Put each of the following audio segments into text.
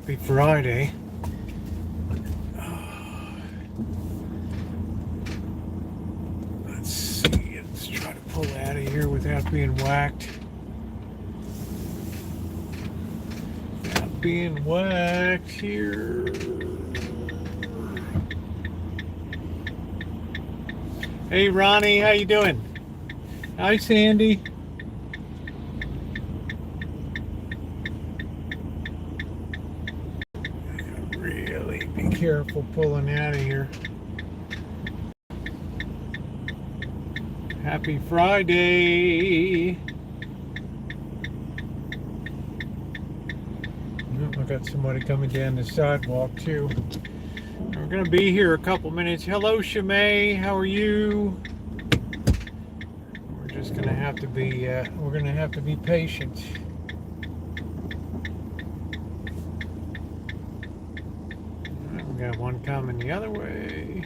Happy Friday. Let's see. Let's try to pull out of here without being whacked. Without being whacked here. Hey Ronnie, how you doing? Hi Sandy. Really be careful pulling out of here. Happy Friday. I got somebody coming down the sidewalk too. We're gonna be here a couple minutes. Hello Shimei, how are you? We're just gonna have to be patient. We got one coming the other way.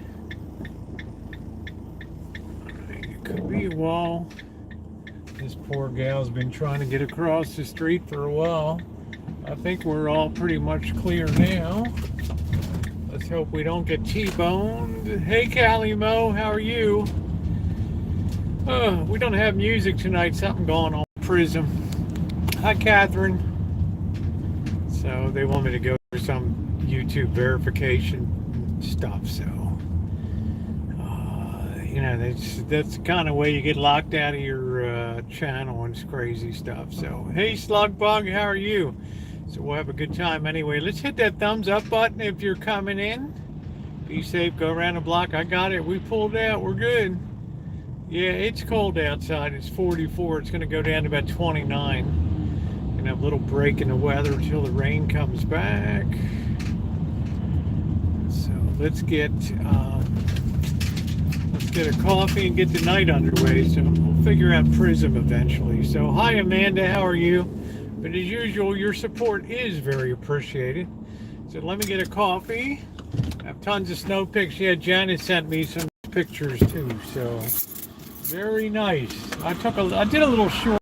It could be a wall. This poor gal's been trying to get across the street for a while. I think we're all pretty much clear now. Let's hope we don't get T-boned. Hey Callie Mo, how are you? We don't have music tonight. Something going on Prism. Hi Catherine. So they want me to go for some YouTube verification stuff. So that's the kind of way you get locked out of your channel and it's crazy stuff. So hey Slugbug, how are you? So we'll have a good time anyway. Let's hit that thumbs up button if you're coming in. Be safe, go around the block. I got it. We pulled out. We're good. Yeah, it's cold outside. It's 44. It's going to go down to about 29. And have a little break in the weather until the rain comes back. So let's get a coffee and get the night underway. So we'll figure out Prism eventually. So hi Amanda, how are you? But as usual, your support is very appreciated. So let me get a coffee. I have tons of snow pics. Yeah, Janet sent me some pictures too. So very nice. I did a little short.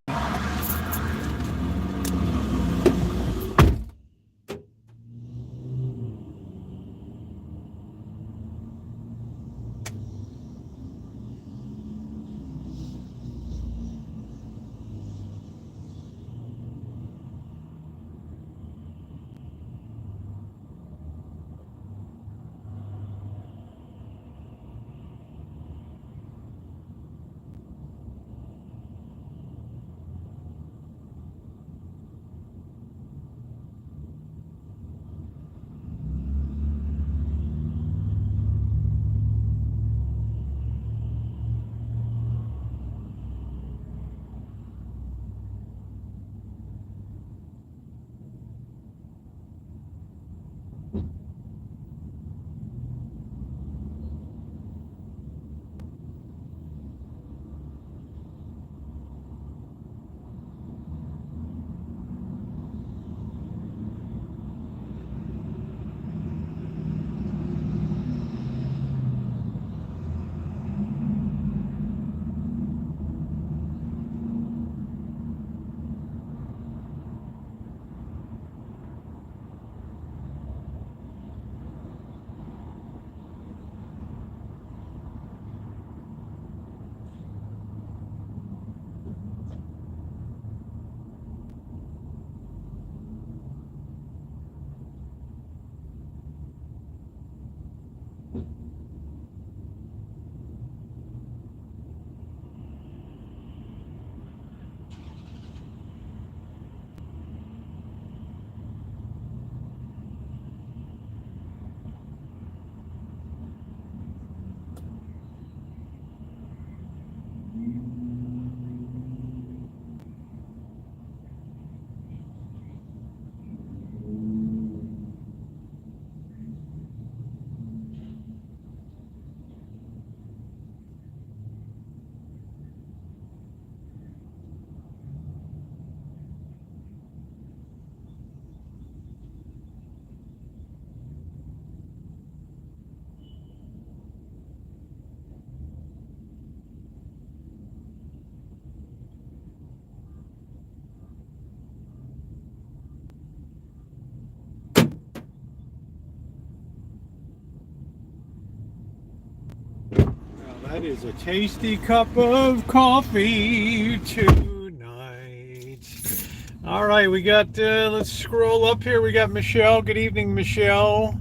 That is a tasty cup of coffee tonight. All right, we got, let's scroll up here. We got Michelle. Good evening, Michelle.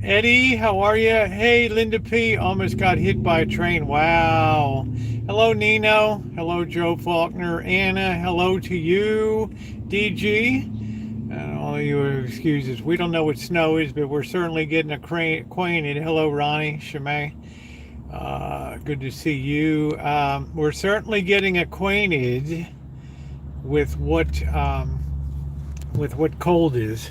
Eddie, how are you? Hey, Linda P. Almost got hit by a train. Wow. Hello, Nino. Hello, Joe Faulkner. Anna, hello to you. DG. All your excuses. We don't know what snow is, but we're certainly getting acquainted. Hello, Ronnie. Shemay. Good to see you. We're certainly getting acquainted with what cold is.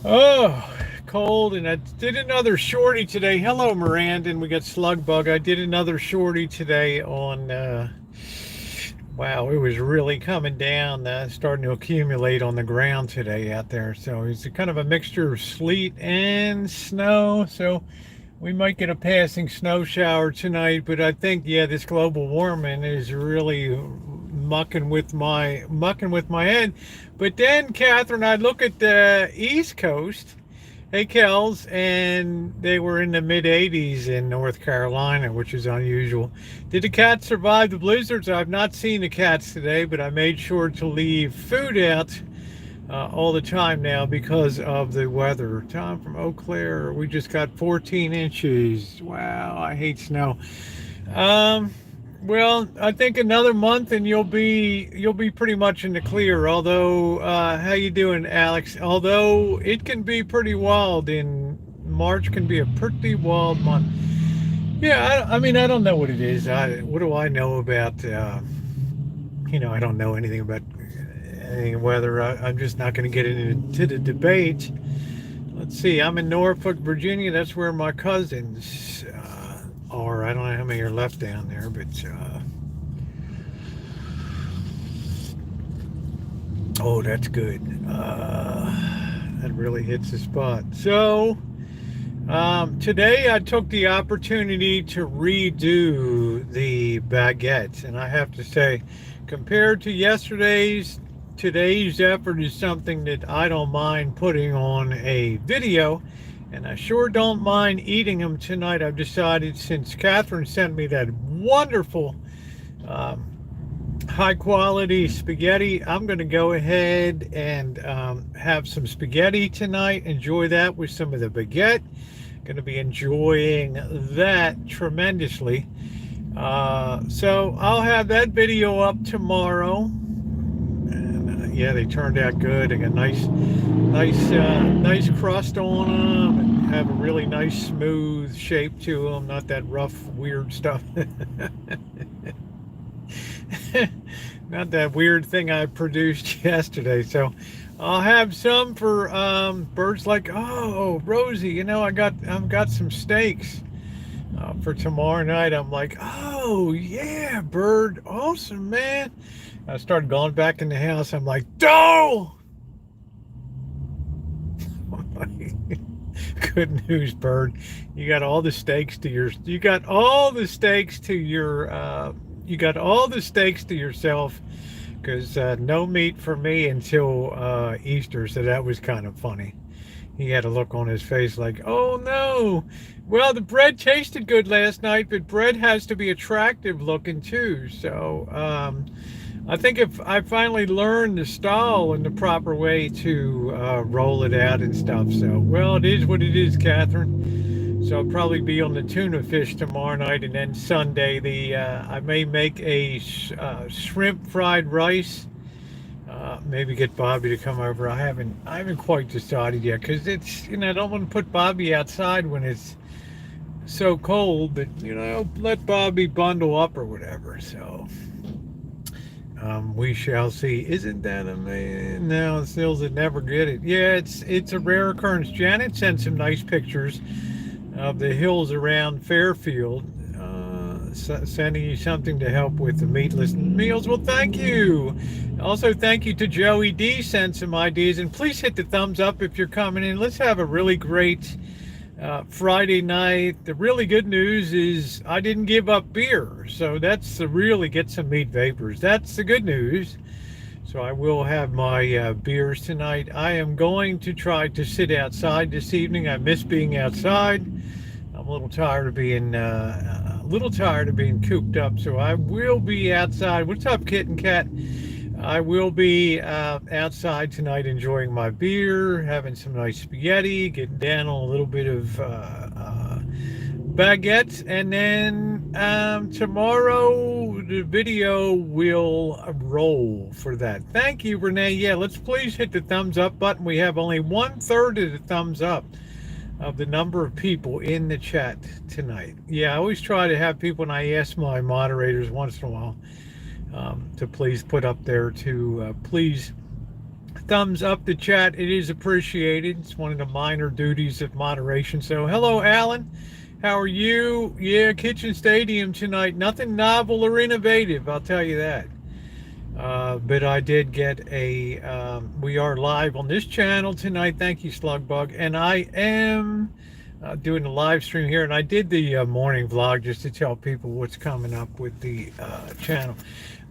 Oh, cold, and I did another shorty today. Hello, Miranda, and we got Slugbug. I did another shorty today on. Wow, it was really coming down, starting to accumulate on the ground today out there. So it's kind of a mixture of sleet and snow. So we might get a passing snow shower tonight, but I think, yeah, this global warming is really mucking with my head. But then, Catherine, I look at the East Coast, hey, Kels, and they were in the mid-80s in North Carolina, which is unusual. Did the cats survive the blizzards? I've not seen the cats today, but I made sure to leave food out all the time now because of the weather. Tom from Eau Claire, we just got 14 inches. Wow, I hate snow. Well, I think another month and you'll be pretty much in the clear. Although, how you doing, Alex? Although it can be pretty wild. In March can be a pretty wild month. Yeah, I mean, I don't know what it is. What do I know about? I don't know anything about weather. I'm just not going to get into the debate. Let's see. I'm in Norfolk, Virginia. That's where my cousins are. I don't know how many are left down there, but oh, that's good. That really hits the spot. So today I took the opportunity to redo the baguettes, and I have to say, compared to today's effort is something that I don't mind putting on a video, and I sure don't mind eating them tonight. I've decided, since Catherine sent me that wonderful high quality spaghetti, I'm going to go ahead and have some spaghetti tonight, enjoy that with some of the baguette. Going to be enjoying that tremendously. So I'll have that video up tomorrow. Yeah, they turned out good. They got nice crust on them, and have a really nice smooth shape to them. Not that rough, weird stuff. Not that weird thing I produced yesterday. So I'll have some for birds like, oh, Rosie. I've got some steaks for tomorrow night. I'm like, oh yeah, bird, awesome, man. I started going back in the house. I'm like, no! Good news, bird. You got all the steaks to yourself, because no meat for me until Easter. So that was kind of funny. He had a look on his face like, oh no. Well, the bread tasted good last night, but bread has to be attractive looking too. So I think if I finally learned the style and the proper way to roll it out and stuff. So, well, it is what it is, Catherine. So I'll probably be on the tuna fish tomorrow night, and then Sunday I may make a shrimp fried rice. Maybe get Bobby to come over. I haven't quite decided yet, because it's, I don't want to put Bobby outside when it's so cold, but let Bobby bundle up or whatever. So we shall see. Isn't that amazing? No, Sills would never get it. Yeah, it's a rare occurrence. Janet sent some nice pictures of the hills around Fairfield, sending you something to help with the meatless meals. Well, thank you. Also, thank you to Joey D. Sent some ideas, and please hit the thumbs up if you're coming in. Let's have a really great Friday night. The really good news is I didn't give up beer, so that's the really get some meat vapors. That's the good news. So I will have my beers tonight. I am going to try to sit outside this evening. I miss being outside. I'm a little tired of being little tired of being cooped up, so I will be outside. What's up, kitten cat? I will be outside tonight enjoying my beer, having some nice spaghetti, getting down on a little bit of baguettes, and then tomorrow the video will roll for that. Thank you, Renee. Yeah, let's please hit the thumbs up button. We have only 1/3 of the thumbs up of the number of people in the chat tonight. Yeah, I always try to have people, and I ask my moderators once in a while to please put up there to please thumbs up the chat. It is appreciated. It's one of the minor duties of moderation. So hello, Alan. How are you? Yeah, Kitchen Stadium tonight. Nothing novel or innovative, I'll tell you that. But I did get a we are live on this channel tonight. Thank you, Slugbug. And I am doing a live stream here, and I did the morning vlog just to tell people what's coming up with the channel.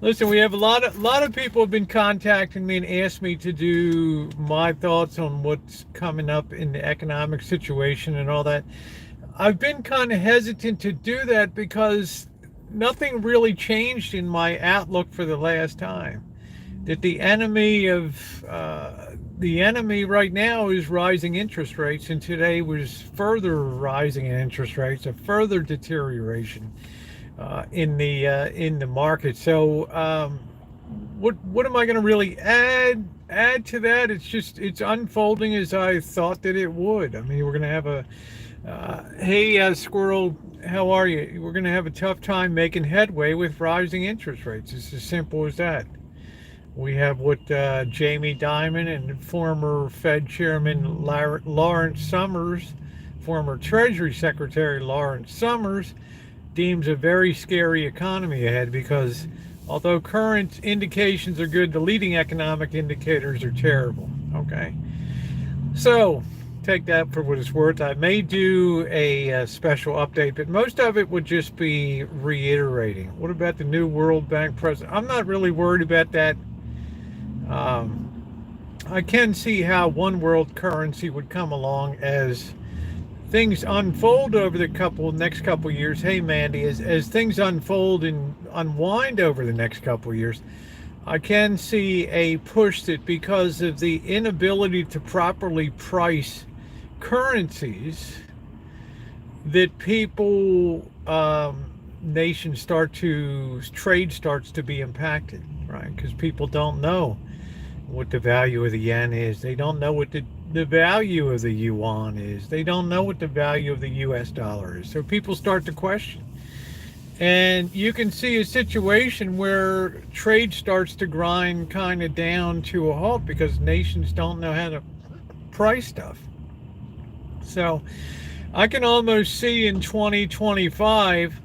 Listen, we have a lot of people have been contacting me and asked me to do my thoughts on what's coming up in the economic situation and all that. I've been kind of hesitant to do that because nothing really changed in my outlook for the last time. That the enemy right now is rising interest rates, and today was further rising in interest rates, a further deterioration in the market. So what am I going to really add to that? It's unfolding as I thought that it would. I mean, we're going to have a hey, Squirrel, how are you? We're going to have a tough time making headway with rising interest rates. It's as simple as that. We have what Jamie Dimon and former Fed Chairman Lawrence Summers, former Treasury Secretary Lawrence Summers, deems a very scary economy ahead, because although current indications are good, the leading economic indicators are terrible. Okay, so take that for what it's worth. I may do a special update, but most of it would just be reiterating. What about the new World Bank president? I'm not really worried about that. I can see how one world currency would come along as things unfold over the next couple years. Hey, Mandy, as things unfold and unwind over the next couple of years, I can see a push that, because of the inability to properly price currencies, that people, nations trade starts to be impacted, right? Because people don't know what the value of the yen is. They don't know what the value of the yuan is. They don't know what the value of the US dollar is. So people start to question. And you can see a situation where trade starts to grind kind of down to a halt because nations don't know how to price stuff. So I can almost see in 2025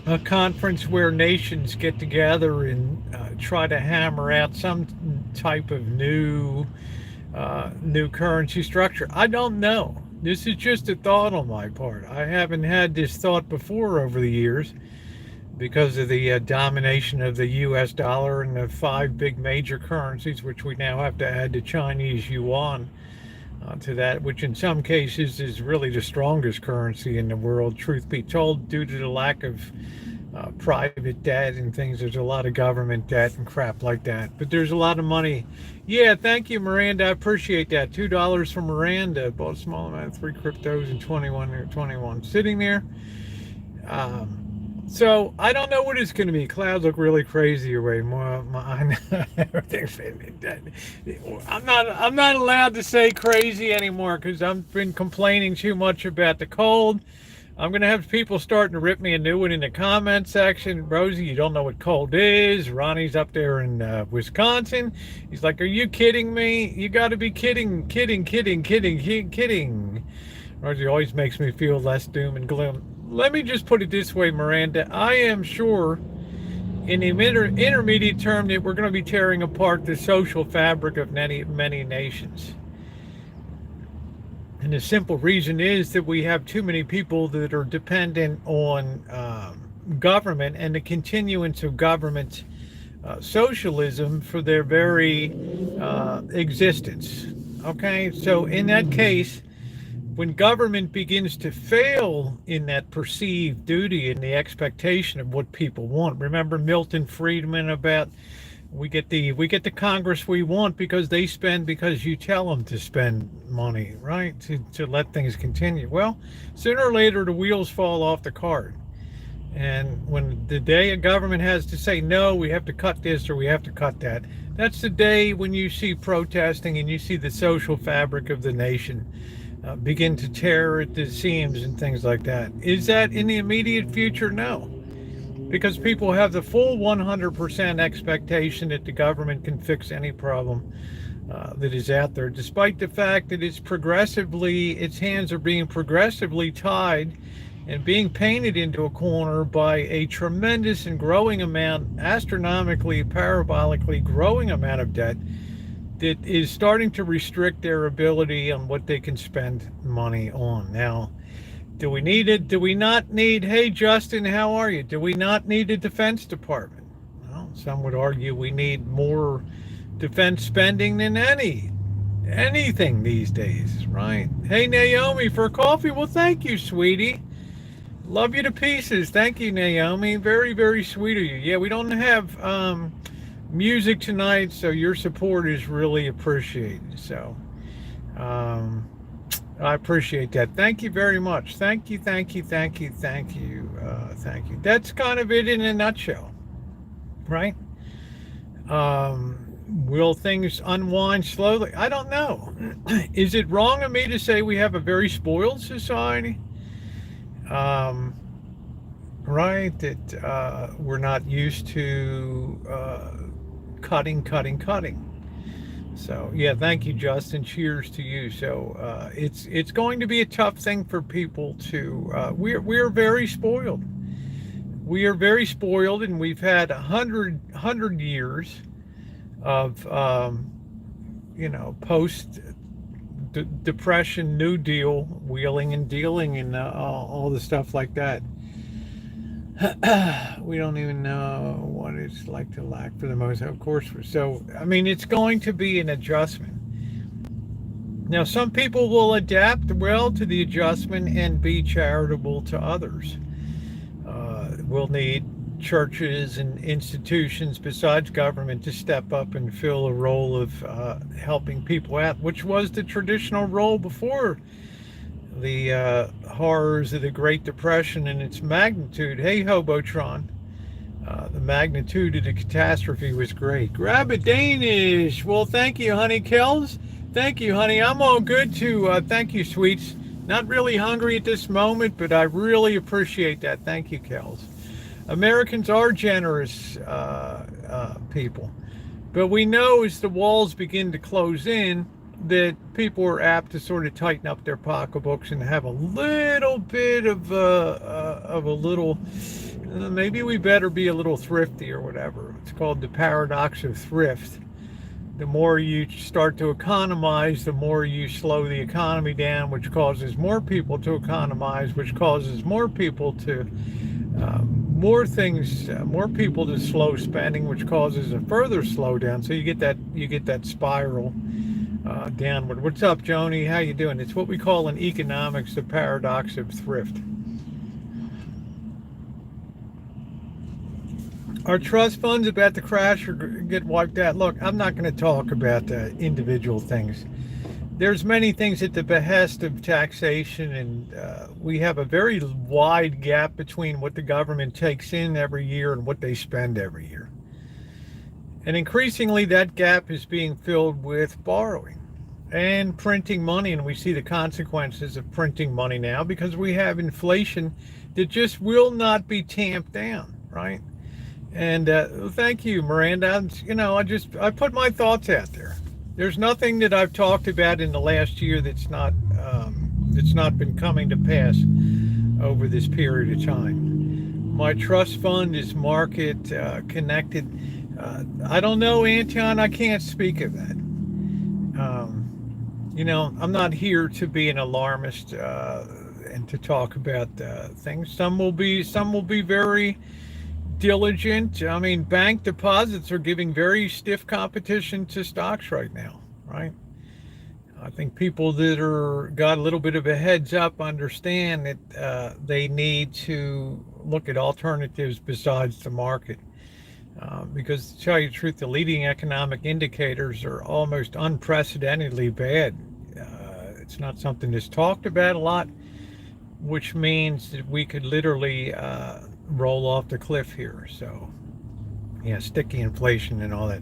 a conference where nations get together and try to hammer out some type of new currency structure. I don't know. This is just a thought on my part. I haven't had this thought before over the years because of the domination of the US dollar and the 5 big major currencies, which we now have to add the Chinese yuan to that, which in some cases is really the strongest currency in the world, truth be told, due to the lack of private debt and things. There's a lot of government debt and crap like that, but there's a lot of money. Yeah, thank you, Miranda. I appreciate that. $2 from Miranda. Bought a small amount of 3 cryptos and 21 sitting there. So I don't know what it's going to be. Clouds look really crazy away. I'm not allowed to say crazy anymore because I've been complaining too much about the cold. I'm going to have people starting to rip me a new one in the comment section. Rosie, you don't know what cold is. Ronnie's up there in Wisconsin. He's like, are you kidding me? You got to be kidding. Rosie always makes me feel less doom and gloom. Let me just put it this way, Miranda. I am sure in the intermediate term that we're going to be tearing apart the social fabric of many nations. And the simple reason is that we have too many people that are dependent on government and the continuance of government socialism for their very existence. Okay, so in that case, when government begins to fail in that perceived duty and the expectation of what people want. Remember Milton Friedman about we get the Congress we want because they spend because you tell them to spend money, right? To let things continue. Well, sooner or later the wheels fall off the cart. And when the day a government has to say, no, we have to cut this or we have to cut that, that's the day when you see protesting and you see the social fabric of the nation begin to tear at the seams and things like that. Is that in the immediate future? No. Because people have the full 100% expectation that the government can fix any problem that is out there, despite the fact that its hands are being progressively tied and being painted into a corner by a tremendous and growing amount, astronomically, parabolically growing amount of debt that is starting to restrict their ability on what they can spend money on. Now, do we need it? Do we not need, hey, Justin, how are you? Do we not need a Defense Department? Well, some would argue we need more defense spending than anything these days, right? Hey, Naomi, for coffee? Well, thank you, sweetie. Love you to pieces. Thank you, Naomi. Very, very sweet of you. Yeah, we don't have music tonight, so your support is really appreciated. So I appreciate that. Thank you very much. Thank you, thank you, thank you, thank you, thank you. That's kind of it in a nutshell, right? Will things unwind slowly? I don't know. Is it wrong of me to say we have a very spoiled society? Right, that we're not used to cutting. So yeah, thank you, Justin. Cheers to you. So it's going to be a tough thing for people to. We're very spoiled. We are very spoiled, and we've had 100 years of post Depression, New Deal, wheeling and dealing, and all the stuff like that. We don't even know what it's like to lack for the most, of course. So, I mean, it's going to be an adjustment. Now, some people will adapt well to the adjustment and be charitable to others. We'll need churches and institutions besides government to step up and fill a role of helping people out, which was the traditional role before the horrors of the Great Depression and its magnitude. Hey, Hobotron. The magnitude of the catastrophe was great. Grab a Danish. Well, thank you, honey. Kells. Thank you, honey. I'm all good too. Thank you, sweets. Not really hungry at this moment, but I really appreciate that. Thank you, Kells. Americans are generous people. But we know as the walls begin to close in that people are apt to sort of tighten up their pocketbooks and have a little bit of a little, maybe we better be a little thrifty or whatever. It's called the paradox of thrift. The more you start to economize, the more you slow the economy down, which causes more people to economize, which causes more people to more people to slow spending, which causes a further slowdown. So you get that spiral downward. What's up, Joni? How you doing? It's what we call in economics the paradox of thrift. Are trust funds about to crash or get wiped out? Look, I'm not going to talk about individual things. There's many things at the behest of taxation, and we have a very wide gap between what the government takes in every year and what they spend every year. And increasingly, that gap is being filled with borrowing and printing money, and we see the consequences of printing money now because we have inflation that just will not be tamped down, right? And thank you, Miranda. I put my thoughts out there. There's nothing that I've talked about in the last year that's not been coming to pass over this period of time. My trust fund is market connected. I don't know, Anton. I can't speak of that. I'm not here to be an alarmist and to talk about things. Some will be very diligent. I mean, bank deposits are giving very stiff competition to stocks right now, right? I think people that got a little bit of a heads up understand that they need to look at alternatives besides the market. Because to tell you the truth, the leading economic indicators are almost unprecedentedly bad. It's not something that's talked about a lot, which means that we could literally roll off the cliff here. So, yeah, sticky inflation and all that.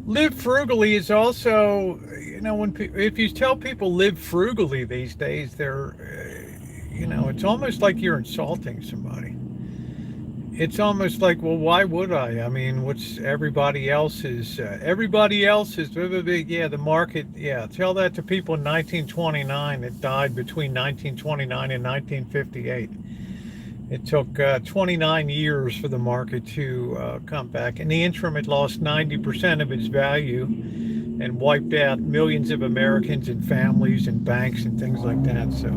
Live frugally is also, if you tell people live frugally these days, it's almost like you're insulting somebody. It's almost like, well, why would I? I mean, what's everybody else's? Everybody else's, yeah, the market, yeah. Tell that to people in 1929 that died between 1929 and 1958. It took 29 years for the market to come back. In the interim, it lost 90% of its value and wiped out millions of Americans and families and banks and things like that. So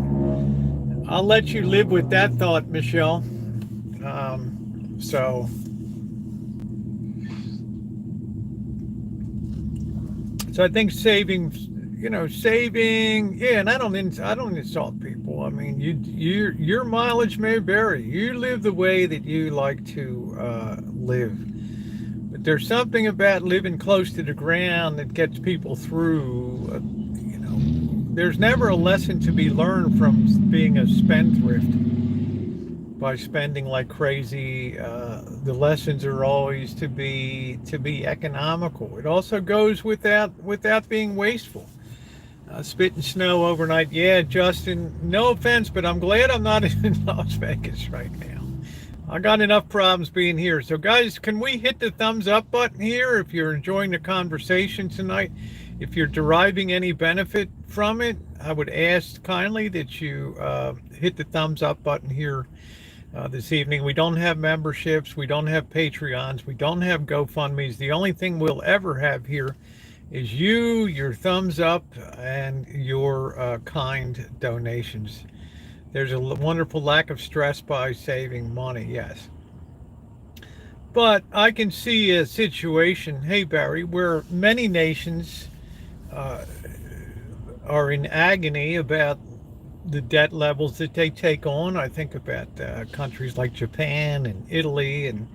I'll let you live with that thought, Michelle. So I think saving, yeah, and I don't insult people. I mean, your mileage may vary. You live the way that you like to live. But there's something about living close to the ground that gets people through. There's never a lesson to be learned from being a spendthrift by spending like crazy. The lessons are always to be economical. It also goes without being wasteful. Spitting snow overnight. Yeah, Justin, no offense, but I'm glad I'm not in Las Vegas right now. I got enough problems being here. So guys, can we hit the thumbs up button here if you're enjoying the conversation tonight? If you're deriving any benefit from it, I would ask kindly that you hit the thumbs up button here this evening. We don't have memberships. We don't have Patreons. We don't have GoFundMes. The only thing we'll ever have here is your thumbs up, and your kind donations. There's a wonderful lack of stress by saving money, yes. But I can see a situation, hey Barry, where many nations are in agony about the debt levels that they take on. I think about countries like Japan and Italy and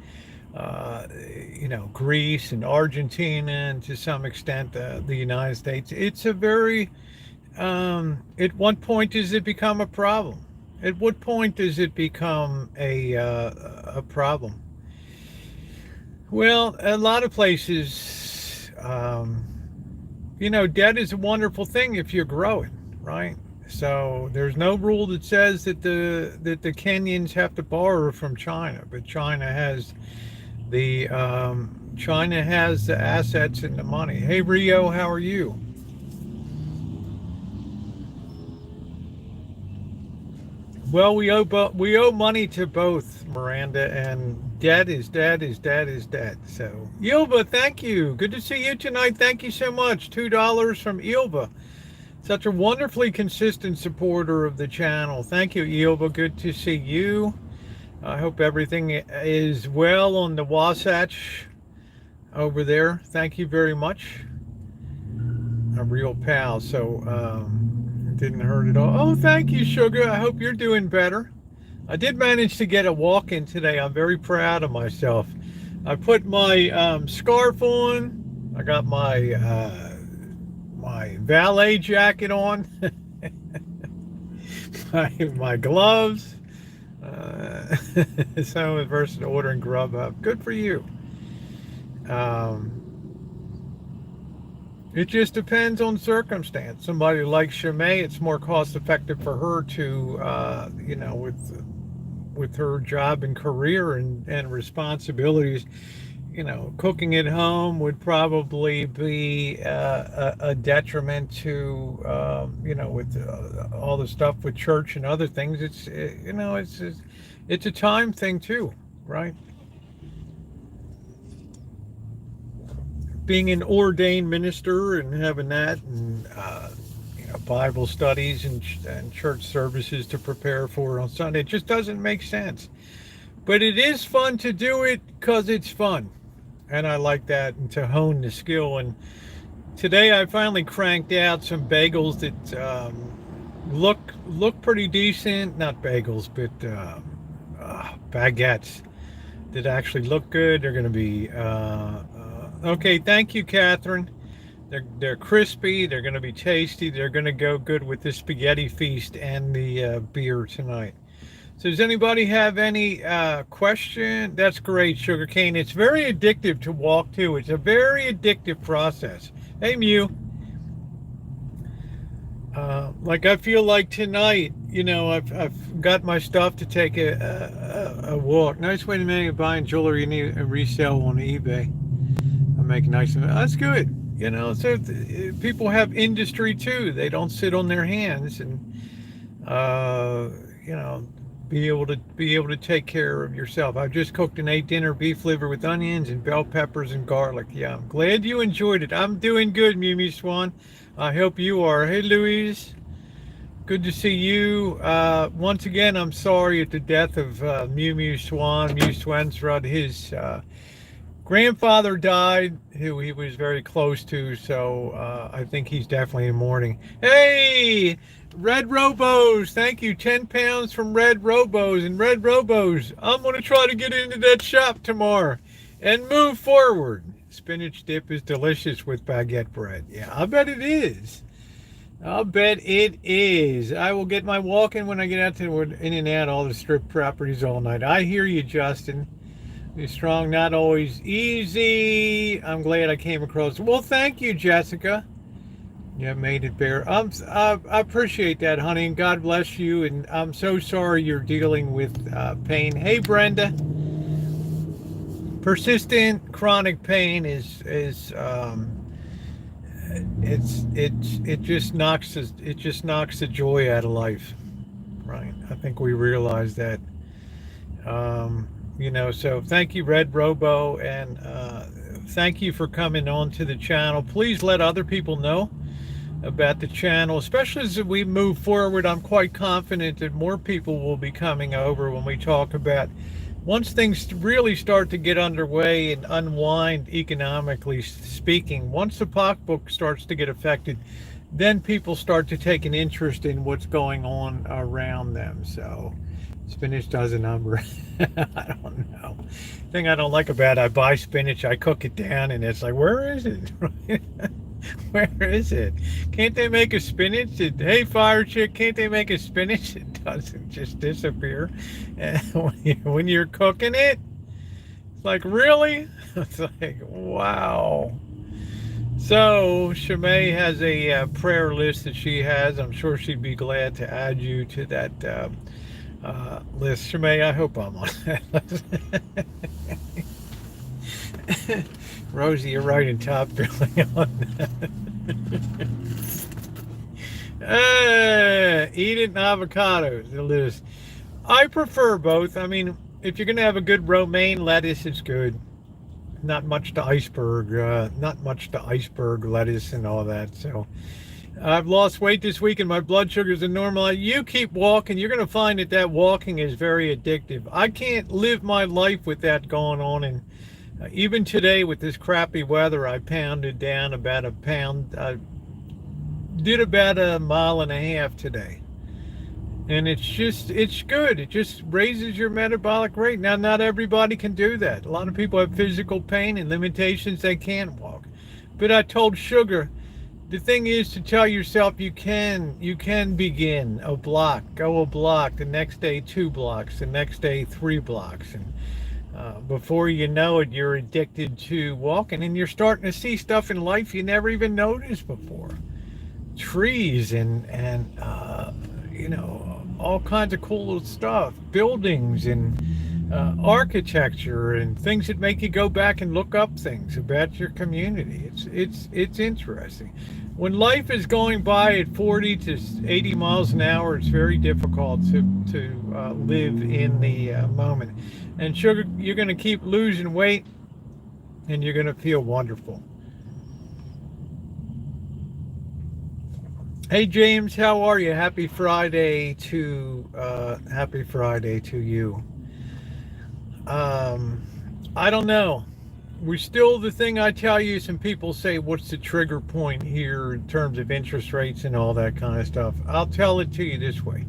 Greece and Argentina, and to some extent the United States. It's a very at what point does it become a problem? At what point does it become a problem? Well, a lot of places, debt is a wonderful thing if you're growing, right? So there's no rule that says that the Kenyans have to borrow from China, but China has the assets and the money. Hey Rio, how are you? Well, we owe money to both, Miranda, and debt is debt is debt is debt. So Ilva, thank you. Good to see you tonight. Thank you so much. $2 from Ilva. Such a wonderfully consistent supporter of the channel. Thank you, Ilva. Good to see you. I hope everything is well on the Wasatch over there. Thank you very much. A real pal. So it didn't hurt at all. Oh, thank you, Sugar. I hope you're doing better. I did manage to get a walk in today. I'm very proud of myself. I put my scarf on. I got my my valet jacket on, my gloves. So I was versus ordering Grubhub. Good for you. It just depends on circumstance. Somebody like Shimei, it's more cost effective for her to, with her job and career and responsibilities. Cooking at home would probably be a detriment to, with all the stuff with church and other things. It's a time thing too, right? Being an ordained minister and having that, and Bible studies and church services to prepare for on Sunday, it just doesn't make sense. But it is fun to do it because it's fun. And I like that, and to hone the skill and Today I finally cranked out some bagels that look pretty decent. Not bagels, but baguettes that actually look good. They're going to be okay. Thank you, Catherine. They're crispy. They're going to be tasty. They're going to go good with the spaghetti feast and the beer tonight. So does anybody have any question? That's great, sugarcane. It's very addictive to walk too. It's a very addictive process. Hey, Mew. Like I feel like tonight, I've got my stuff to take a walk. Nice way to make buying jewelry and a resale on eBay. I make nice. That's good. So people have industry too. They don't sit on their hands and uh, you know be able to take care of yourself. I've just cooked and ate dinner, beef liver with onions and bell peppers and garlic. Yeah, I'm glad you enjoyed it. I'm doing good, Mimi Swan. I hope you are. Hey, Louise. Good to see you. Once again, I'm sorry at the death of Mew Mew Swan, Mew Swensrud. His grandfather died, who he was very close to, so I think he's definitely in mourning. Hey, Red Robos, thank you. 10 pounds from Red Robos. And Red Robos, I'm going to try to get into that shop tomorrow and move forward. Spinach dip is delicious with baguette bread. Yeah, I bet it is. I'll bet it is. I will get my walk in when I get out to in and out all the strip properties all night. I hear you, Justin. Be strong, not always easy. I'm glad I came across. Well, thank you, Jessica. You made it bear. I appreciate that, honey, and God bless you. And I'm so sorry you're dealing with pain. Hey, Brenda. Persistent chronic pain is it just knocks the joy out of life, right? I think we realize that. So thank you, Red Robo, and thank you for coming on to the channel. Please let other people know about the channel, especially as we move forward. I'm quite confident that more people will be coming over when we talk about once things really start to get underway and unwind economically speaking. Once the pocketbook starts to get affected, then people start to take an interest in what's going on around them. So spinach does a number. I don't know. The thing I don't like about it, I buy spinach, I cook it down, and it's like, where is it? Where is it? Can't they make a spinach? Hey, fire chick, can't they make a spinach? It doesn't just disappear. And when you're cooking it, it's like, really? It's like, wow. So Shimei has a prayer list that she has. I'm sure she'd be glad to add you to that list. Shimei, I hope I'm on that list. Rosie, you're right in top billing on that. Eat it and avocados. The list. I prefer both. I mean, if you're going to have a good romaine lettuce, it's good. Not much to iceberg lettuce and all that. So I've lost weight this week and my blood sugars are normal. You keep walking. You're going to find that walking is very addictive. I can't live my life with that going on. And even today with this crappy weather, I pounded down about a pound. I did about 1.5 miles today. And it's good. It just raises your metabolic rate. Now, not everybody can do that. A lot of people have physical pain and limitations. They can't walk. But I told Sugar, the thing is to tell yourself you can begin a block, go a block, the next day 2 blocks, the next day 3 blocks. And before you know it, you're addicted to walking. And you're starting to see stuff in life you never even noticed before. Trees and all kinds of cool stuff, buildings and architecture and things that make you go back and look up things about your community. It's interesting. When life is going by at 40 to 80 miles an hour, it's very difficult to live in the moment. And Sugar, you're going to keep losing weight and you're going to feel wonderful. Hey James, how are you? Happy Friday to you. I don't know. we still, the thing I tell you, some people say, what's the trigger point here in terms of interest rates and all that kind of stuff? I'll tell it to you this way.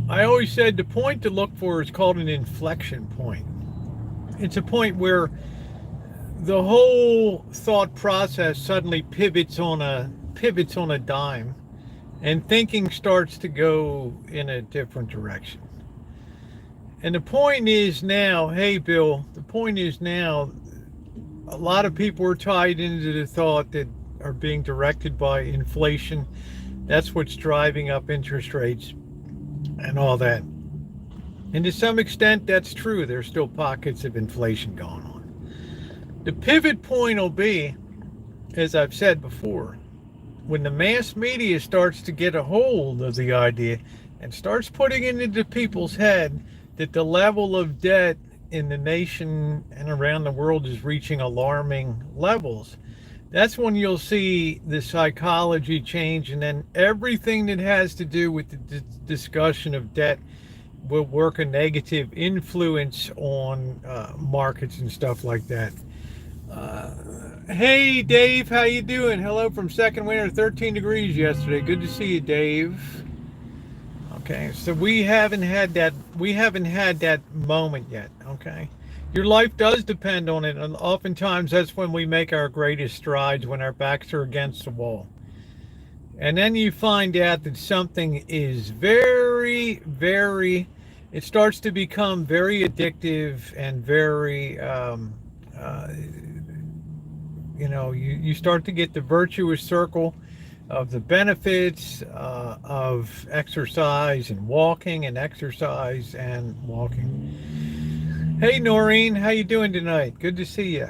I always said the point to look for is called an inflection point. It's a point where the whole thought process suddenly pivots on a dime, and thinking starts to go in a different direction. And the point is now, hey Bill, the point is now, a lot of people are tied into the thought that are being directed by inflation. That's what's driving up interest rates and all that. And to some extent, that's true. There's still pockets of inflation going on. The pivot point will be, as I've said before, when the mass media starts to get a hold of the idea and starts putting it into people's head that the level of debt in the nation and around the world is reaching alarming levels, that's when you'll see the psychology change, and then everything that has to do with the discussion of debt will work a negative influence on markets and stuff like that. Hey Dave, how you doing? Hello from Second Winter, 13 degrees yesterday. Good to see you, Dave. Okay, so we haven't had that moment yet. Okay, your life does depend on it, and oftentimes that's when we make our greatest strides, when our backs are against the wall. And then you find out that something is very, very, it starts to become very addictive and very, you start to get the virtuous circle of the benefits of exercise and walking and exercise and walking. Hey Noreen, how you doing tonight? Good to see you.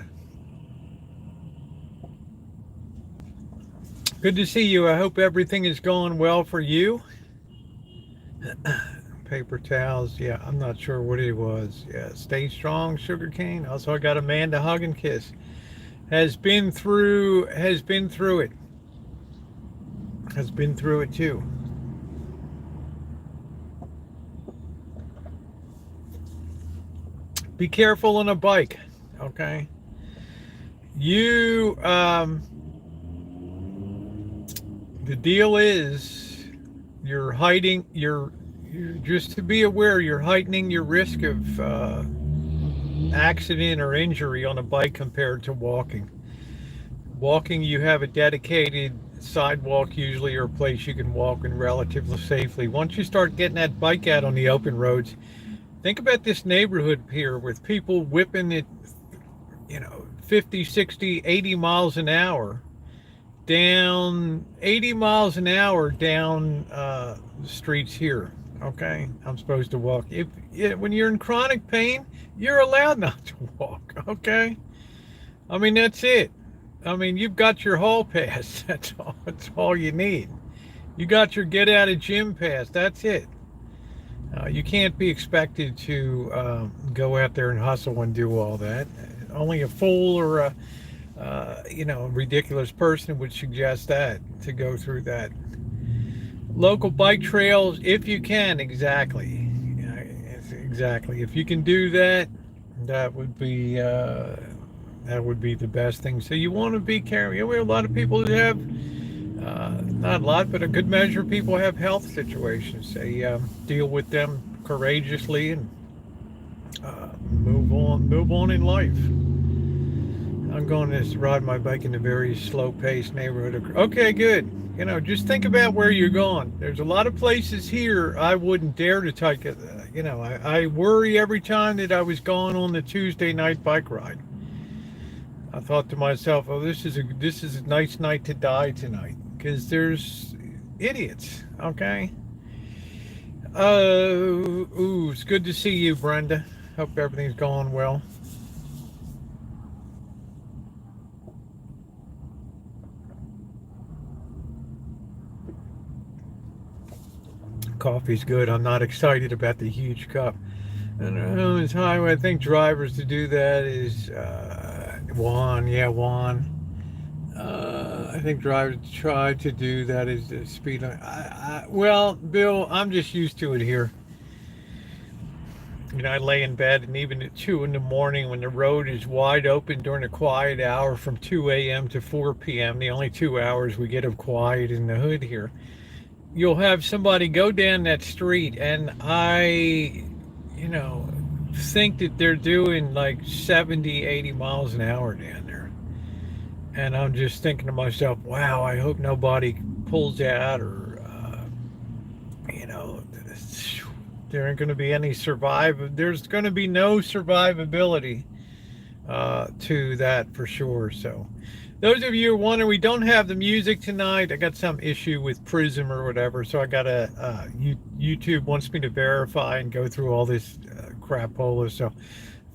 Good to see you. I hope everything is going well for you. Paper towels. Yeah, I'm not sure what it was. Yeah, stay strong, sugarcane. Also, I got Amanda hug and kiss. Has been through it. Has been through it too. Be careful on a bike, okay? The deal is you're just to be aware, you're heightening your risk of accident or injury on a bike compared to walking. Walking, you have a dedicated sidewalk usually, or a place you can walk in relatively safely. Once you start getting that bike out on the open roads, think about this neighborhood here with people whipping it, 50, 60, 80 miles an hour down, 80 miles an hour down the streets here. Okay, I'm supposed to walk. When you're in chronic pain, you're allowed not to walk. Okay, I mean, that's it. I mean, you've got your hall pass. That's all you need. You got your get out of gym pass. That's it. You can't be expected to go out there and hustle and do all that. Only a fool or a ridiculous person would suggest that, to go through that. Local bike trails, if you can, exactly. Exactly. If you can do that, that would be the best thing. So you want to be careful. We have a lot of people that have, not a lot, but a good measure of people have health situations. They deal with them courageously and move on in life. I'm going to ride my bike in a very slow-paced neighborhood. Okay, good. Just think about where you're going. There's a lot of places here I wouldn't dare to take. I worry every time that I was going on the Tuesday night bike ride. I thought to myself, oh, this is a nice night to die tonight, because there's idiots. Okay. It's good to see you, Brenda. Hope everything's going well. Coffee's good. I'm not excited about the huge cup. And it's highway. I think drivers to do that is Juan. Yeah, Juan. I think drivers try to do that is the speed limit. Well, Bill, I'm just used to it here. You know, I lay in bed, and even at 2 in the morning when the road is wide open during a quiet hour from 2 a.m. to 4 p.m., the only 2 hours we get of quiet in the hood here, you'll have somebody go down that street, and you know, think that they're doing like 70, 80 miles an hour down there. And I'm just thinking to myself, wow, I hope nobody pulls out or, you know, there ain't going to be any there's going to be no survivability to that for sure. So those of you who wonder, we don't have the music tonight. I got some issue with Prism or whatever, so I got YouTube wants me to verify and go through all this crapola. So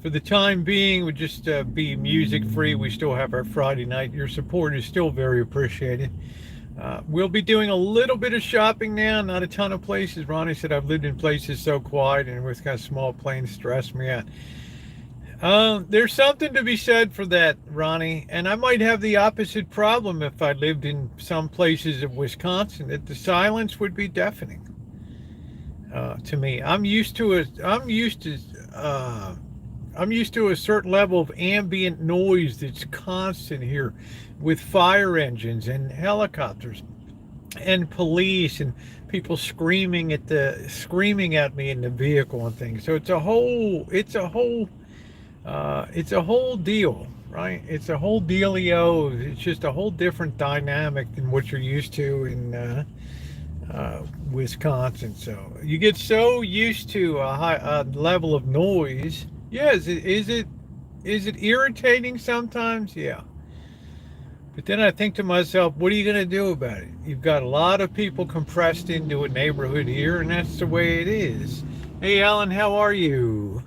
for the time being, we just be music free. We still have our Friday night. Your support is still very appreciated. We'll be doing a little bit of shopping now, not a ton of places. Ronnie said I've lived in places so quiet and with kind of small planes stress me out. There's something to be said for that, Ronnie, and I might have the opposite problem if I lived in some places of Wisconsin, that the silence would be deafening to me. I'm used to a certain level of ambient noise that's constant here, with fire engines and helicopters and police and people screaming at me in the vehicle and things. So it's a whole deal, right? It's a whole dealio. It's just a whole different dynamic than what you're used to in Wisconsin. So you get so used to a high level of noise. Yes, is it irritating sometimes? Yeah. But then I think to myself, what are you going to do about it? You've got a lot of people compressed into a neighborhood here, and that's the way it is. Hey, Alan, how are you?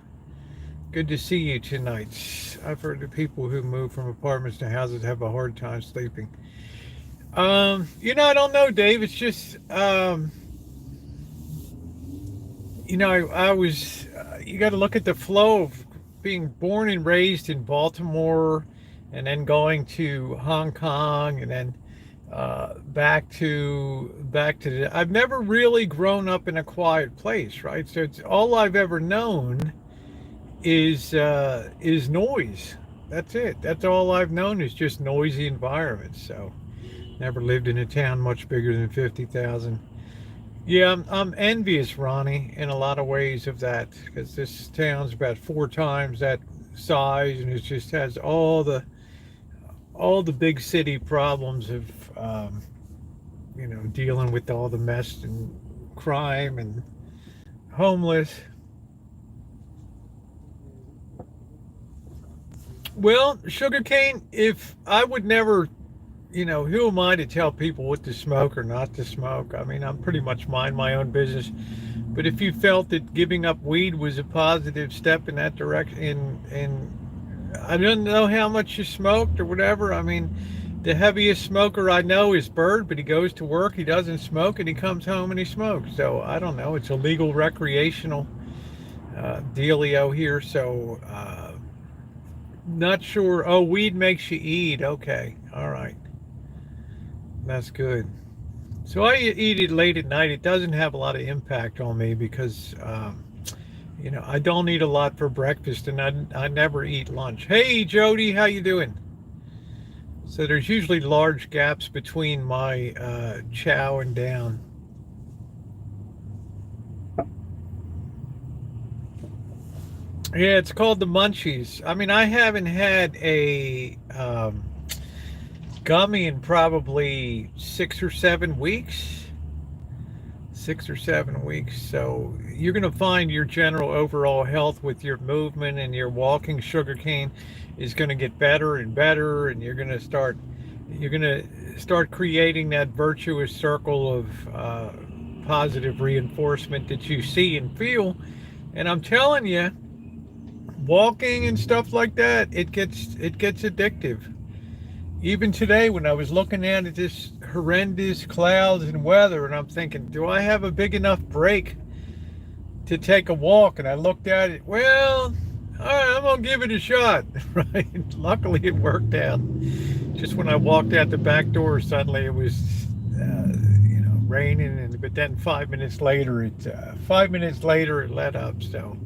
Good to see you tonight. I've heard that people who move from apartments to houses have a hard time sleeping. You know, I don't know, Dave. It's just, you know, I was, you got to look at the flow of being born and raised in Baltimore, and then going to Hong Kong, and then back to I've never really grown up in a quiet place, right? So it's all I've ever known is noise. That's it. That's all I've known, is just noisy environments. So never lived in a town much bigger than 50,000. Yeah, I'm envious, Ronnie, in a lot of ways of that, because this town's about 4 times that size, and it just has all the big city problems of you know, dealing with all the mess and crime and homeless. Well, sugarcane, if I would never, you know, who am I to tell people what to smoke or not to smoke? I mean, I'm pretty much mind my own business. But if you felt that giving up weed was a positive step in that direction, and I don't know how much you smoked or whatever. I mean, the heaviest smoker I know is Bird, but he goes to work, he doesn't smoke, and he comes home and he smokes. So I don't know. It's a legal recreational dealio here. So not sure. Oh, weed makes you eat. Okay. All right. That's good. So I eat it late at night. It doesn't have a lot of impact on me because, you know, I don't eat a lot for breakfast, and I never eat lunch. Hey, Jody, how you doing? So there's usually large gaps between my chow and down. Yeah, it's called the munchies. I mean, I haven't had a gummy in probably 6 or 7 weeks. 6 or 7 weeks. So you're going to find your general overall health with your movement and your walking, sugarcane, is going to get better and better, and you're going to start creating that virtuous circle of positive reinforcement that you see and feel. And I'm telling you, walking and stuff like that, it gets addictive. Even today, when I was looking at this horrendous clouds and weather, and I'm thinking, do I have a big enough break to take a walk? And I looked at it, well, all right, I'm gonna give it a shot. Right? Luckily it worked out. Just when I walked out the back door, suddenly it was you know, raining, but then 5 minutes later it let up. So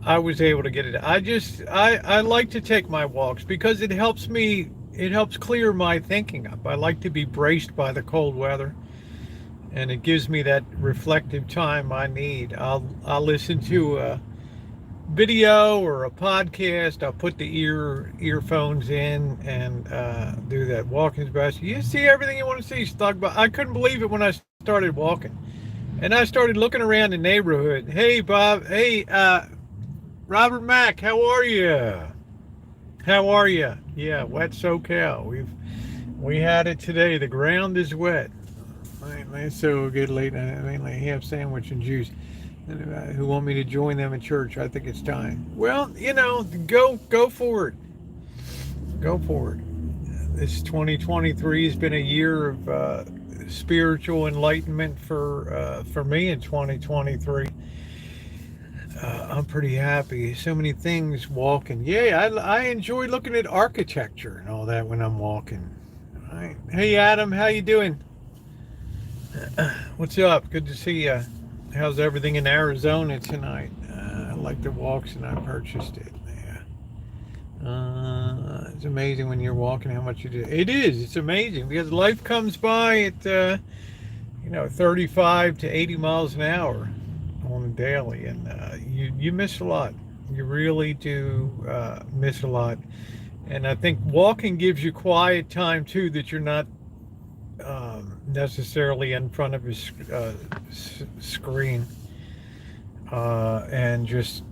I was able to get it. I like to take my walks because it helps me. It helps clear my thinking up. I like to be braced by the cold weather, and it gives me that reflective time I need. I'll listen to a video or a podcast. I'll put the earphones in and do that walking best. You see everything you want to see. I couldn't believe it when I started walking, and I started looking around the neighborhood. Hey Bob. Hey Robert Mack. How are you? How are you? Yeah, wet SoCal. We had it today. The ground is wet. So good late night. Mainly ham sandwich and juice. Who want me to join them in church? I think it's time. Well, go for it. Go for it. This 2023 has been a year of spiritual enlightenment for me in 2023. I'm pretty happy. So many things walking. Yeah, I enjoy looking at architecture and all that when I'm walking. All right. Hey Adam, how you doing? What's up? Good to see you. How's everything in Arizona tonight? I like the walks and I purchased it. Yeah. It's amazing when you're walking how much you do. It is. It's amazing because life comes by at 35 to 80 miles an hour on the daily, and you miss a lot. You really do miss a lot. And I think walking gives you quiet time too, that you're not necessarily in front of a screen and just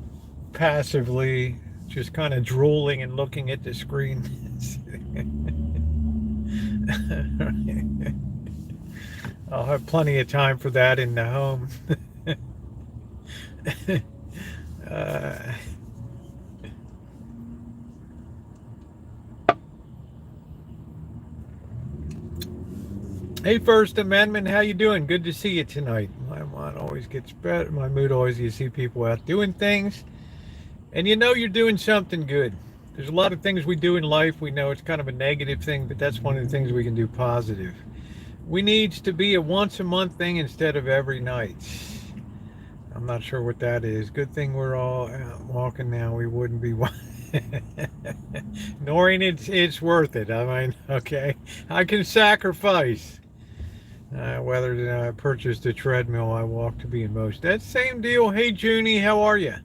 passively just kind of drooling and looking at the screen. I'll have plenty of time for that in the home. Hey, First Amendment, how you doing? Good to see you tonight. My mood always gets better. My mood always, you see people out doing things, and you're doing something good. There's a lot of things we do in life. We know it's kind of a negative thing, but that's one of the things we can do positive. We need to be a once a month thing instead of every night. I'm not sure what that is. Good thing we're all out walking now. We wouldn't be. Noreen, it's worth it. I mean, okay, I can sacrifice. Whether I purchased a treadmill, I walk to be in motion. That same deal. Hey, Junie, how are you?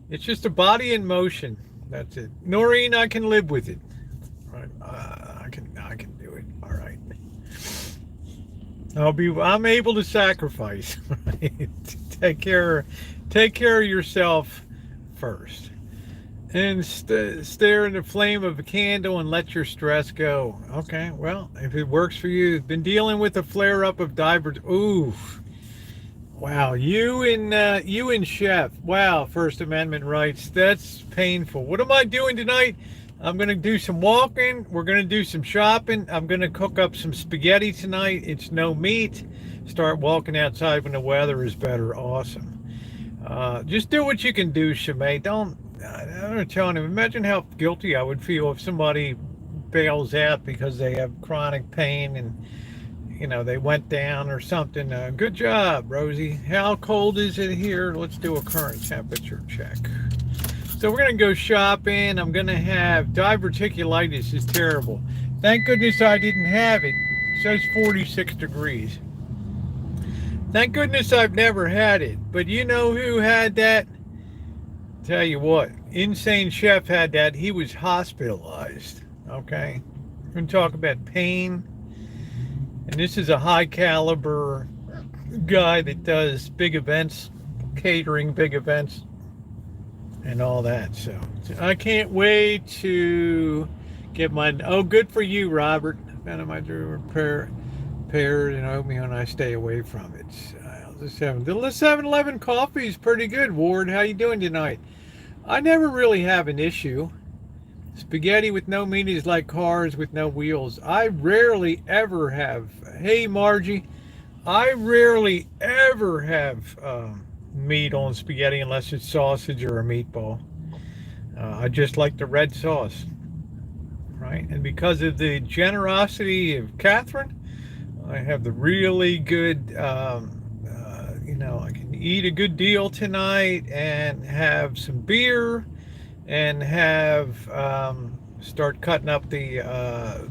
It's just a body in motion. That's it. Noreen, I can live with it. Right? I can do it. All right. I'm able to sacrifice. Right? Take care of yourself first, and stare in the flame of a candle and let your stress go. Okay, well, if it works for you. Been dealing with a flare-up of divers. Ooh, wow, you and Chef. Wow, First Amendment rights. That's painful. What am I doing tonight? I'm gonna do some walking. We're gonna do some shopping. I'm gonna cook up some spaghetti tonight. It's no meat. Start walking outside when the weather is better. Awesome. Just do what you can do, Shemay. I'm telling him, imagine how guilty I would feel if somebody bails out because they have chronic pain and they went down or something. Good job, Rosie. How cold is it here? Let's do a current temperature check. So we're gonna go shopping. I'm gonna have diverticulitis. Is terrible. Thank goodness I didn't have it. It says 46 degrees. Thank goodness I've never had it. But you know who had that? Tell you what, Insane Chef had that. He was hospitalized. Okay, we're gonna talk about pain. And this is a high caliber guy that does big events, catering big events and all that. So I can't wait to get mine. Oh, good for you, Robert. Found my drewer pear and oatmeal, and I stay away from it. The 7-Eleven coffee is pretty good. Ward, how you doing tonight? I never really have an issue. Spaghetti with no meat is like cars with no wheels. I rarely ever have. Hey, Margie, I rarely ever have meat on spaghetti unless it's sausage or a meatball. I just like the red sauce, right? And because of the generosity of Catherine, I have the really good, I can eat a good deal tonight and have some beer and have start cutting up the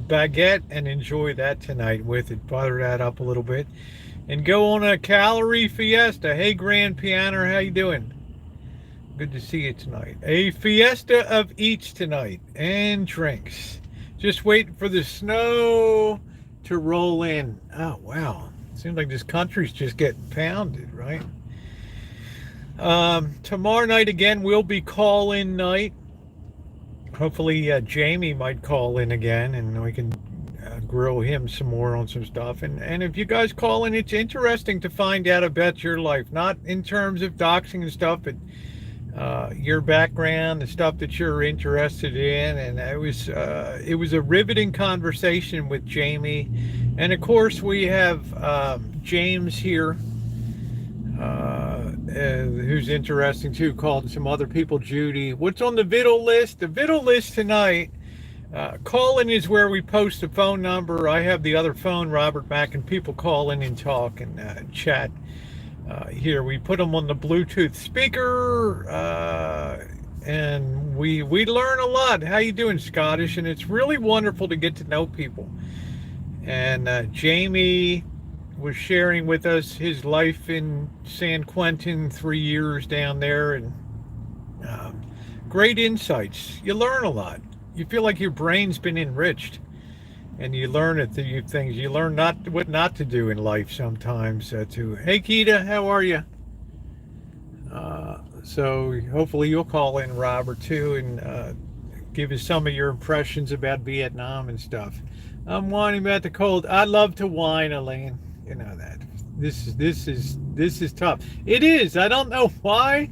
baguette and enjoy that tonight with it. Butter that up a little bit and go on a calorie fiesta. Hey, Grand Piano, how you doing? Good to see you tonight. A fiesta of eats tonight and drinks. Just waiting for the snow to roll in. Oh, wow. Seems like this country's just getting pounded, right? Tomorrow night again will be call-in night. Hopefully Jamie might call in again and we can grill him some more on some stuff. And if you guys call in, it's interesting to find out about your life. Not in terms of doxing and stuff, but your background, the stuff that you're interested in. And it was a riveting conversation with Jamie. And of course we have James here, who's interesting too, called some other people. Judy, what's on the viddle list? The viddle list tonight, call-in is where we post the phone number. I have the other phone, Robert Mack, and people call in and talk and chat. Here we put them on the Bluetooth speaker, and we learn a lot. How you doing, Scottish? And it's really wonderful to get to know people. And Jamie was sharing with us his life in San Quentin, 3 years down there, and great insights. You learn a lot. You feel like your brain's been enriched. And you learn a few things. You learn what not to do in life sometimes too. Hey, Keita, how are you? So hopefully you'll call in, Robert, too, and give us some of your impressions about Vietnam and stuff. I'm whining about the cold. I love to whine, Elaine. You know that. This is tough. It is. I don't know why.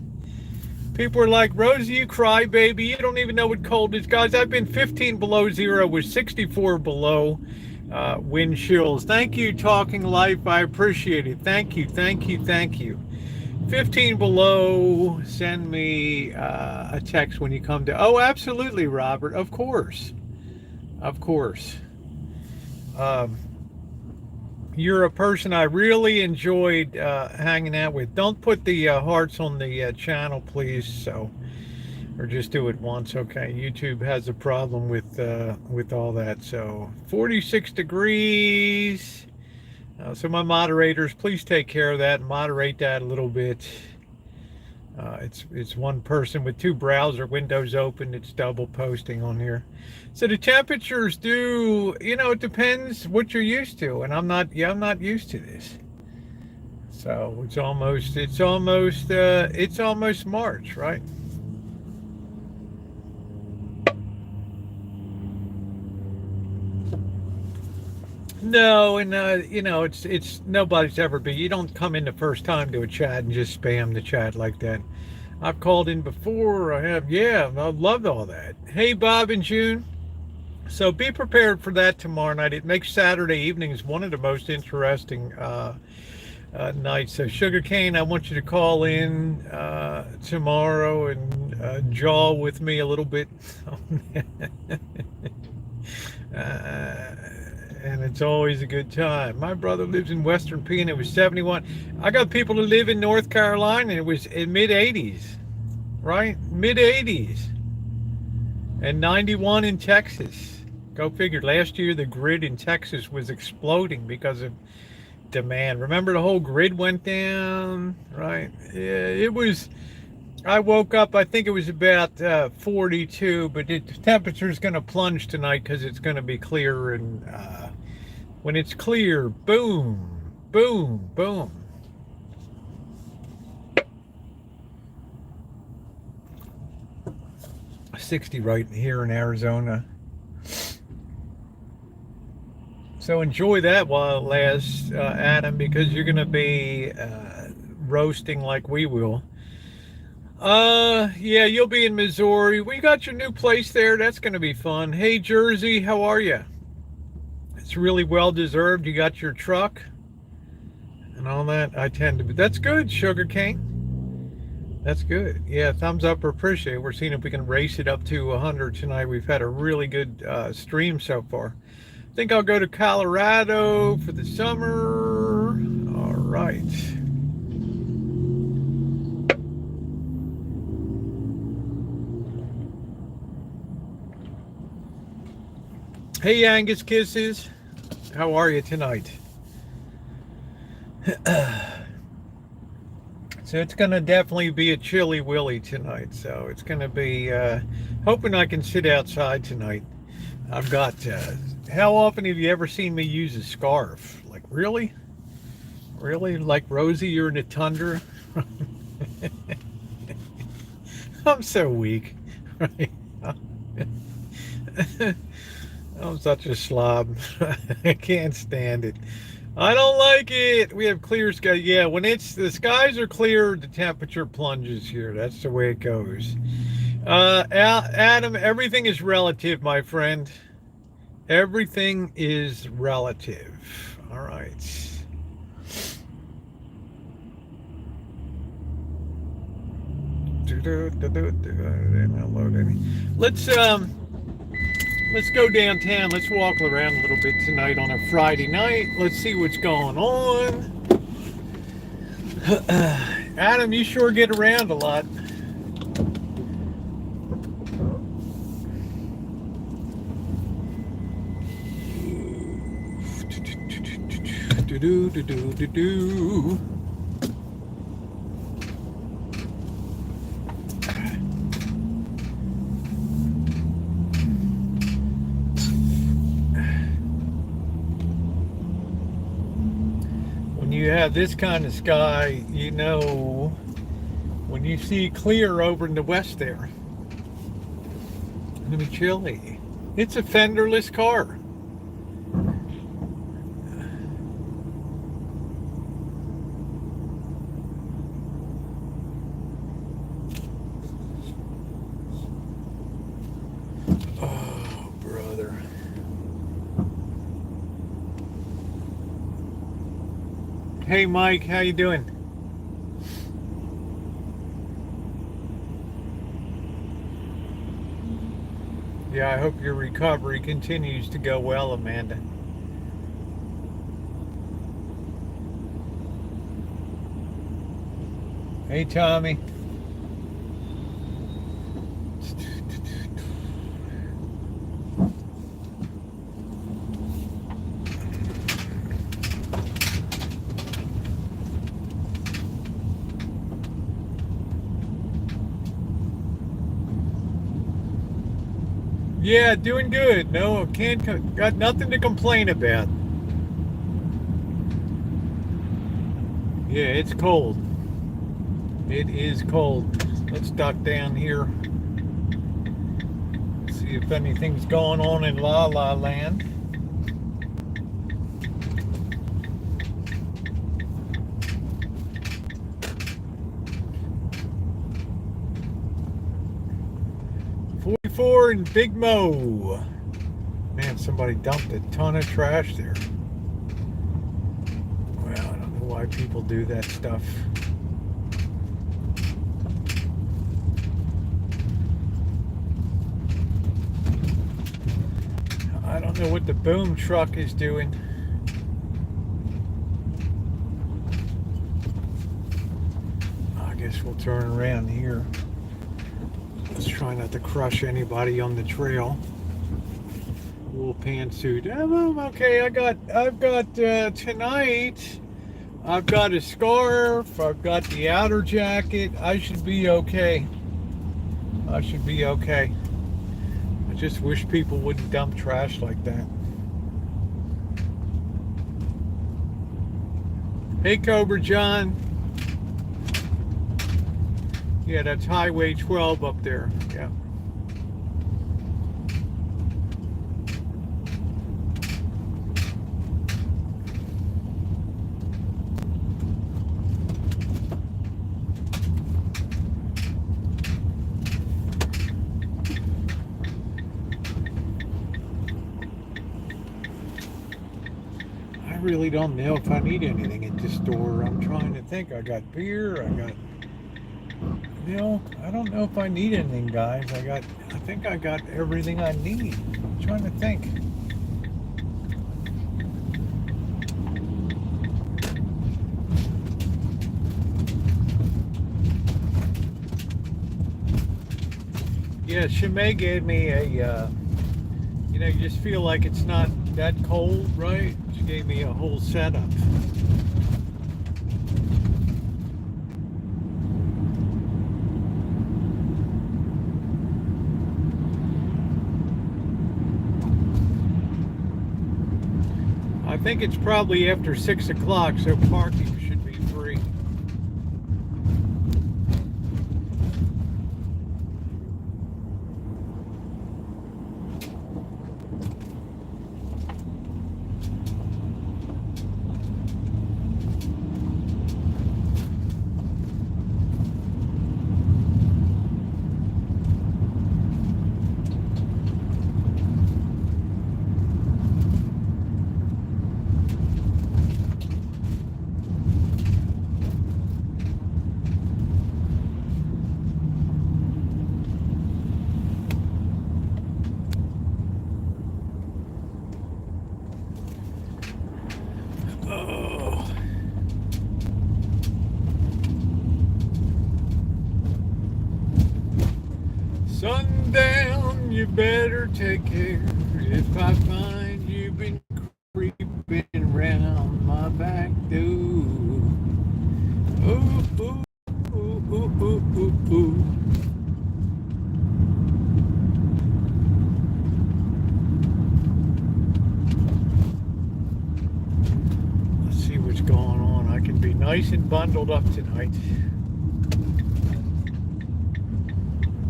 People are like, Rosie, you cry, baby. You don't even know what cold is. Guys, I've been 15 below zero with 64 below wind chills. Thank you, Talking Life. I appreciate it. Thank you, thank you, thank you. 15 below, send me a text when you come to... Oh, absolutely, Robert. Of course. Of course. You're a person I really enjoyed hanging out with. Don't put the hearts on the channel, please. So, or just do it once, okay? YouTube has a problem with all that. So, 46 degrees. So my moderators, please take care of that. Moderate that a little bit. It's one person with two browser windows open. It's double posting on here. So the temperatures do, it depends what you're used to, and I'm not used to this. So it's almost March, right? No, and it's nobody's ever been. You don't come in the first time to a chat and just spam the chat like that. I've called in before. I have, yeah, I loved all that. Hey, Bob and June. So be prepared for that tomorrow night. It makes Saturday evenings one of the most interesting nights. So Sugarcane, I want you to call in tomorrow and jaw with me a little bit. And it's always a good time. My brother lives in Western PA and it was 71. I got people who live in North Carolina and it was in mid-80s, right? Mid-80s. And 91 in Texas. Go figure. Last year the grid in Texas was exploding because of demand. Remember the whole grid went down, right? Yeah, it was... I woke up, I think it was about 42, but the temperature is going to plunge tonight because it's going to be clear. And when it's clear, boom, boom, boom. $60 right here in Arizona. So enjoy that while it lasts, Adam, because you're going to be roasting like we will. Yeah, you'll be in Missouri. We got your new place there. That's going to be fun. Hey, Jersey, how are you? It's really well deserved. You got your truck and all that. I tend to be. That's good, Sugarcane. That's good. Yeah, thumbs up or appreciate it. We're seeing if we can race it up to 100 tonight. We've had a really good stream so far. I think I'll go to Colorado for the summer. All right. Hey, Angus Kisses. How are you tonight? So it's going to definitely be a chilly willy tonight. So it's going to be, hoping I can sit outside tonight. I've got, how often have you ever seen me use a scarf? Like, really? Really? Like Rosie, you're in the tundra? I'm so weak. Right? I'm such a slob. I can't stand it. I don't like it. We have clear sky. Yeah, when the skies are clear, the temperature plunges here. That's the way it goes. Adam, everything is relative, my friend. Everything is relative. All right. Let's go downtown. Let's walk around a little bit tonight on a Friday night. Let's see what's going on. Adam, you sure get around a lot. Do-do-do-do-do-do. When you have this kind of sky, you know, when you see clear over in the west there, it's going to be chilly. It's a fenderless car. Oh, brother. Hey, Mike, how you doing? Yeah, I hope your recovery continues to go well, Amanda. Hey, Tommy. Yeah, doing good. No, got nothing to complain about. Yeah, it's cold. It is cold. Let's duck down here. See if anything's going on in La La Land. And Big Mo. Man, somebody dumped a ton of trash there. Well, I don't know why people do that stuff. I don't know what the boom truck is doing. I guess we'll turn around here. Let's try not to crush anybody on the trail. Wool pantsuit. Okay, I've got tonight. I've got a scarf. I've got the outer jacket. I should be okay. I should be okay. I just wish people wouldn't dump trash like that. Hey, Cobra John. Yeah, that's Highway 12 up there. Yeah. I really don't know if I need anything at the store. I'm trying to think. I got beer. I don't know if I need anything, guys. I think I got everything I need. I'm trying to think. Yeah, Shimei gave me a You know, you just feel like it's not that cold, right? She gave me a whole setup. I think it's probably after 6 o'clock, so parking should be free. Oh. Sundown, you better take care. If I find you've been creeping around my back door. Ooh, ooh, ooh, ooh, ooh, ooh, ooh. Let's see what's going on. I can be nice and bundled up tonight.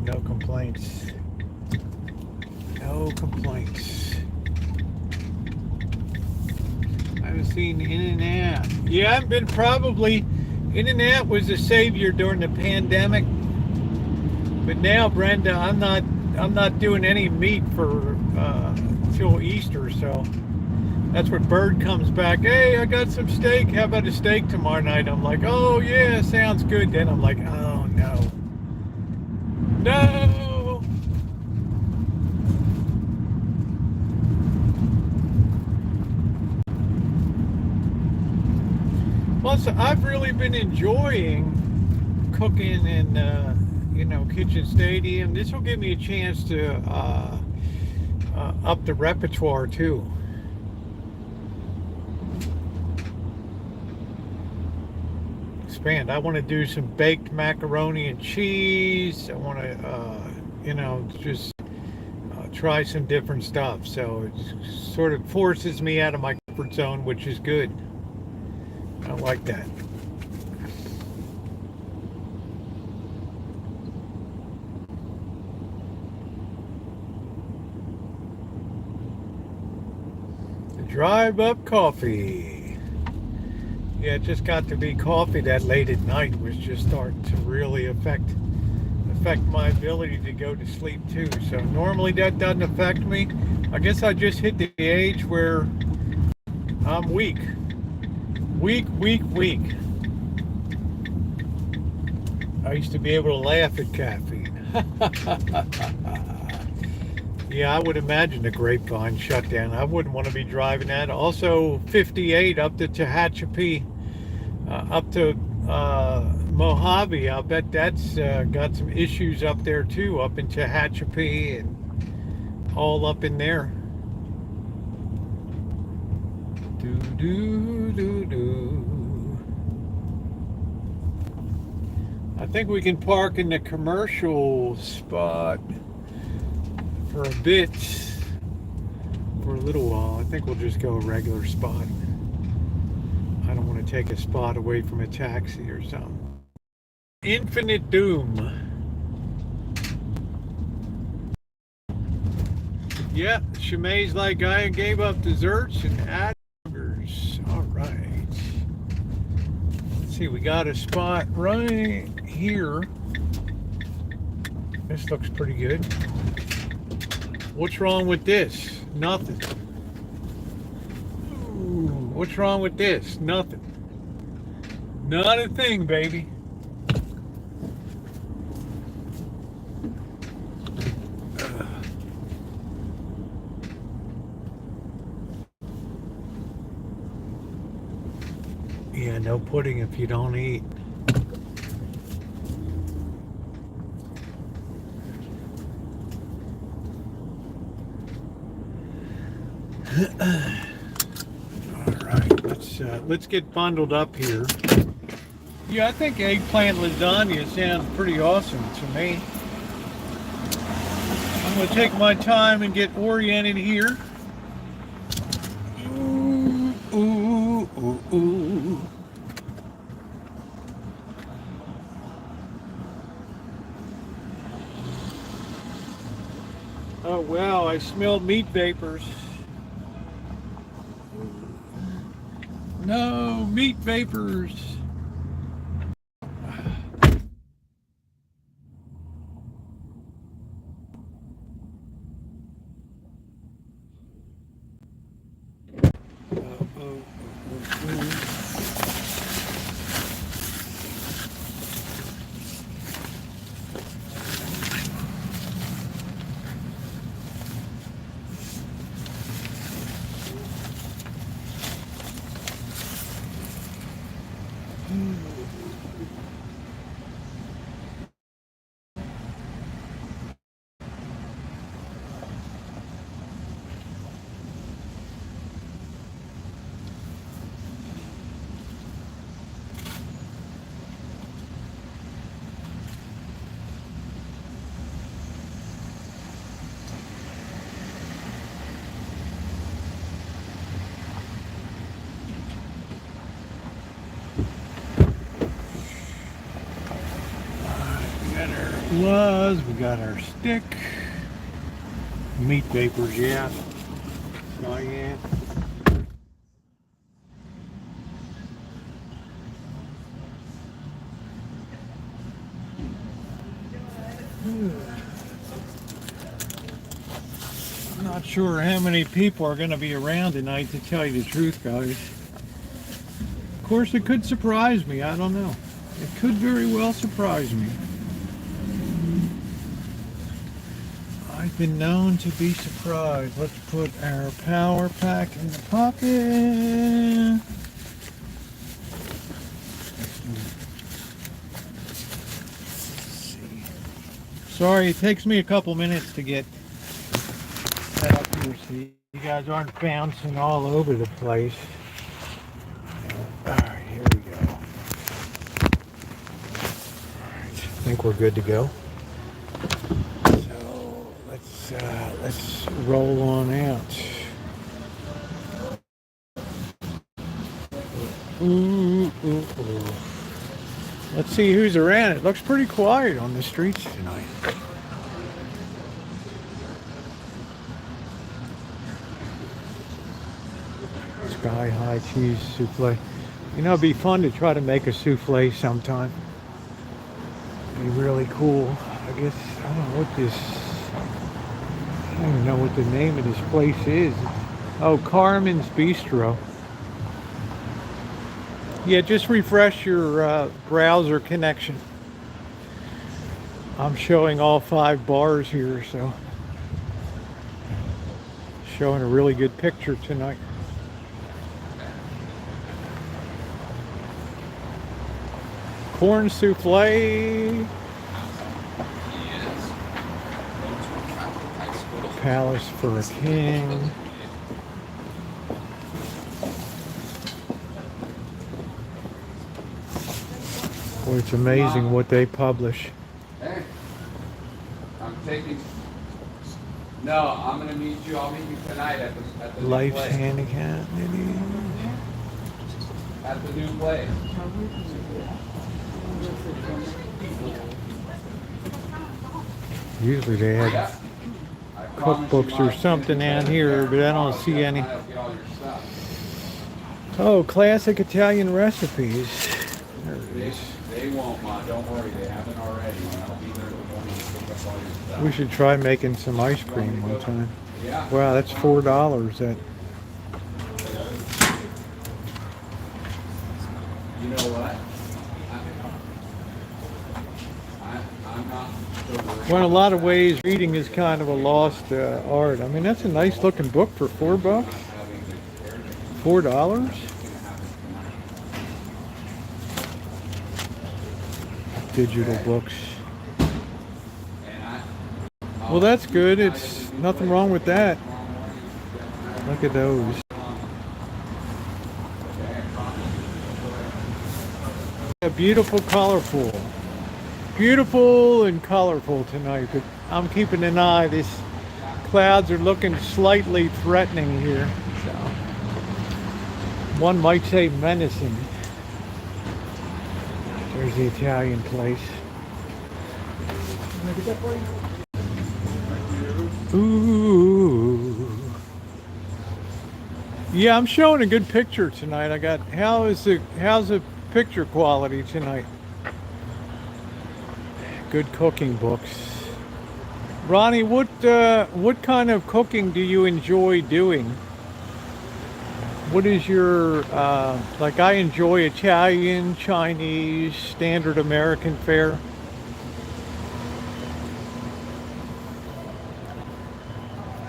No complaints. No complaints. I haven't seen In-N-Out. Yeah, I've been probably... In-N-Out was a savior during the pandemic. But now, Brenda, I'm not doing any meat for till Easter, so that's when Bird comes back. Hey, I got some steak. How about a steak tomorrow night? I'm like, oh yeah, sounds good. Then I'm like, oh no. No! Plus, I've really been enjoying cooking in, Kitchen Stadium. This will give me a chance to up the repertoire too. Expand. I want to do some baked macaroni and cheese. I want to, just try some different stuff. So it sort of forces me out of my comfort zone, which is good. I like that. The drive up coffee. Yeah, it just got to be coffee that late at night was just starting to really affect my ability to go to sleep too. So normally that doesn't affect me. I guess I just hit the age where I'm weak. Weak. I used to be able to laugh at caffeine. Yeah, I would imagine the Grapevine shut down. I wouldn't want to be driving that. Also, 58 up to Tehachapi, up to Mojave. I'll bet that's got some issues up there too, up in Tehachapi and all up in there. I think we can park in the commercial spot for a bit, for a little while. I think we'll just go a regular spot. I don't want to take a spot away from a taxi or something. Infinite Doom. Yeah, Shemai's like, I gave up desserts and hamburgers. All right. Let's see, we got a spot right here. This looks pretty good. What's wrong with this? Nothing. Ooh, what's wrong with this? Nothing. Not a thing, baby. Yeah, no pudding if you don't eat. All right, let's get bundled up here. Yeah, I think eggplant lasagna sounds pretty awesome to me. I'm going to take my time and get oriented here. Ooh, ooh, ooh, ooh. Oh wow, I smell meat vapors. No, meat vapors. We got our stick. Meat vapors, yeah. Oh yeah. I'm not sure how many people are going to be around tonight, to tell you the truth, guys. Of course, it could surprise me. I don't know. It could very well surprise me. I've been known to be surprised. Let's put our power pack in the pocket. Sorry, it takes me a couple minutes to get set up here so you guys aren't bouncing all over the place. Alright, here we go. Alright, I think we're good to go. So let's roll on out. Ooh, ooh, ooh. Let's see who's around. It looks pretty quiet on the streets tonight. Sky high cheese souffle. You know, it'd be fun to try to make a souffle sometime. It'd be really cool. I guess, I don't know what this, I don't even know what the name of this place is. Oh, Carmen's Bistro. Yeah, just refresh your browser connection. I'm showing all 5 bars here, so showing a really good picture tonight. Corn souffle. Palace for a king. Boy, it's amazing what they publish. Hey, I'm taking. No, I'm gonna meet you. I'll meet you tonight at the new Life's place. handicap, maybe. At the new place. Usually they have Yeah. cookbooks or something down here, but I don't see any. Oh, classic Italian recipes. There it is. They won't, Ma. Don't worry. They haven't already. I'll be there in the morning to pick up all your stuff. We should try making some ice cream one time. Yeah. Wow, that's $4. That. You know what? I'm not. Well, in a lot of ways, reading is kind of a lost art. I mean, that's a nice looking book for $4. $4? Digital books. Well, that's good. It's nothing wrong with that. Look at those. Yeah, beautiful, colorful. Beautiful and colorful tonight, but I'm keeping an eye. These clouds are looking slightly threatening here. So one might say menacing. There's the Italian place. Ooh. Yeah, I'm showing a good picture tonight. How's the picture quality tonight? Good cooking books. Ronnie, what kind of cooking do you enjoy doing? What is your like? I enjoy Italian, Chinese, standard American fare.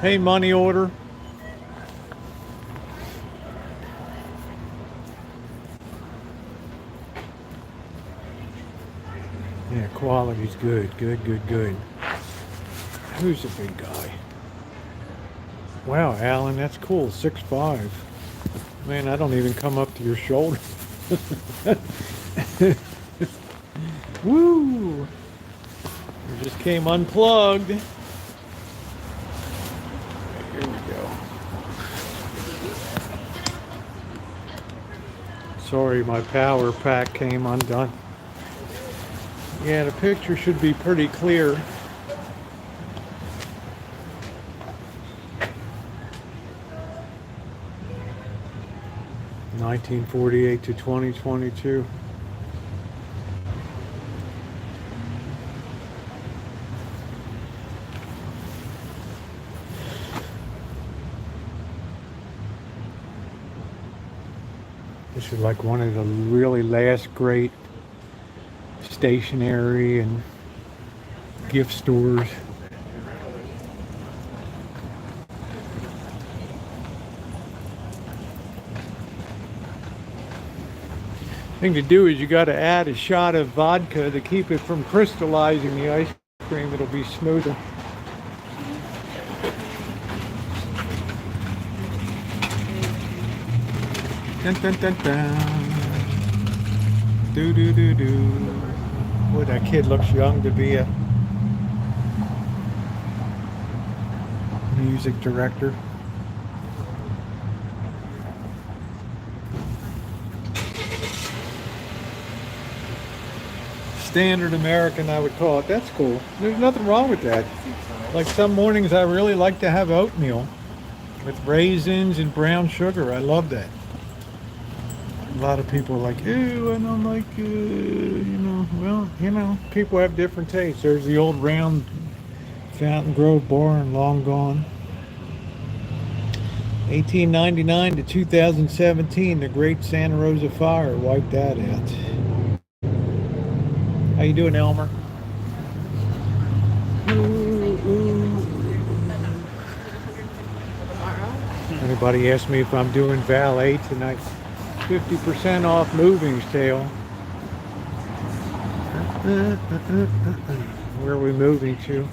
Hey, money order. Yeah, quality's good. Good. Who's the big guy? Wow, Alan, that's cool. 6'5". Man, I don't even come up to your shoulder. Woo! We just came unplugged. Here we go. Sorry, my power pack came undone. Yeah, the picture should be pretty clear. (1948 to 2022). This is like one of the really last great stationery and gift stores. Thing to do is you got to add a shot of vodka to keep it from crystallizing the ice cream. It'll be smoother. Dun dun dun dun. Do do do do. Boy, that kid looks young to be a music director. Standard American, I would call it. That's cool. There's nothing wrong with that. Like some mornings I really like to have oatmeal with raisins and brown sugar. I love that. A lot of people are like, ew, I don't like, well, people have different tastes. There's the old round Fountain Grove barn, long gone. 1899 to 2017, the Great Santa Rosa Fire wiped that out. How you doing, Elmer? Anybody ask me if I'm doing valet tonight? 50% off Moving's Tale. Where are we moving to?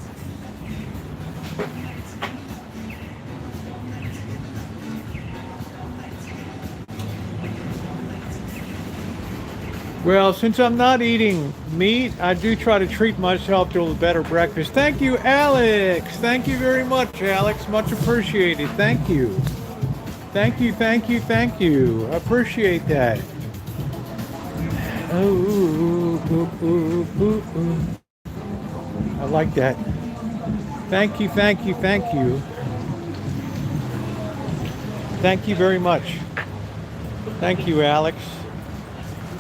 Well, since I'm not eating meat, I do try to treat myself to a better breakfast. Thank you, Alex. Thank you very much, Alex. Much appreciated. Thank you. Thank you. I appreciate that. I like that. Thank you. Thank you very much. Thank you, Alex.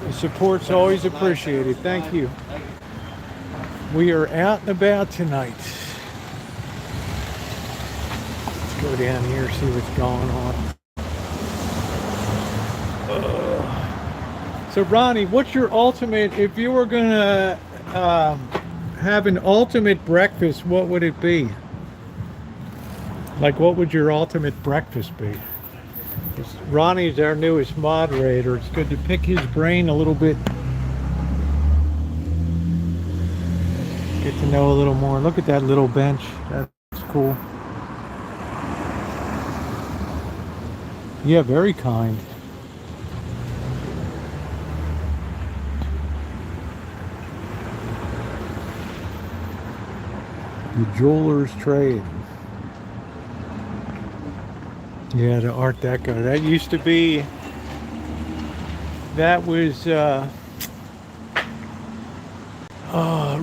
The support's always appreciated. Thank you. We are out and about tonight. Let's go down here, see what's going on. So Ronnie, what's your ultimate, if you were gonna have an ultimate breakfast, what would it be? Like, what would your ultimate breakfast be? Ronnie's our newest moderator. It's good to pick his brain a little bit. Get to know a little more. Look at that little bench. That's cool. Yeah, very kind. The jeweler's trade. Yeah, the Art Deco. That used to be, that was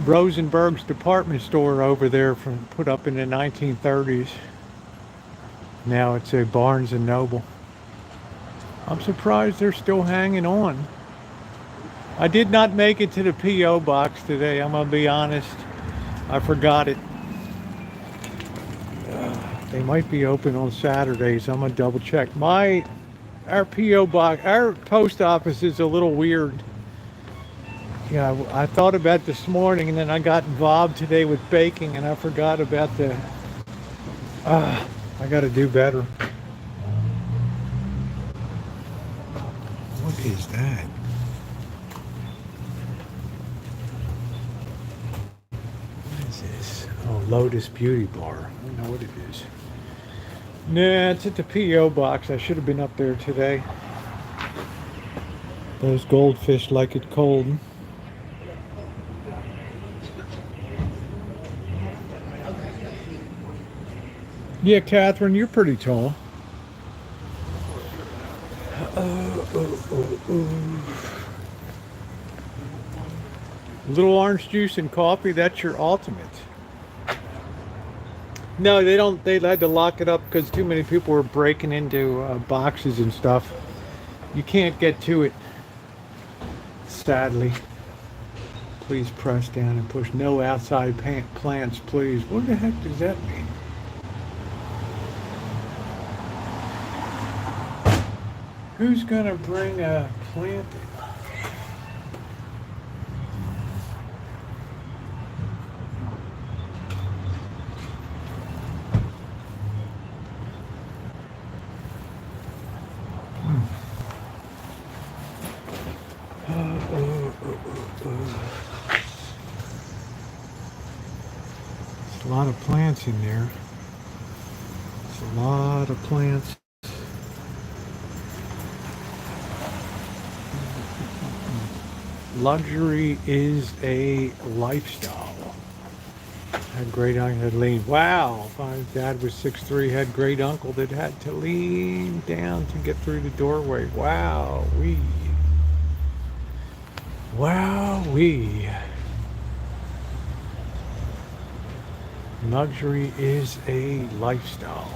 Rosenberg's department store over there from put up in the 1930s. Now it's a Barnes and Noble. I'm surprised they're still hanging on. I did not make it to the P.O. box today. I'm gonna be honest. I forgot it. They might be open on Saturdays. I'm gonna double check. Our P.O. box, our post office is a little weird. Yeah, I thought about this morning, and then I got involved today with baking, and I forgot about the. I got to do better. What is that? What is this? Oh, Lotus Beauty Bar. I don't know what it is. Nah, it's at the P.O. box. I should have been up there today. Those goldfish like it cold. Yeah, Catherine, you're pretty tall. Little orange juice and coffee, that's your ultimate. No, they don't. They had to lock it up because too many people were breaking into boxes and stuff. You can't get to it, sadly. Please press down and push no outside plants, please. What the heck does that mean? Who's gonna bring a plant in? There's a lot of plants in there. There's a lot of plants. Luxury is a lifestyle. Had great uncle had leaned. Wow, my dad was 6'3", had great uncle that had to lean down to get through the doorway. Wow, Wow-wee. Luxury is a lifestyle.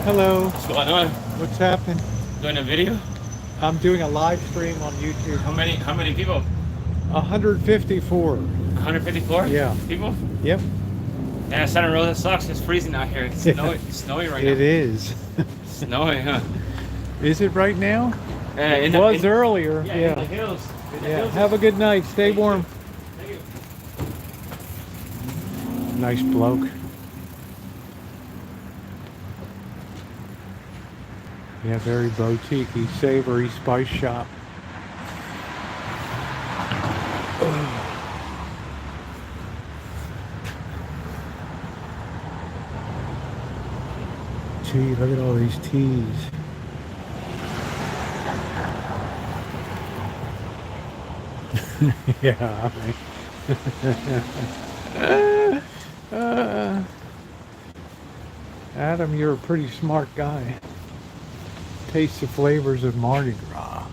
Hello. What's going on? What's happening? Doing a video? I'm doing a live stream on YouTube. How many people? 154. 154? Yeah. People? Yep. Yeah, Santa Rosa sucks. It's freezing out here. It's snowy right now. It is. Snowy, huh? Is it right now? It was earlier. Yeah. Yeah. In the hills. Have a good night. Stay warm. Thank you. Nice bloke. Yeah, very boutique-y, savory spice shop. Tea, look at all these teas. Yeah. Adam, you're a pretty smart guy. Taste the flavors of Mardi Gras.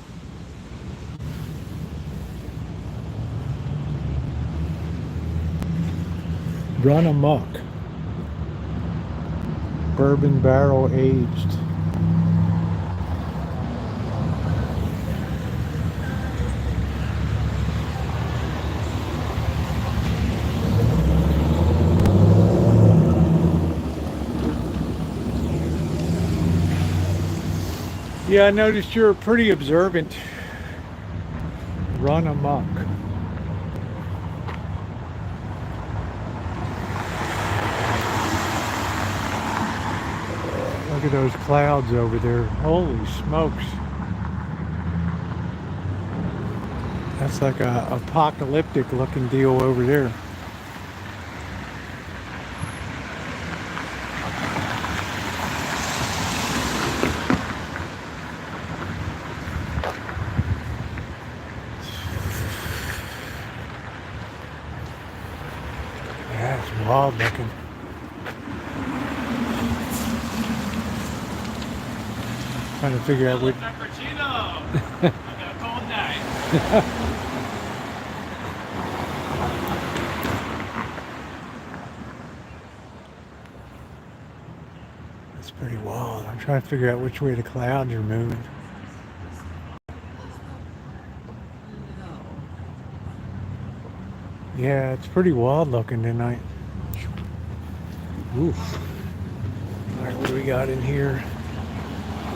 Run amok. Bourbon barrel aged. Yeah, I noticed you're pretty observant. Run amok. Look at those clouds over there. Holy smokes. That's like a apocalyptic looking deal over there. Yeah, it's wild looking. Trying to figure out what. I got a cold night. It's pretty wild. I'm trying to figure out which way the clouds are moving. Yeah, it's pretty wild looking tonight. Oof. All right, what do we got in here?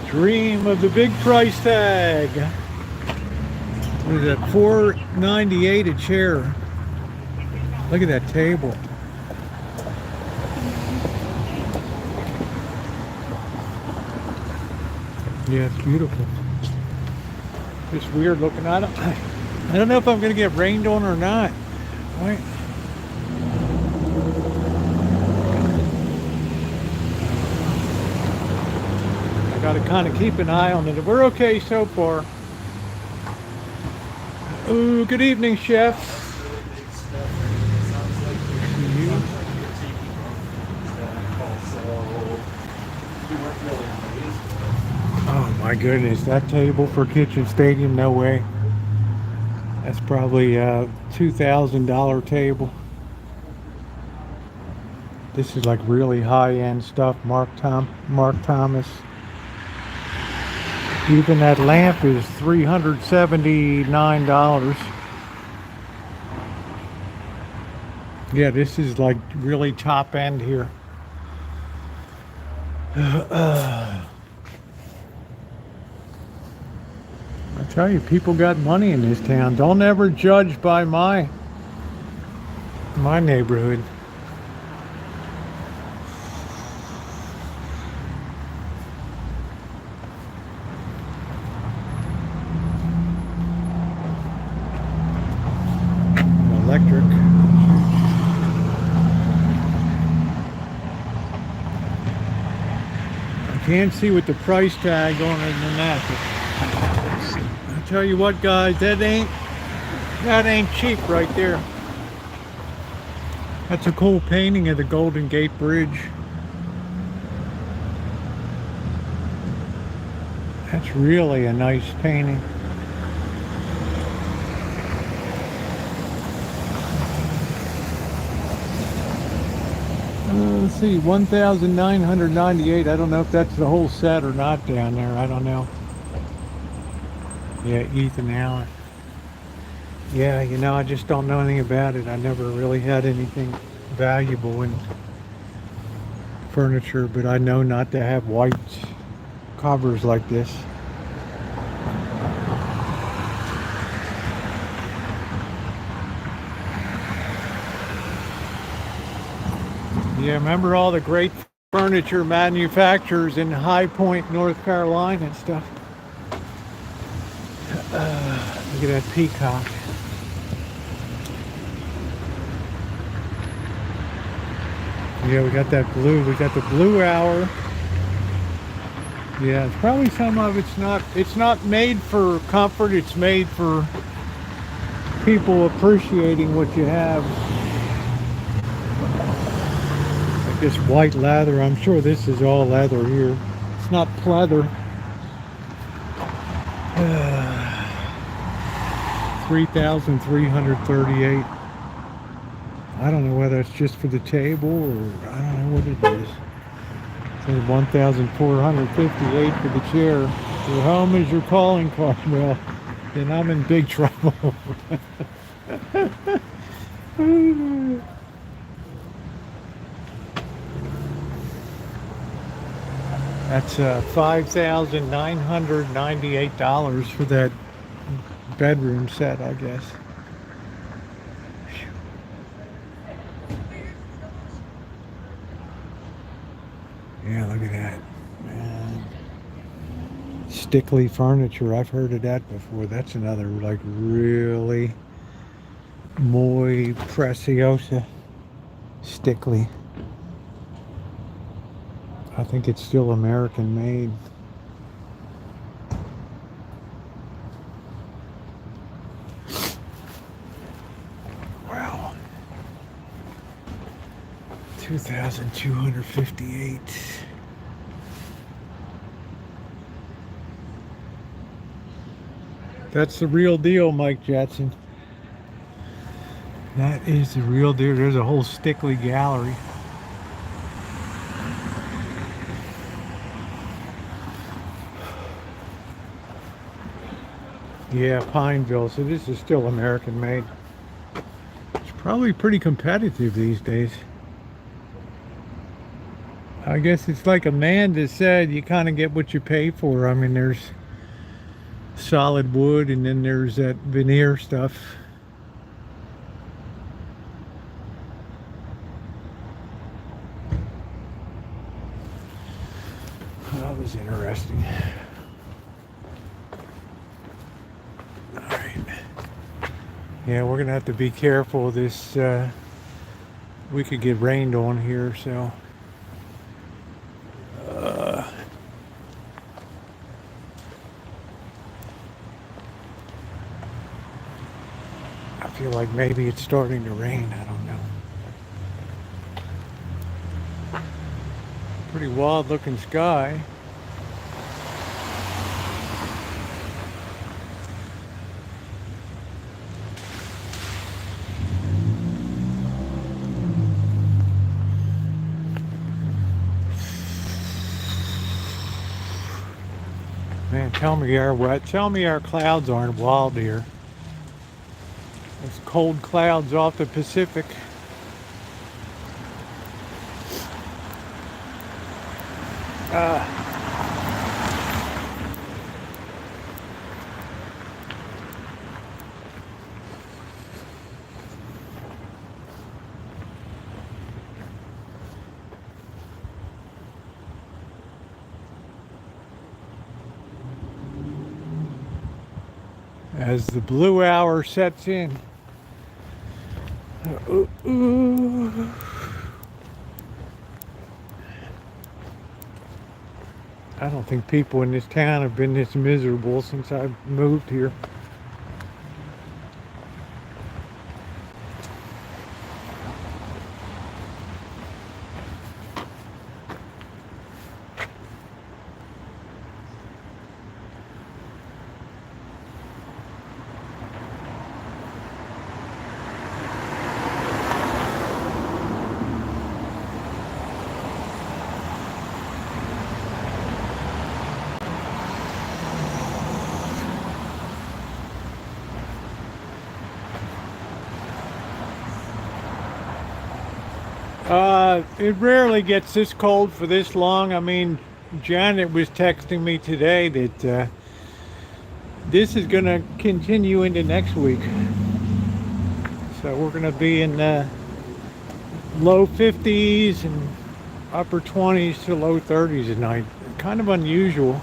Dream of the big price tag. What is that? $4.98 a chair. Look at that table. Yeah, it's beautiful. Just weird looking. I don't know if I'm gonna get rained on or not. Right. I gotta kind of keep an eye on it. We're okay so far. Ooh, good evening, chef. Oh my goodness, that table for Kitchen Stadium, no way. That's probably a $2,000 table. This is like really high-end stuff. Mark Thomas. Even that lamp is $379. Yeah, this is like really top end here. I tell you, people got money in this town. Don't ever judge by my neighborhood. Electric. I can't see with the price tag on it than that. I tell you what, guys, that ain't cheap right there. That's a cool painting of the Golden Gate Bridge. That's really a nice painting. Let's see, 1,998. I don't know if that's the whole set or not down there. I don't know. Yeah, Ethan Allen. Yeah, you know, I just don't know anything about it. I never really had anything valuable in furniture, but I know not to have white covers like this. Yeah, remember all the great furniture manufacturers in High Point, North Carolina and stuff. Look at that peacock. Yeah, we got that blue. We got the blue hour. Yeah, it's probably some of it's not made for comfort. It's made for people appreciating what you have. Like this white leather. I'm sure this is all leather here. It's not pleather. 3,338. I don't know whether it's just for the table or I don't know what it is. It's 1,458 for the chair. Your home is your calling card. Well, then I'm in big trouble. That's $5,998 for that bedroom set, I guess. Yeah, look at that, man. Stickly furniture. I've heard of that before. That's another like really muy preciosa Stickly. I think it's still American made. Wow. 2,258. That's the real deal, Mike Jetson. That is the real deal. There's a whole Stickly gallery. Yeah, Pineville. So this is still American made. It's probably pretty competitive these days. I guess it's like Amanda said, you kind of get what you pay for. I mean, there's solid wood and then there's that veneer stuff. That was interesting. All right. Yeah, we're gonna have to be careful. This we could get rained on here, so I feel like maybe it's starting to rain. I don't know. Pretty wild looking sky. Man, tell me our clouds aren't wild here. It's cold clouds off the Pacific. As the blue hour sets in. I don't think people in this town have been this miserable since I moved here. It rarely gets this cold for this long. I mean, Janet was texting me today that this is going to continue into next week. So we're going to be in low 50s and upper 20s to low 30s at night. Kind of unusual.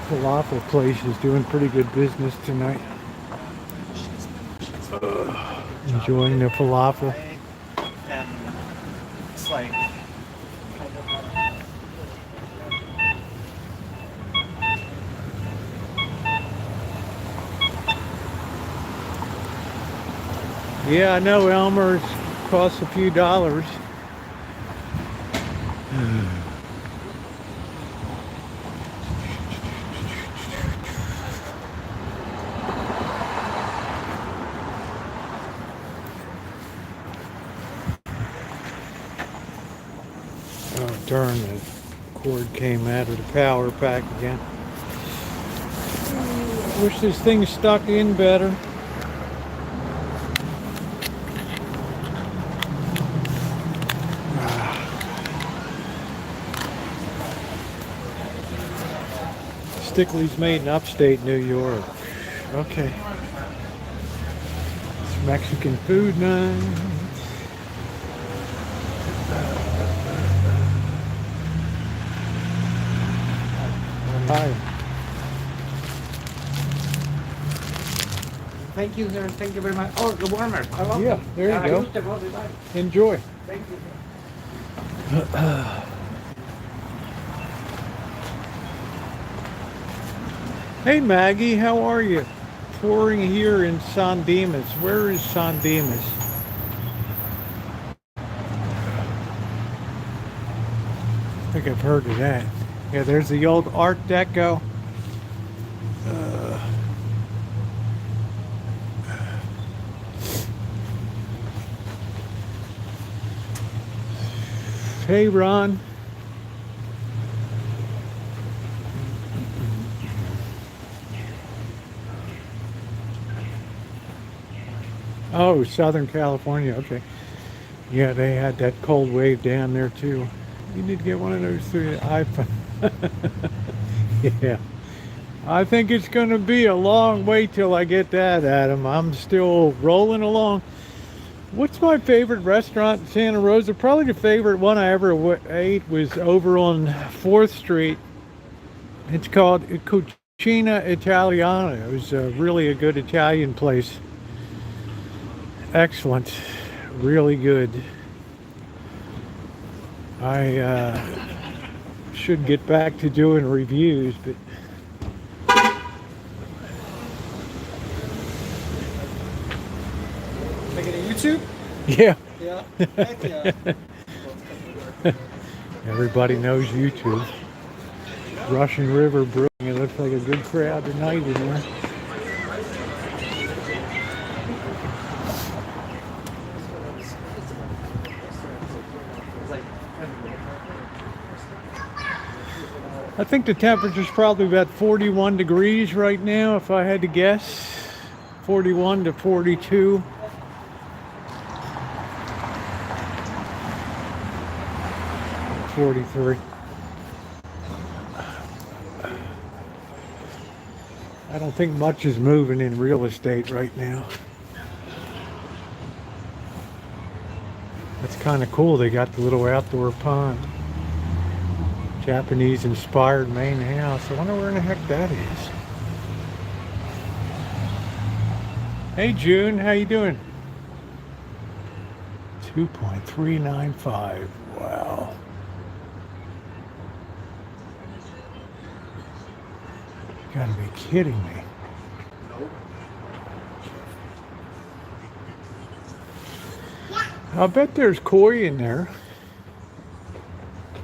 Falafel place is doing pretty good business tonight. Enjoying the falafel. And it's like Yeah, I know Elmer's costs a few dollars. Oh darn, the cord came out of the power pack again. Wish this thing stuck in better. Stickly's made in upstate New York. Okay. It's Mexican food night. Thank you, sir. Thank you very much. Oh, the warmer. I love Yeah, them. there you I go. use them all the time. Enjoy. Thank you, sir. Hey Maggie, how are you? Touring here in San Dimas. Where is San Dimas? I think I've heard of that. Yeah, there's the old Art Deco. Hey Ron. Oh, Southern California. Okay. Yeah, they had that cold wave down there too. You need to get one of those through the iPhone. Yeah. I think it's going to be a long wait till I get that, Adam. I'm still rolling along. What's my favorite restaurant in Santa Rosa? Probably the favorite one I ever ate was over on 4th Street. It's called Cucina Italiana. It was really a good Italian place. Excellent. Really good. I should get back to doing reviews, but Making a YouTube? yeah. Yeah. Heck yeah. Everybody knows YouTube. Russian River Brewing. It looks like a good crowd tonight in there. I think the temperature's probably about 41 degrees right now, if I had to guess. 41 to 42. $43. I don't think much is moving in real estate right now. That's kind of cool. They got the little outdoor pond. Japanese inspired main house. I wonder where in the heck that is. Hey June, how you doing? 2.395. Wow. You gotta be kidding me. I'll bet there's koi in there.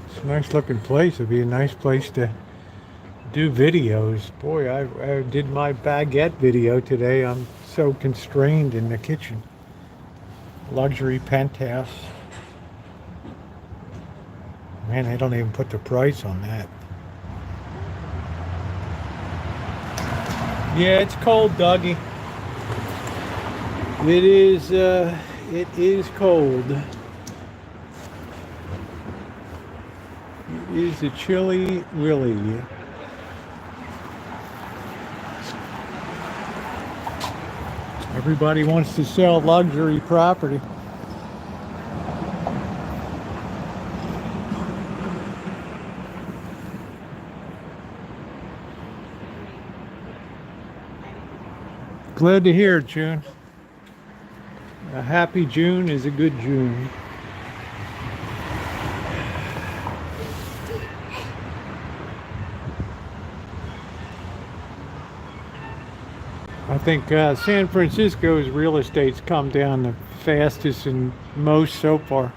It's a nice looking place. It'd be a nice place to do videos. Boy, I did my baguette video today. I'm so constrained in the kitchen. Luxury penthouse. Man, they don't even put the price on that. Yeah, it's cold, doggy. It is cold. It is a chilly willy. Everybody wants to sell luxury property. Glad to hear it, June. A happy June is a good June. I think San Francisco's real estate's come down the fastest and most so far.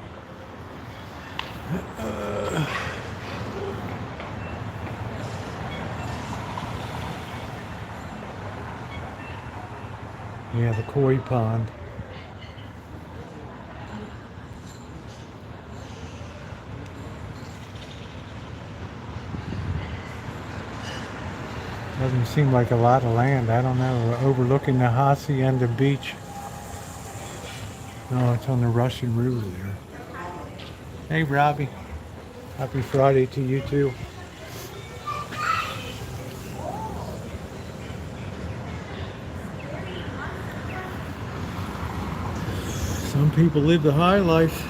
Yeah, the koi pond. Doesn't seem like a lot of land. I don't know. Overlooking the Hacienda Beach. No, it's on the Russian River there. Hey, Robbie. Happy Friday to you too. Some people live the high life.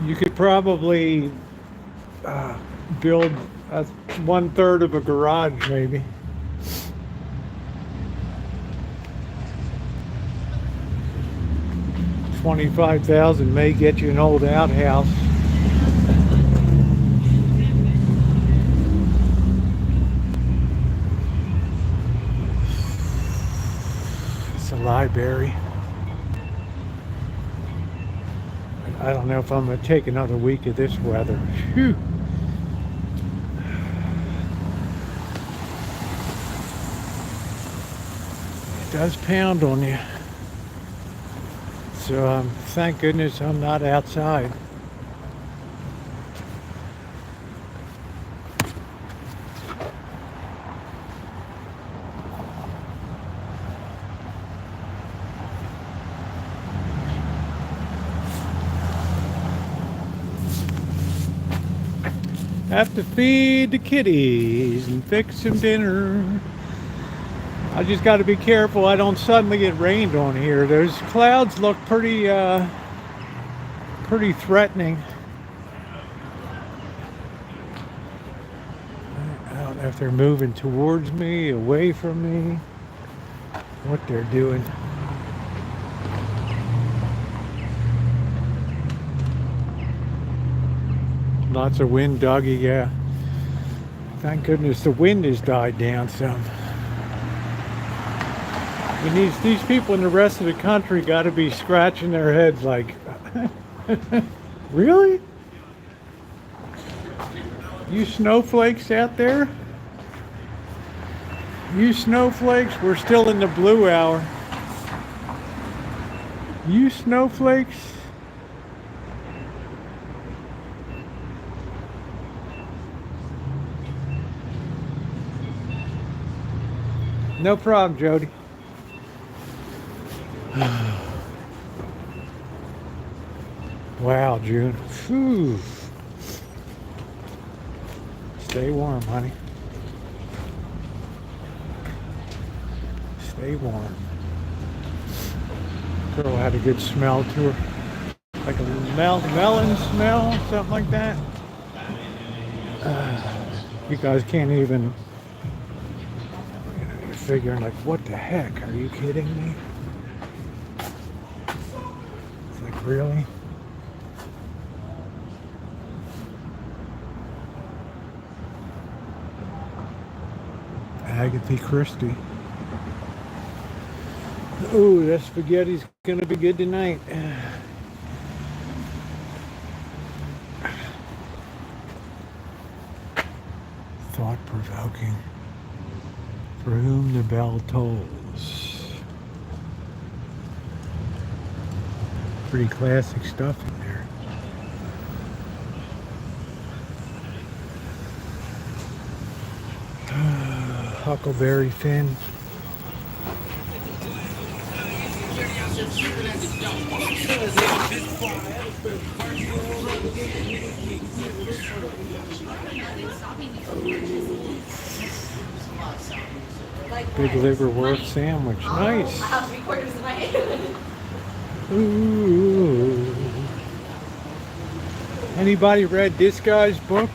You could probably build a 1/3 of a garage, maybe. $25,000 may get you an old outhouse. It's a library. I don't know if I'm going to take another week of this weather. Phew. It does pound on you. So thank goodness I'm not outside. Have to feed the kitties and fix some dinner. I just got to be careful I don't suddenly get rained on here. Those clouds look pretty threatening. I don't know if they're moving towards me, away from me, what they're doing. Lots of wind, doggy, yeah. Thank goodness the wind has died down some. And these people in the rest of the country got to be scratching their heads like, really? You snowflakes out there? You snowflakes? We're still in the blue hour. You snowflakes? No problem, Jody. Wow, June. Whew. Stay warm, honey. Stay warm. Girl had a good smell to her. Like a melon smell, something like that. You guys can't even... You're figuring like, what the heck? Are you kidding me? It's like, really? Agatha Christie. Ooh, that spaghetti's gonna be good tonight. Thought-provoking. For whom the bell tolls. Pretty classic stuff in there. Huckleberry Finn. Big liverwurst sandwich. Nice. Ooh. Anybody read this guy's book?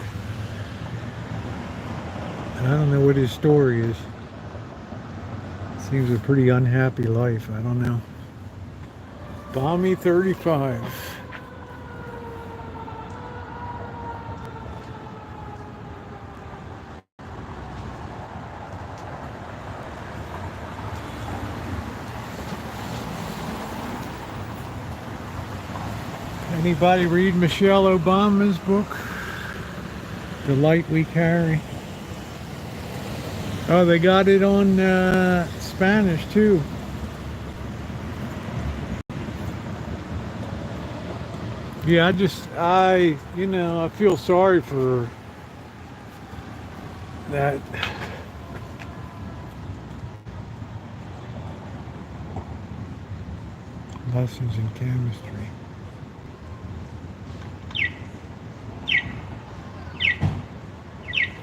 I don't know what his story is. Seems a pretty unhappy life. I don't know. Balmy 35. Anybody read Michelle Obama's book? The Light We Carry. Oh, they got it on Spanish too. Yeah, I feel sorry for that. Lessons in chemistry.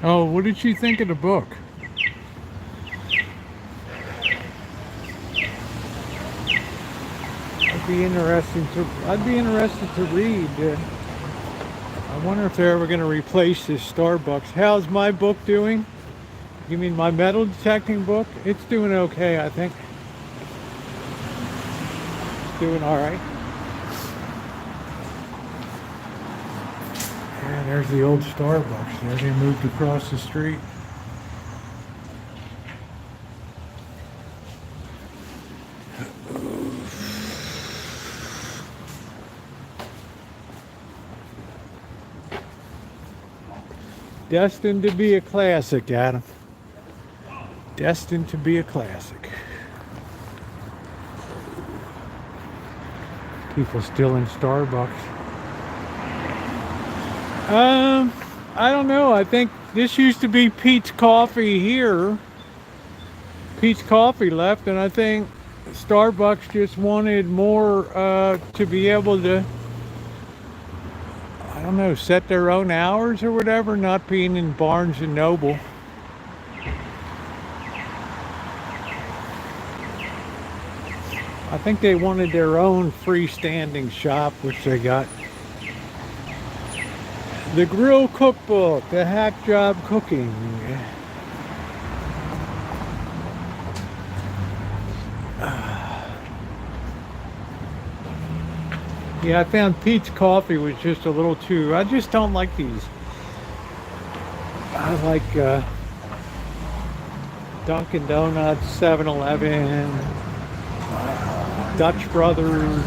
Oh, what did she think of the book? I'd be interested to read. wonder if they're ever going to replace this Starbucks. How's my book doing? You mean my metal detecting book? It's doing okay, I think. It's doing all right. And there's the old Starbucks there. They moved across the street. Destined to be a classic, Adam. Destined to be a classic. People still in Starbucks. I don't know. I think this used to be Pete's Coffee here. Pete's Coffee left, and I think Starbucks just wanted more to be able to, I don't know, set their own hours or whatever, not being in Barnes and Noble. I think they wanted their own freestanding shop, which they got. The Grill Cookbook, the Hack Job Cooking. Yeah, I found Pete's Coffee was just a little too, I just don't like these. I like Dunkin' Donuts, 7-Eleven, Dutch Brothers.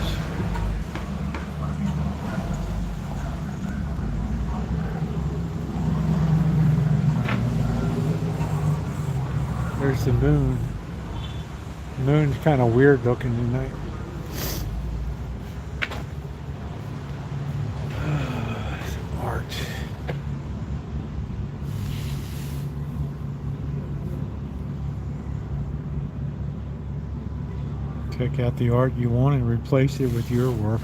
There's the moon. The moon's kind of weird looking tonight. Some art. Take out the art you want and replace it with your work.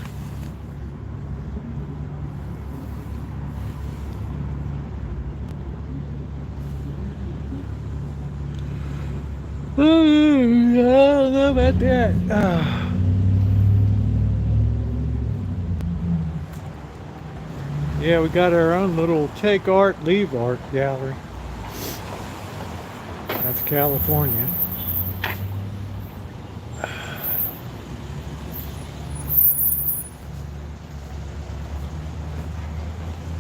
I don't know about that. Yeah, we got our own little take art, leave art gallery. That's California.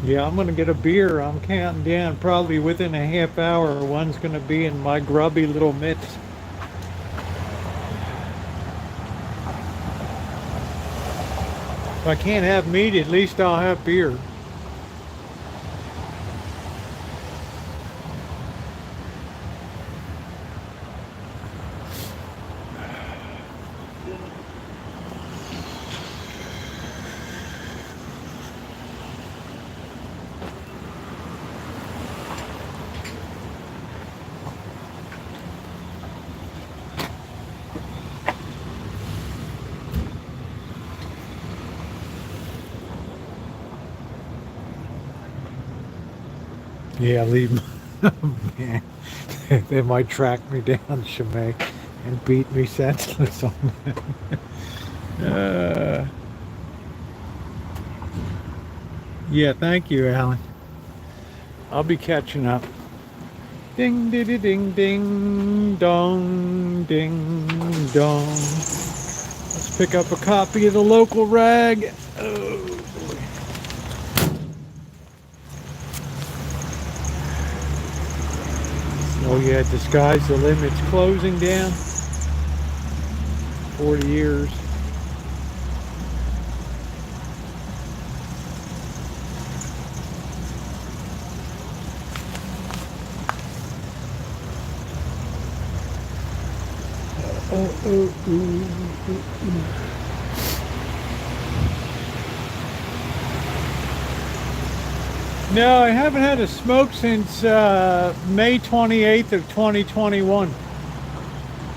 Yeah, I'm gonna get a beer. I'm counting down. Probably within a half hour, one's gonna be in my grubby little mitts. If I can't have meat, at least I'll have beer. Yeah, leave them. Man, they might track me down, Shemay, and beat me senseless on that. Yeah, thank you, Alan. I'll be catching up. Ding, ding, ding, ding, dong, ding, dong. Let's pick up a copy of the local rag. Oh. Oh yeah, Disguise the Limits closing down. 40 years. No, I haven't had a smoke since May 28th of 2021.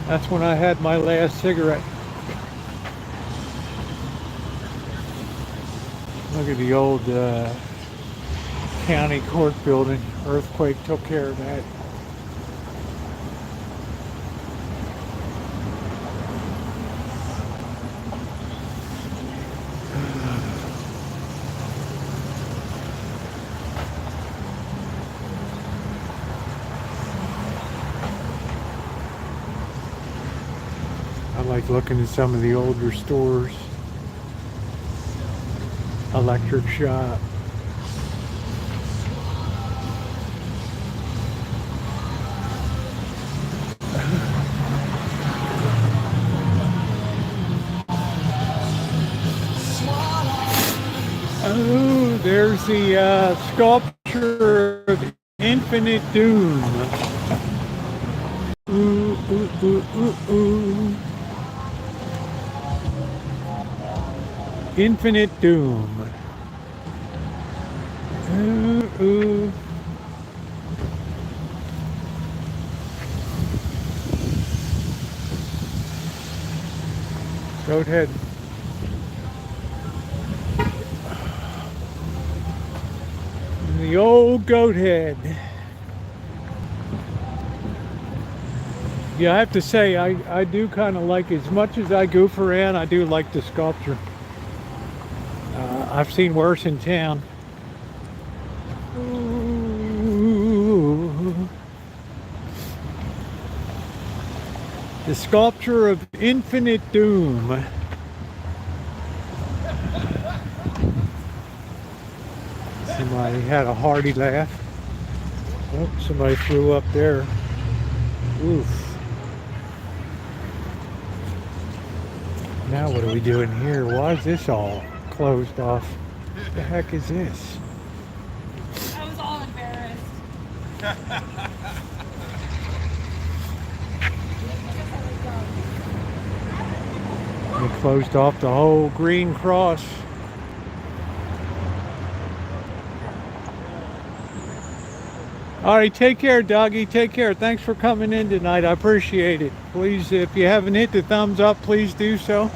That's when I had my last cigarette. Look at the old county court building. Earthquake took care of that. I like looking at some of the older stores. Electric shop. Oh, there's the sculpture of Infinite Doom. Ooh, ooh, ooh, ooh, ooh. Infinite Doom. Ooh, ooh. Goat head. The old goat head. Yeah, I have to say, I do kind of like, as much as I goof around, I do like the sculpture. I've seen worse in town. Ooh. The sculpture of Infinite Doom. Somebody had a hearty laugh. Oh, somebody threw up there. Oof. Now what are we doing here? Why is this all closed off? What the heck is this? I was all embarrassed. They closed off the whole green cross. All right, take care, doggy. Take care. Thanks for coming in tonight. I appreciate it. Please, if you haven't hit the thumbs up, please do so.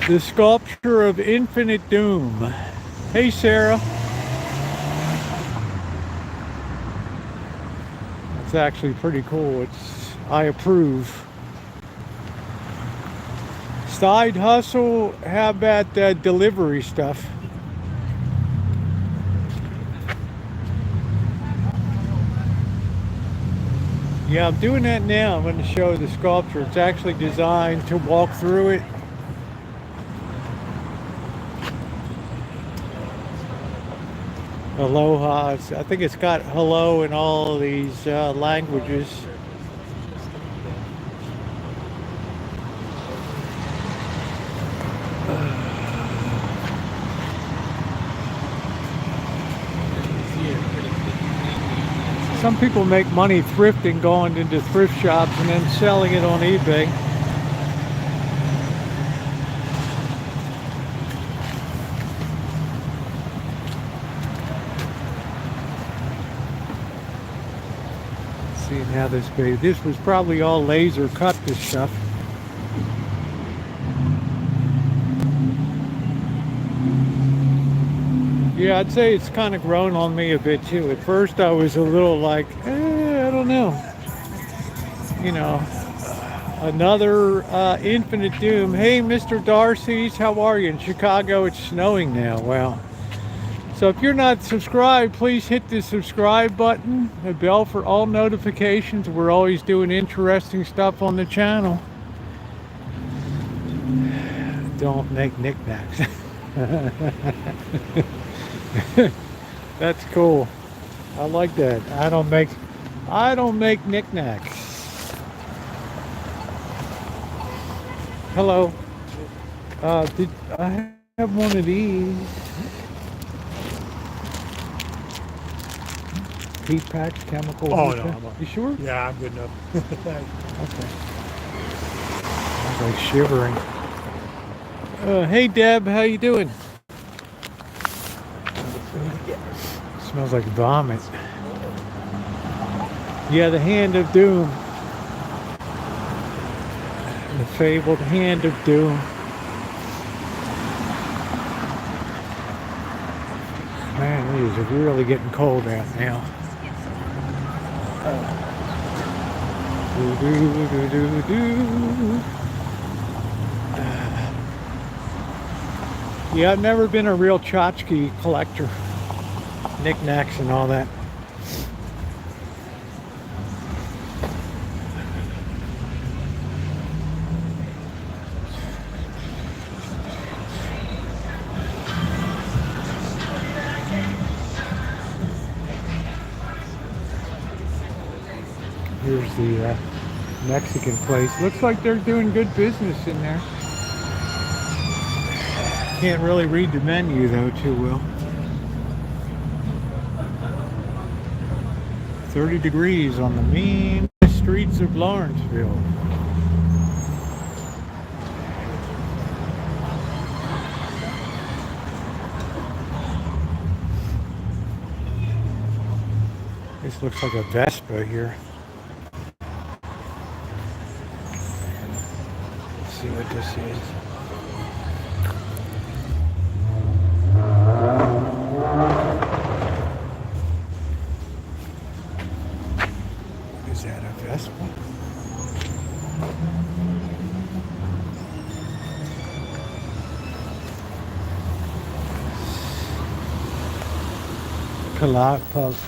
The sculpture of Infinite Doom. Hey, Sarah. It's actually pretty cool. I approve. Side hustle. How about that delivery stuff? Yeah, I'm doing that now. I'm going to show the sculpture. It's actually designed to walk through it. Aloha. I think it's got hello in all of these languages. Some people make money thrifting, going into thrift shops and then selling it on eBay. Seeing how this was probably all laser cut, this stuff. Yeah, I'd say it's kind of grown on me a bit too. At first I was a little like, I don't know. You know, another Infinite Doom. Hey, Mr. Darcy's, how are you? In Chicago, it's snowing now. Wow. So if you're not subscribed, please hit the subscribe button, the bell for all notifications. We're always doing interesting stuff on the channel. Don't make knickknacks. That's cool. I like that. I don't make knickknacks. Hello. Did I have one of these? Heat packs, chemical. Oh, heat no, pack? I'm You sure? Yeah, I'm good enough. Thanks. Okay. I was like shivering. Hey Deb, how you doing? Smells like vomit. Yeah, the Hand of Doom. The fabled Hand of Doom. Man, it is really getting cold out now. Yeah, I've never been a real tchotchke collector. Knickknacks and all that. is the Mexican place. Looks like they're doing good business in there. Can't really read the menu though too well. 30 degrees on the mean streets of Lawrenceville. This looks like a Vespa here. Let's see what this is. Is that a Vespa?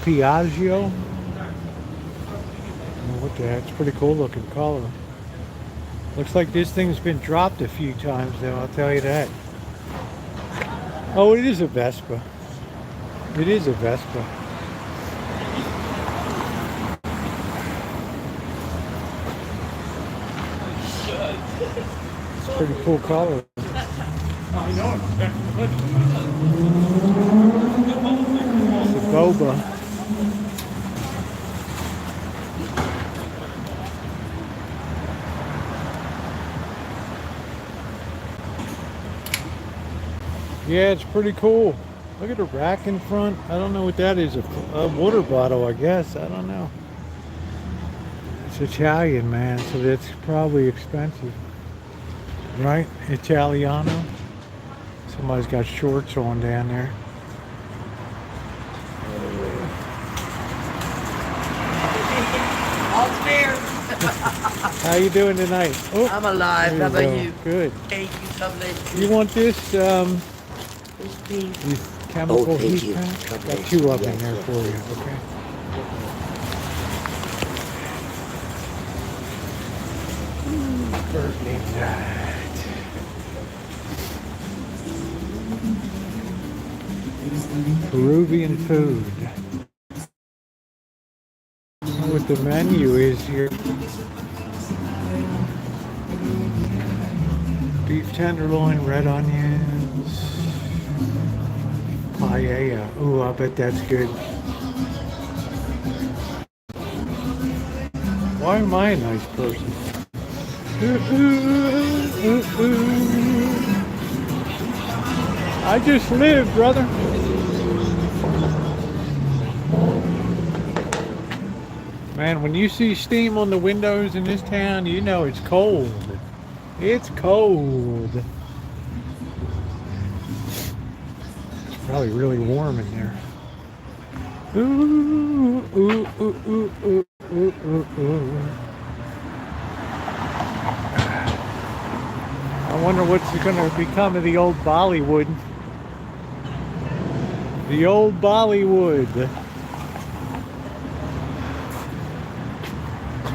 Piaggio? What the heck? It's a pretty cool looking color. Looks like this thing's been dropped a few times though, I'll tell you that. Oh, it is a Vespa. It is a Vespa. It's a pretty cool color. I know. It's a boba. Yeah, it's pretty cool. Look at the rack in front. I don't know what that is. A water bottle, I guess. I don't know. It's Italian, man, so that's probably expensive. Right? Italiano. Somebody's got shorts on down there. All fair. How you doing tonight? Oh, I'm alive. there How about go. you? Good. Thank you. God bless You want this you. these chemical Oh, thank heat you. packs? God Got bless two you. up in Yes, there yes. for you, okay? Birthday night. Peruvian food. What the menu is here. Beef tenderloin, red onions, paella. Ooh, I bet that's good. Why am I a nice person? I just live, brother. Man, when you see steam on the windows in this town, you know it's cold. It's cold. It's probably really warm in there. Ooh, ooh, ooh, ooh, ooh, ooh, ooh, ooh. I wonder what's going to become of the old Bollywood. The old Bollywood.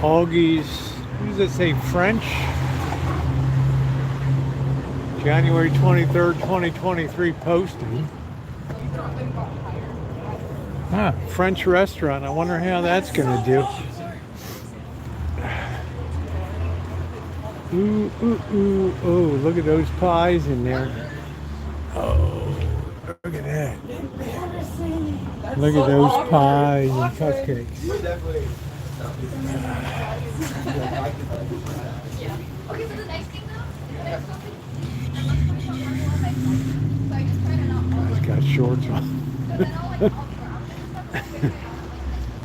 Augies. What does it say? French? January 23rd, 2023 posting. Huh, French restaurant. I wonder how that's going to do. Ooh, ooh, ooh, oh, look at those pies in there. Oh, look at that. Look at those pies and cupcakes. Okay, so the next thing though, the next topic, so I just try to not He's got shorts on. but then I'll like,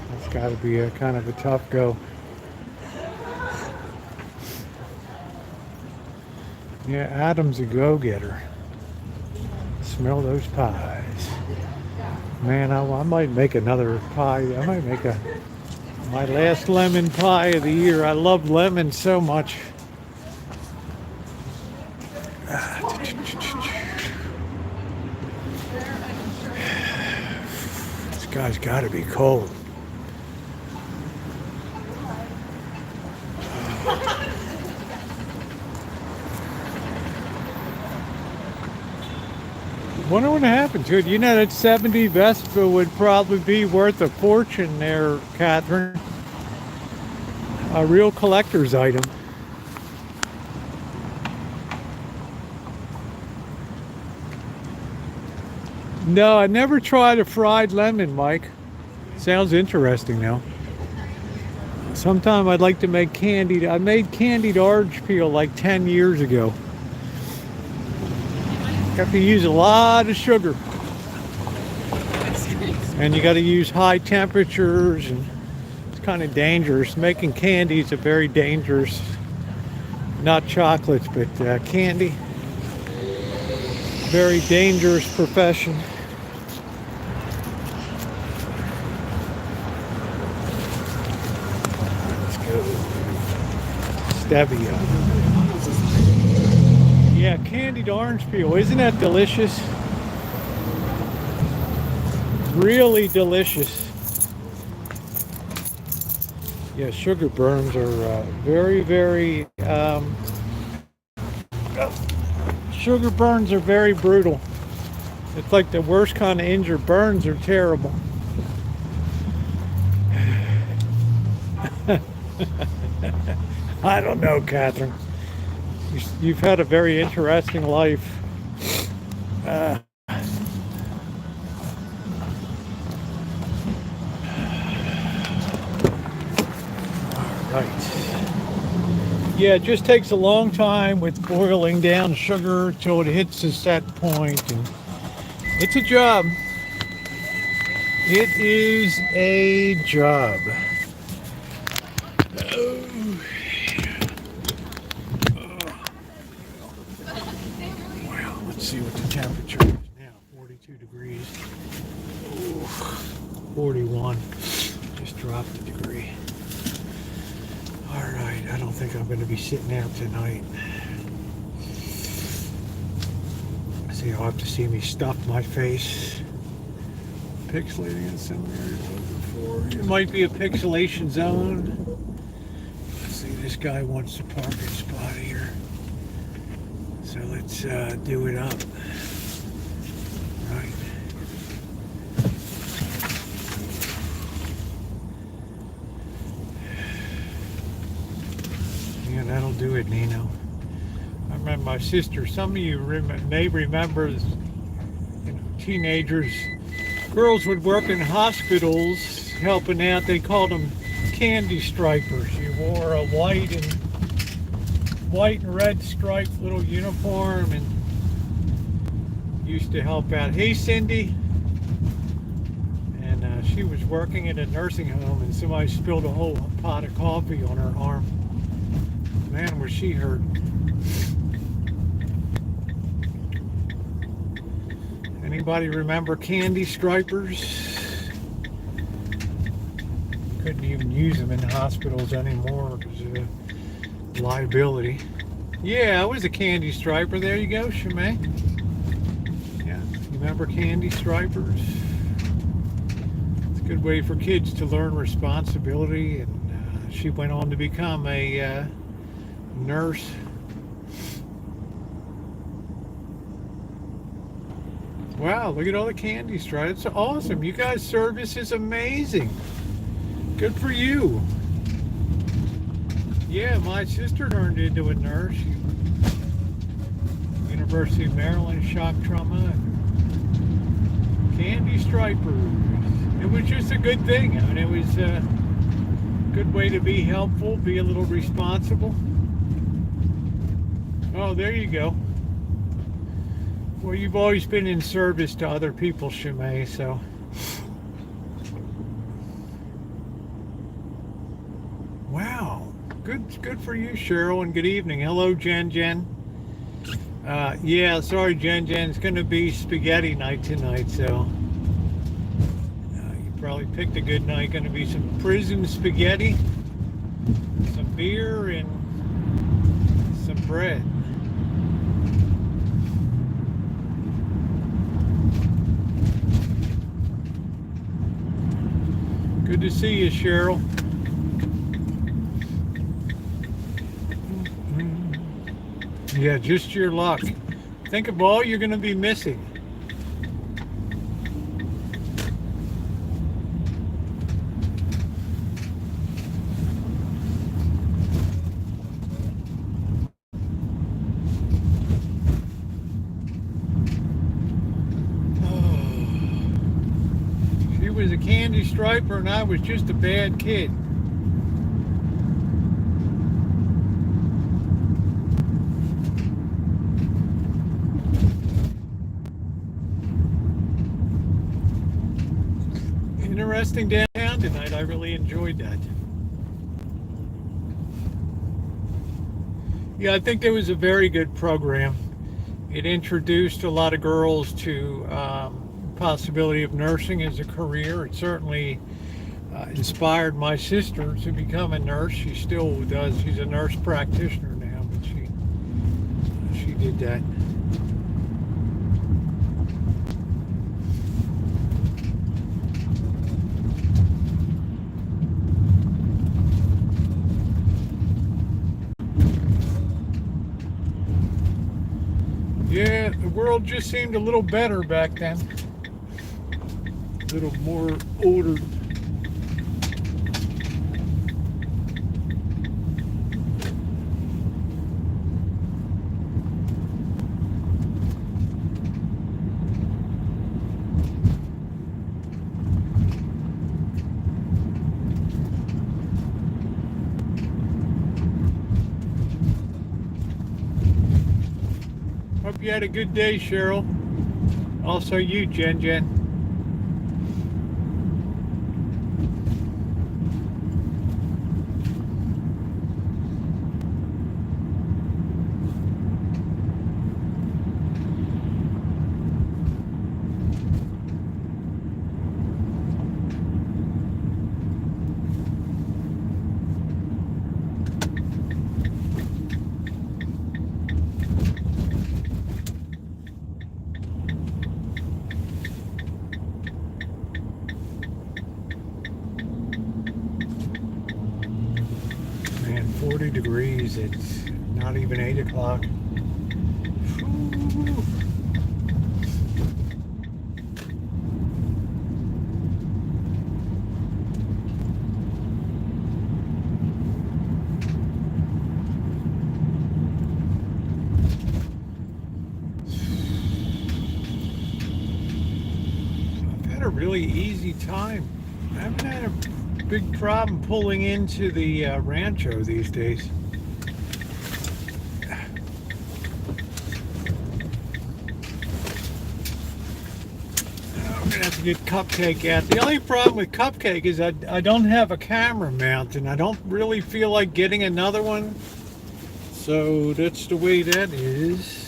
That's got to be a kind of a tough go. Yeah, Adam's a go-getter. Smell those pies. Man, I might make another pie. I might make my last lemon pie of the year. I love lemons so much. This guy's got to be cold. Wonder what happened to it. You know that 70 Vespa would probably be worth a fortune there, Catherine. a real collector's item. No, I never tried a fried lemon, Mike. Sounds interesting now. Sometime I'd like to make candied. I made candied orange peel like 10 years ago. Have to use a lot of sugar. And you got to use high temperatures, and it's kind of dangerous. Making candy is a very dangerous, not chocolates, but candy. Very dangerous profession. Let's go. Stevia. Yeah, candied orange peel. Isn't that delicious? Really delicious. Yeah, sugar burns are very sugar burns are very brutal. It's like the worst kind of injured burns are terrible. I don't know, Catherine. You've had a very interesting life. Right. Yeah, it just takes a long time with boiling down sugar till it hits a set point, and it's a job. It is a job. Well, let's see what the temperature is now. 42 degrees. Ooh, 41. Just dropped a degree. Alright, I don't think I'm going to be sitting out tonight. See, you'll have to see me stuff my face. Pixelating in some areas before. It might be a pixelation zone. Let's see, this guy wants a parking spot here. So let's do it up. Right. Yeah, that'll do it, Nino. I remember my sister, some of you may remember, teenagers, girls would work in hospitals helping out. They called them candy stripers. You wore a white and red striped little uniform and used to help out. Hey, Cindy. And she was working at a nursing home, and somebody spilled a whole pot of coffee on her arm. Man, was she hurt. Anybody remember candy stripers? Couldn't even use them in hospitals anymore because of liability. Yeah, I was a candy striper. There you go, Shemay. Yeah, you remember candy stripers? It's a good way for kids to learn responsibility, and she went on to become a nurse. Wow, look at all the candy stripes. It's awesome. You guys' service is amazing. Good for you. Yeah, my sister turned into a nurse. University of Maryland, shock trauma, and candy stripers. It was just a good thing. I mean, it was a good way to be helpful, be a little responsible. Oh, there you go. Well, you've always been in service to other people, Shemay, so. Wow. Good for you, Cheryl, and good evening. Hello, Jen. Yeah, sorry, Jen. It's going to be spaghetti night tonight, so. You probably picked a good night. Going to be some prison spaghetti, some beer, and some bread. Good to see you, Cheryl. Yeah, just your luck. Think of all you're going to be missing. was a candy striper and I was just a bad kid. Interesting downtown tonight. I really enjoyed that. Yeah, I think there was a very good program. It introduced a lot of girls to possibility of nursing as a career. It certainly inspired my sister to become a nurse. She still does. She's a nurse practitioner now, but she did that. Yeah, the world just seemed a little better back then. A little more ordered. Hope you had a good day, Cheryl. Also you, Jen. Man, 40 degrees. It's not even 8 o'clock. I've had a really easy time. I haven't had a big problem pulling into the Rancho these days. I'm gonna have to get Cupcake out. The only problem with Cupcake is I don't have a camera mount and I don't really feel like getting another one. So that's the way that is.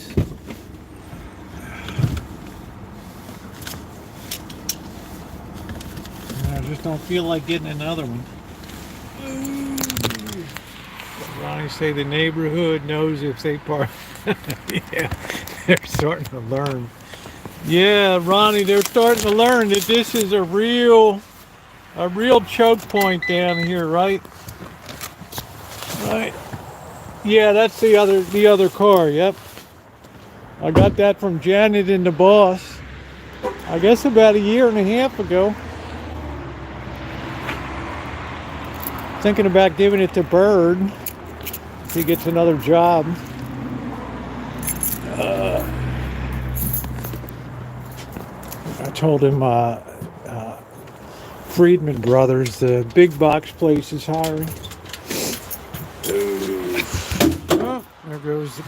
I just don't feel like getting another one. Ronnie say the neighborhood knows if they park. Yeah, they're starting to learn. Yeah, Ronnie, they're starting to learn that this is a real choke point down here, right? Right. Yeah, that's the other car. Yep. I got that from Janet and the boss. I guess about a year and a half ago. Thinking about giving it to Bird if he gets another job. I told him Friedman Brothers, the big box place, is hiring. Oh, there goes the...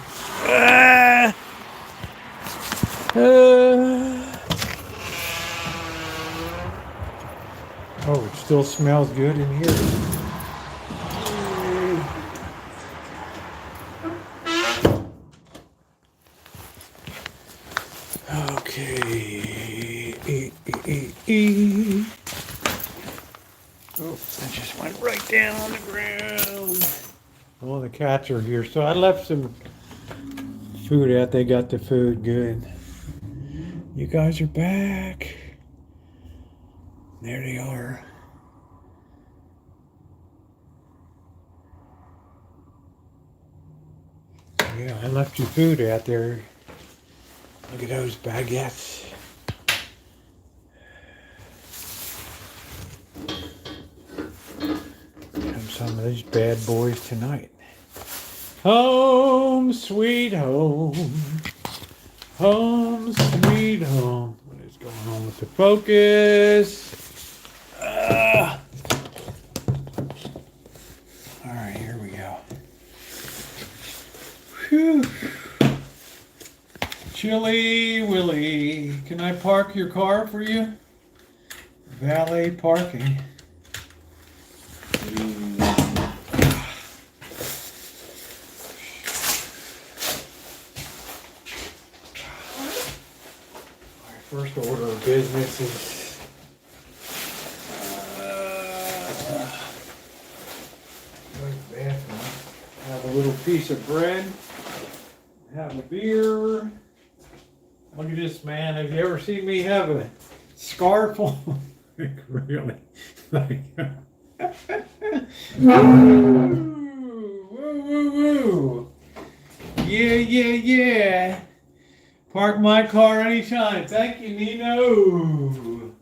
Oh, it still smells good in here. Okay. Oh, that just went right down on the ground. Well, the cats are here, so I left some food out. They got the food good. You guys are back. There they are. Yeah, I left your food out there. Look at those baguettes. Have some of these bad boys tonight. Home, sweet home. Home, sweet home. What is going on with the focus? Whew. Chilly Willy, can I park your car for you? Valet parking. My first order of business is go to the bathroom, have a little piece of bread, have a beer. Look at this, man. Have you ever seen me have a scarf on? Really? Woo, woo, woo, woo. Yeah, yeah, yeah. Park my car anytime. Thank you, Nino.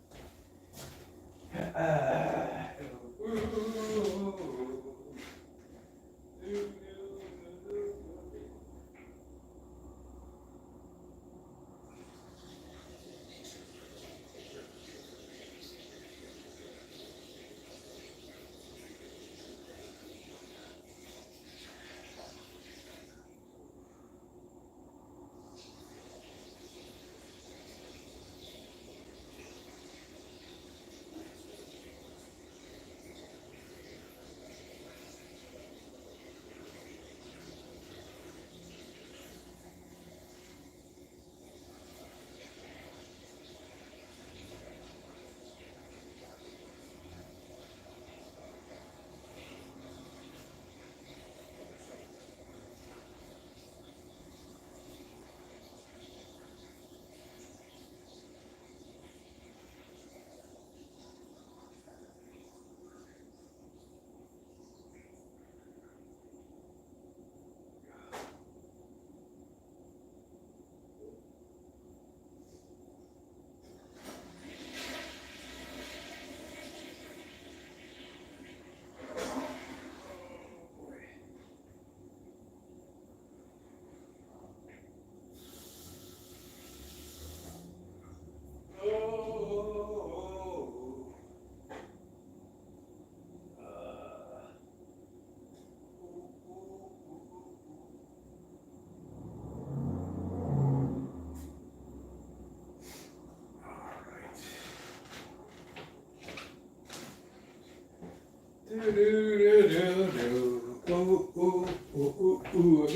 I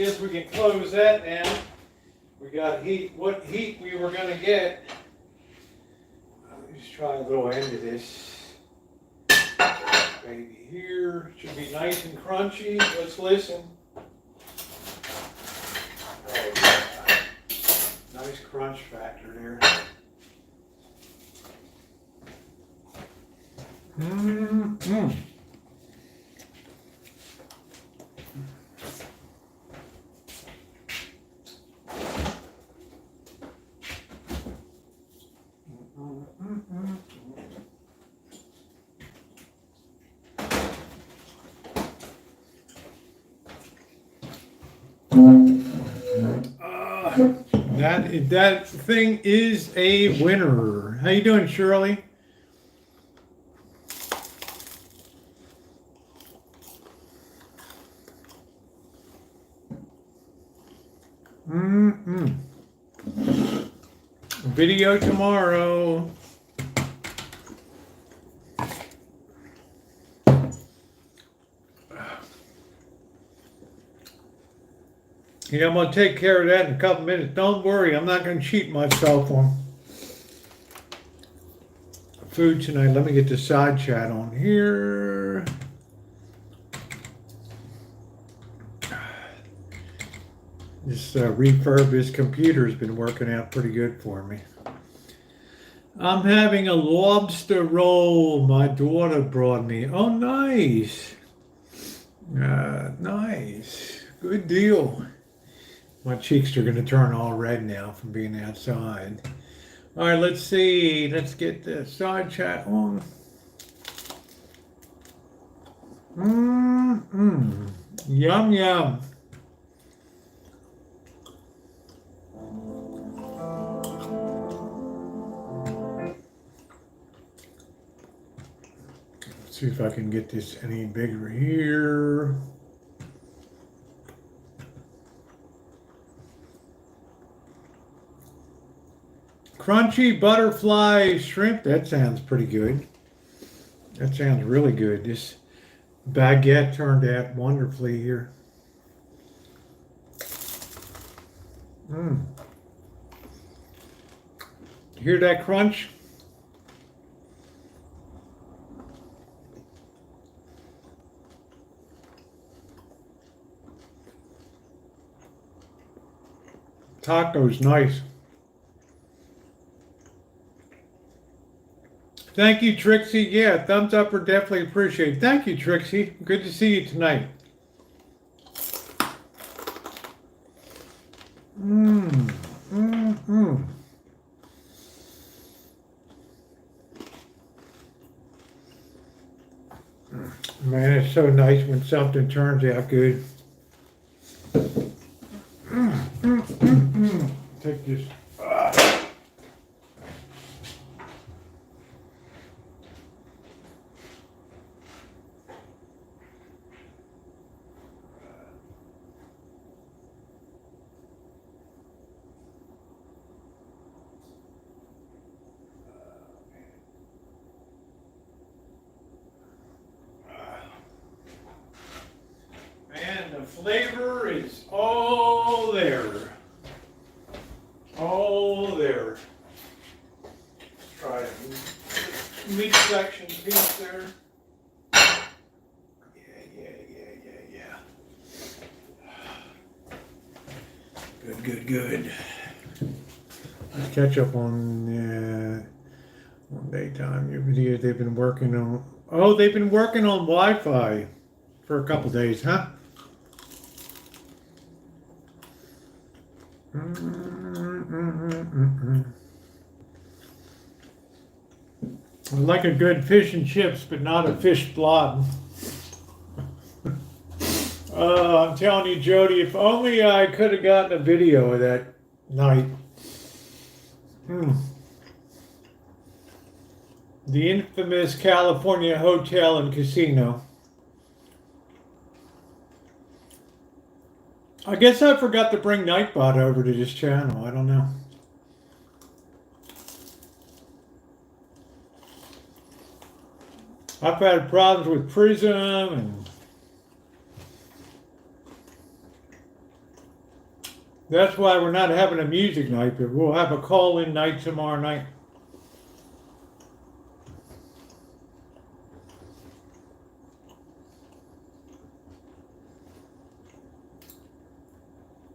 guess we can close that now. We got heat. What heat we were going to get. Let me just try a little end of this. Baby here. Should be nice and crunchy. Let's listen. Oh, yeah. Nice crunch factor there. Mm-hmm. That thing is a winner. How you doing, Shirley? Video tomorrow. Yeah, I'm gonna take care of that in a couple minutes. Don't worry, I'm not gonna cheat myself on food tonight. Let me get the side chat on here. This refurbished computer has been working out pretty good for me. I'm having a lobster roll my daughter brought me. Oh, nice. Nice. Good deal. My cheeks are going to turn all red now from being outside. All right, let's see. Let's get the side chat on. Yum, yum. Let's see if I can get this any bigger here. Crunchy butterfly shrimp. That sounds pretty good. That sounds really good. This baguette turned out wonderfully here. Mmm. Hear that crunch? Taco's nice. Thank you, Trixie. Yeah, thumbs up are definitely appreciated. Thank you, Trixie. Good to see you tonight. Mmm. Mmm. Man, it's so nice when something turns out good. Take this. Man, the flavor is all there. All there. Let's try a meat section piece there. Yeah. Good. Let's catch up on daytime. Your videos they've been working on. Oh, they've been working on Wi-Fi for a couple days, huh? I like a good fish and chips, but not a fish blob. I'm telling you, Jody, if only I could have gotten a video of that night. The infamous California Hotel and Casino. I guess I forgot to bring Nightbot over to this channel. I don't know. I've had problems with Prism and that's why we're not having a music night, but we'll have a call-in night tomorrow night.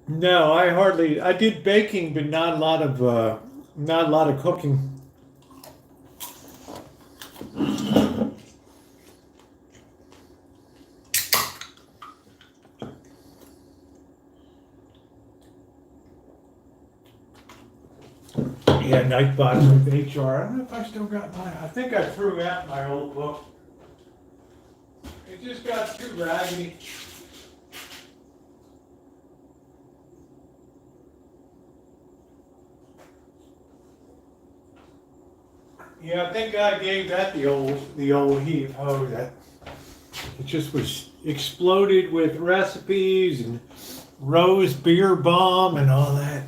No, I did baking, but not a lot of cooking. Yeah, Nightbot with HR. I don't know if I still got mine. I think I threw out my old book. It just got too raggedy. Yeah, I think I gave that the old heave ho. That it just was exploded with recipes and Rose beer bomb and all that.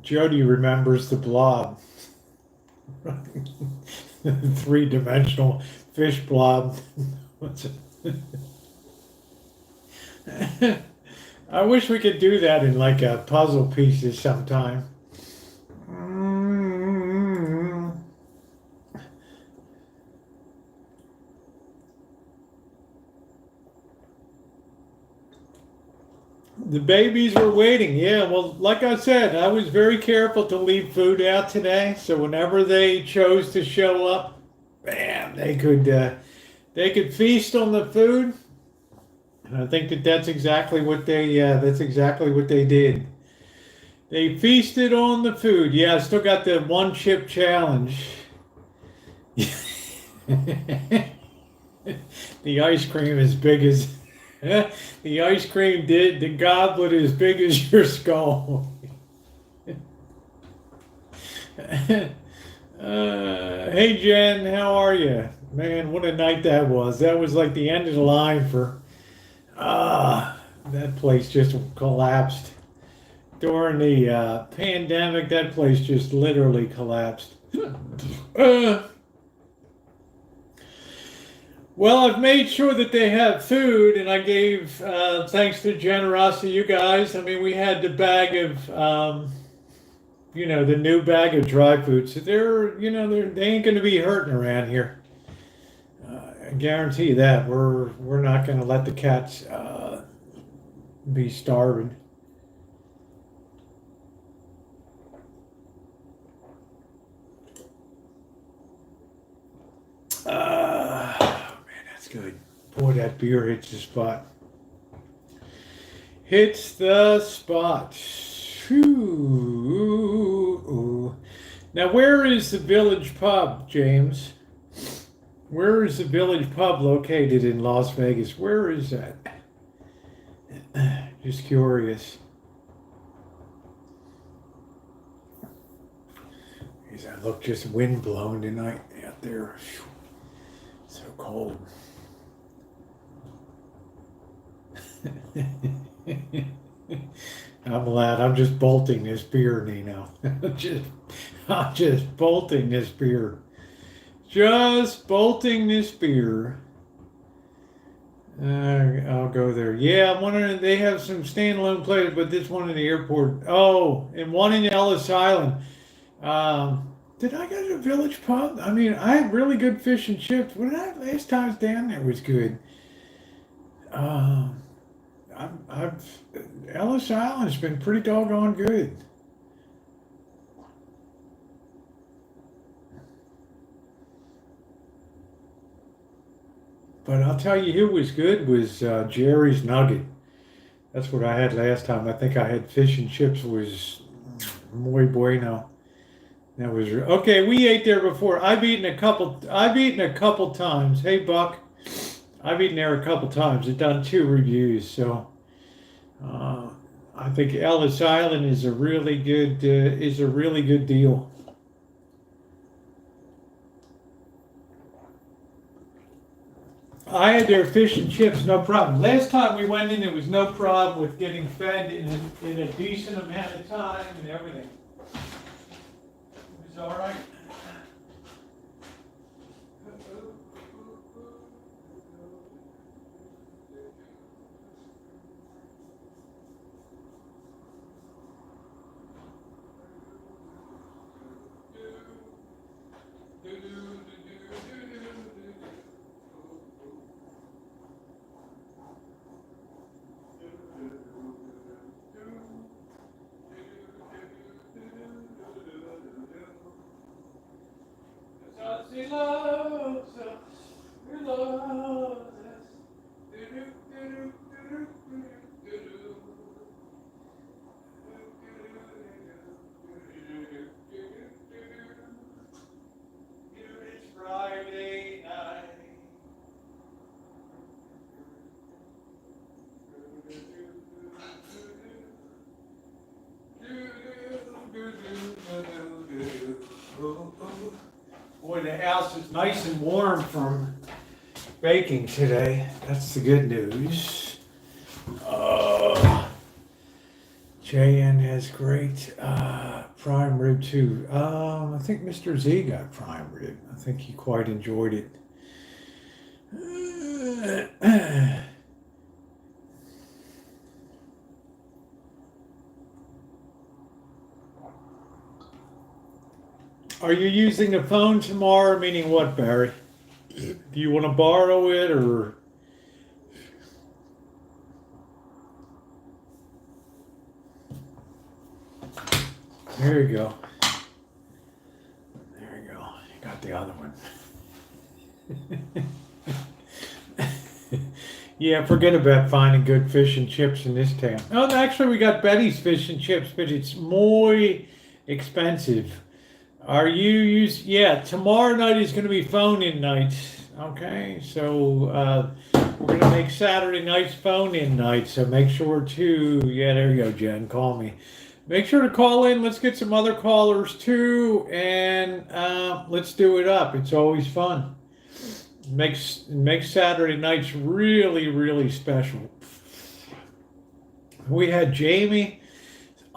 Jody remembers the blob. Three-dimensional fish blob. I wish we could do that in like a puzzle pieces sometime. The babies were waiting. Yeah, well, like I said, I was very careful to leave food out today. So whenever they chose to show up, bam, they could feast on the food. And I think that's exactly what they did. They feasted on the food. Yeah, I still got the one chip challenge. The ice cream as big as the ice cream did. The goblet as big as your skull. Hey Jen, how are you? Man, what a night that was. That was like the end of the line for. That place just collapsed. during the pandemic, that place just literally collapsed. Uh, well, I've made sure that they have food, and I gave, thanks to the generosity of you guys. I mean, we had the bag of, the new bag of dry food. So they ain't going to be hurting around here. I guarantee you that. We're not going to let the cats be starving. Man, that's good. Boy, that beer hits the spot. Hits the spot. Phew. Now, where is the Village Pub, James? Where is the Village Pub located in Las Vegas? Where is that? Just curious. Geez, I look just wind blown tonight out there. So cold. I'm glad. I'm just bolting this beer, Nino. I'm just bolting this beer. Just bolting this beer. I'll go there. Yeah, I'm wondering. They have some standalone places, but this one in the airport. Oh, and one in Ellis Island. Did I go to the Village Pub? I mean, I had really good fish and chips. What did I last time I was down there was good. Ellis Island's been pretty doggone good. But I'll tell you who was good was Jerry's Nugget. That's what I had last time. I think I had fish and chips was muy bueno. That was okay. We ate there before. I've eaten a couple times. Hey Buck, I've eaten there a couple times. I've done 2 reviews, so I think Ellis Island is a really good deal. I had their fish and chips, no problem. Last time we went in, there was no problem with getting fed in a decent amount of time and everything. It was all right. Boy, the house is nice and warm from baking today. That's the good news. JN has great prime rib too. I think Mr. Z got prime rib. I think he quite enjoyed it. Are you using the phone tomorrow? Meaning what, Barry? Do you want to borrow it or? There you go. There you go. You got the other one. Yeah, forget about finding good fish and chips in this town. Oh, actually, we got Betty's fish and chips, but it's more expensive. Are you yeah, tomorrow night is going to be phone-in night. Okay, so we're going to make Saturday nights phone-in night. So make sure to, yeah, there you go, Jen, call me. Make sure to call in. Let's get some other callers too, and let's do it up. It's always fun. Makes Saturday nights really, really special. We had Jamie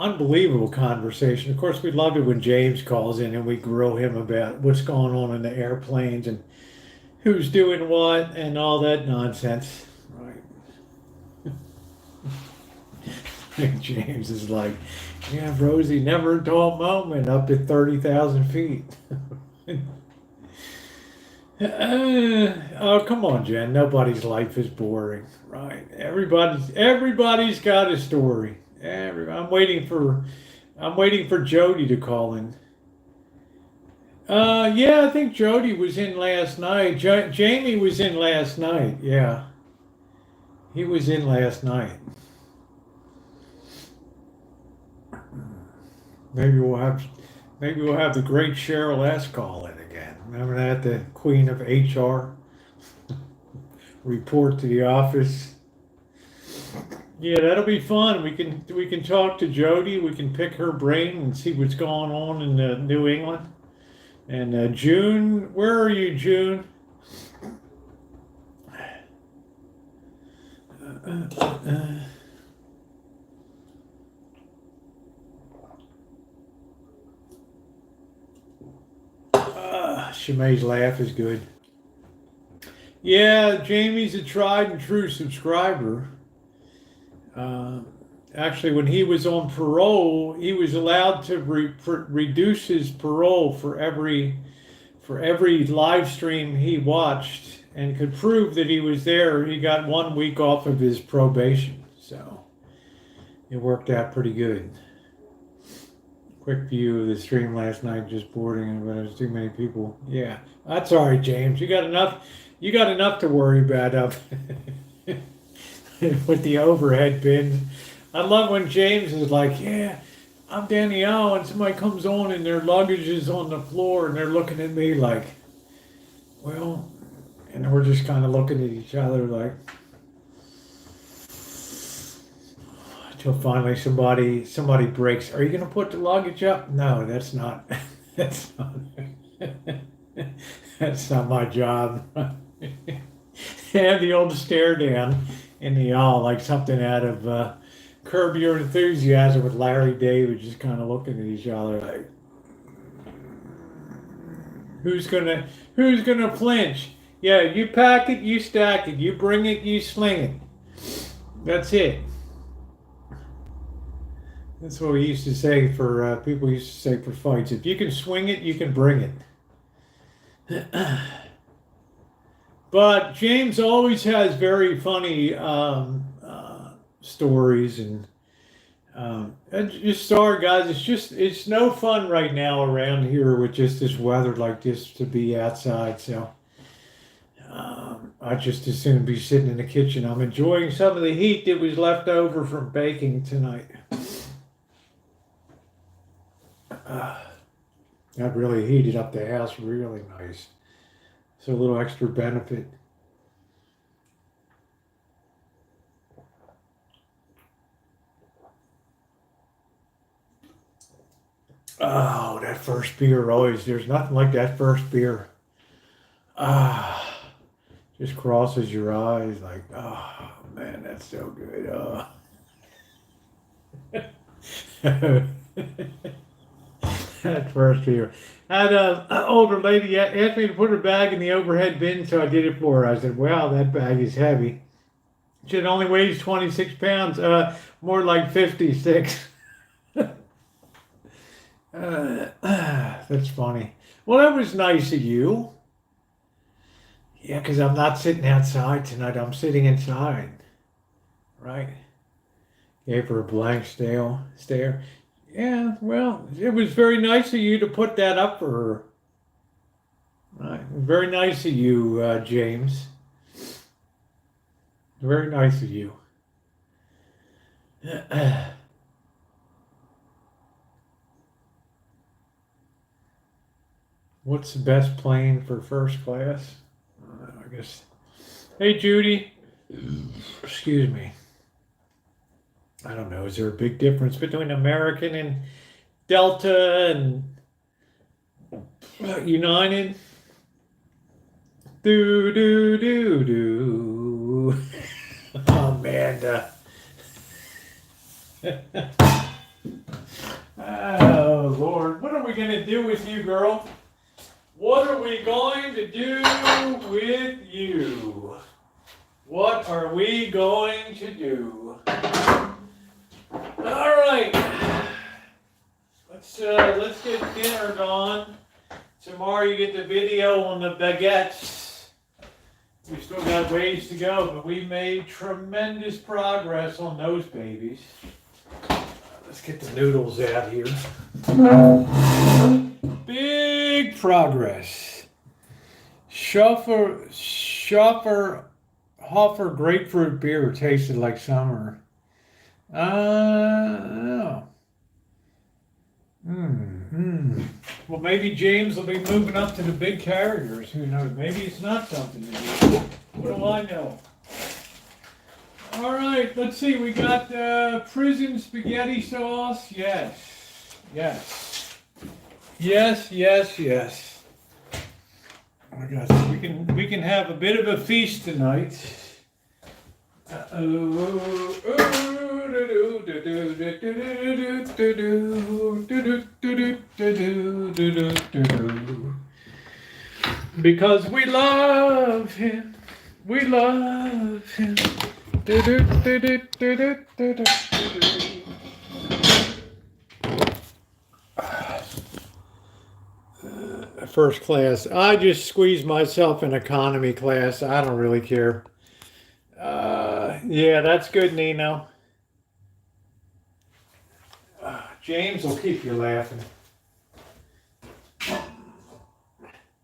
unbelievable conversation. Of course, we loved it when James calls in and we grill him about what's going on in the airplanes and who's doing what and all that nonsense. Right. James is like, yeah, Rosie, never a dull moment up at 30,000 feet. Oh, come on, Jen. Nobody's life is boring, right? Everybody's got a story. I'm waiting for Jody to call in. Yeah, I think Jody was in last night. Jamie was in last night. Yeah, he was in last night. Maybe we'll have the great Cheryl S. call in again. Remember that, the queen of HR? Report to the office. Yeah, that'll be fun. We can talk to Jody. We can pick her brain and see what's going on in New England. And June, where are you, June? Shimei's laugh is good. Yeah, Jamie's a tried and true subscriber. Actually, when he was on parole, he was allowed to reduce his parole for every live stream he watched and could prove that he was there. He got 1 week off of his probation, so it worked out pretty good. Quick view of the stream last night, just boarding, but there's too many people. Yeah, that's all right, James. You got enough to worry about up with the overhead bins. I love when James is like, yeah, I'm Danielle, and somebody comes on and their luggage is on the floor and they're looking at me like, well, and we're just kind of looking at each other like, until finally somebody breaks. Are you going to put the luggage up? No, that's not that's not my job. And the old stare down in the aisle like something out of Curb Your Enthusiasm with Larry David, just kind of looking at each other like, who's gonna flinch? Yeah, you pack it, you stack it, you bring it, you sling it. That's it. That's what we used to say for people used to say for fights. If you can swing it, you can bring it. But James always has very funny stories and just sorry guys, it's no fun right now around here with just this weather like this to be outside. So I just as soon be sitting in the kitchen. I'm enjoying some of the heat that was left over from baking tonight. That really heated up the house really nice. So a little extra benefit. Oh, that first beer always, there's nothing like that first beer. Just crosses your eyes like, oh man, that's so good. That first beer. I had an older lady asked me to put her bag in the overhead bin, so I did it for her. I said, wow, that bag is heavy. She said, it only weighs 26 pounds, more like 56. That's funny. Well, that was nice of you. Yeah, because I'm not sitting outside tonight. I'm sitting inside. Right? Gave her a blank stare. Yeah, well, it was very nice of you to put that up for her. Right. Very nice of you, James. Very nice of you. What's the best plane for first class? I guess. Hey, Judy. Excuse me. I don't know. Is there a big difference between American and Delta and United? Do. Oh, Amanda. Oh, Lord. What are we going to do with you, girl? What are we going to do with you? What are we going to do? All right. Let's get dinner done. Tomorrow you get the video on the baguettes. We still got ways to go, but we made tremendous progress on those babies. Let's get the noodles out here. Big progress. Hoffer grapefruit beer tasted like summer. Oh. Well, maybe James will be moving up to the big carriers. Who knows? Maybe it's not something to do. What do I know? All right, let's see. We got prison spaghetti sauce. Yes. Yes. Yes, yes, yes. I got we can have a bit of a feast tonight. Because we love him. We love him. First class. I just squeezed myself in economy class. I don't really care. Yeah, that's good, Nino. James will keep you laughing.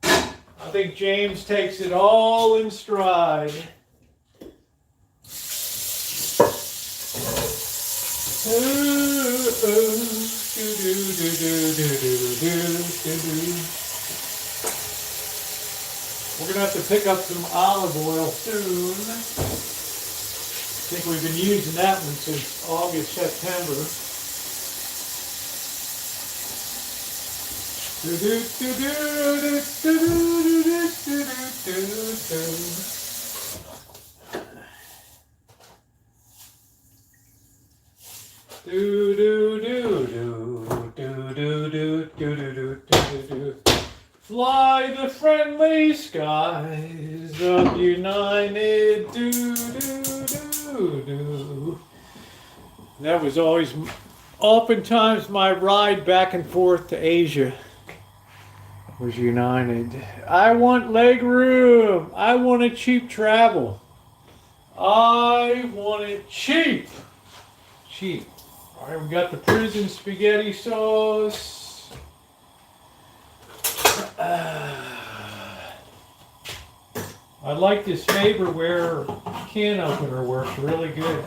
I think James takes it all in stride. We're gonna have to pick up some olive oil soon. I think we've been using that one since August, September. Fly the friendly skies of United. That was always, oftentimes, my ride back and forth to Asia was United. I want leg room. I want a cheap travel. I want it cheap. Cheap. All right, we got the prison spaghetti sauce. I like this Faberware can opener, works really good.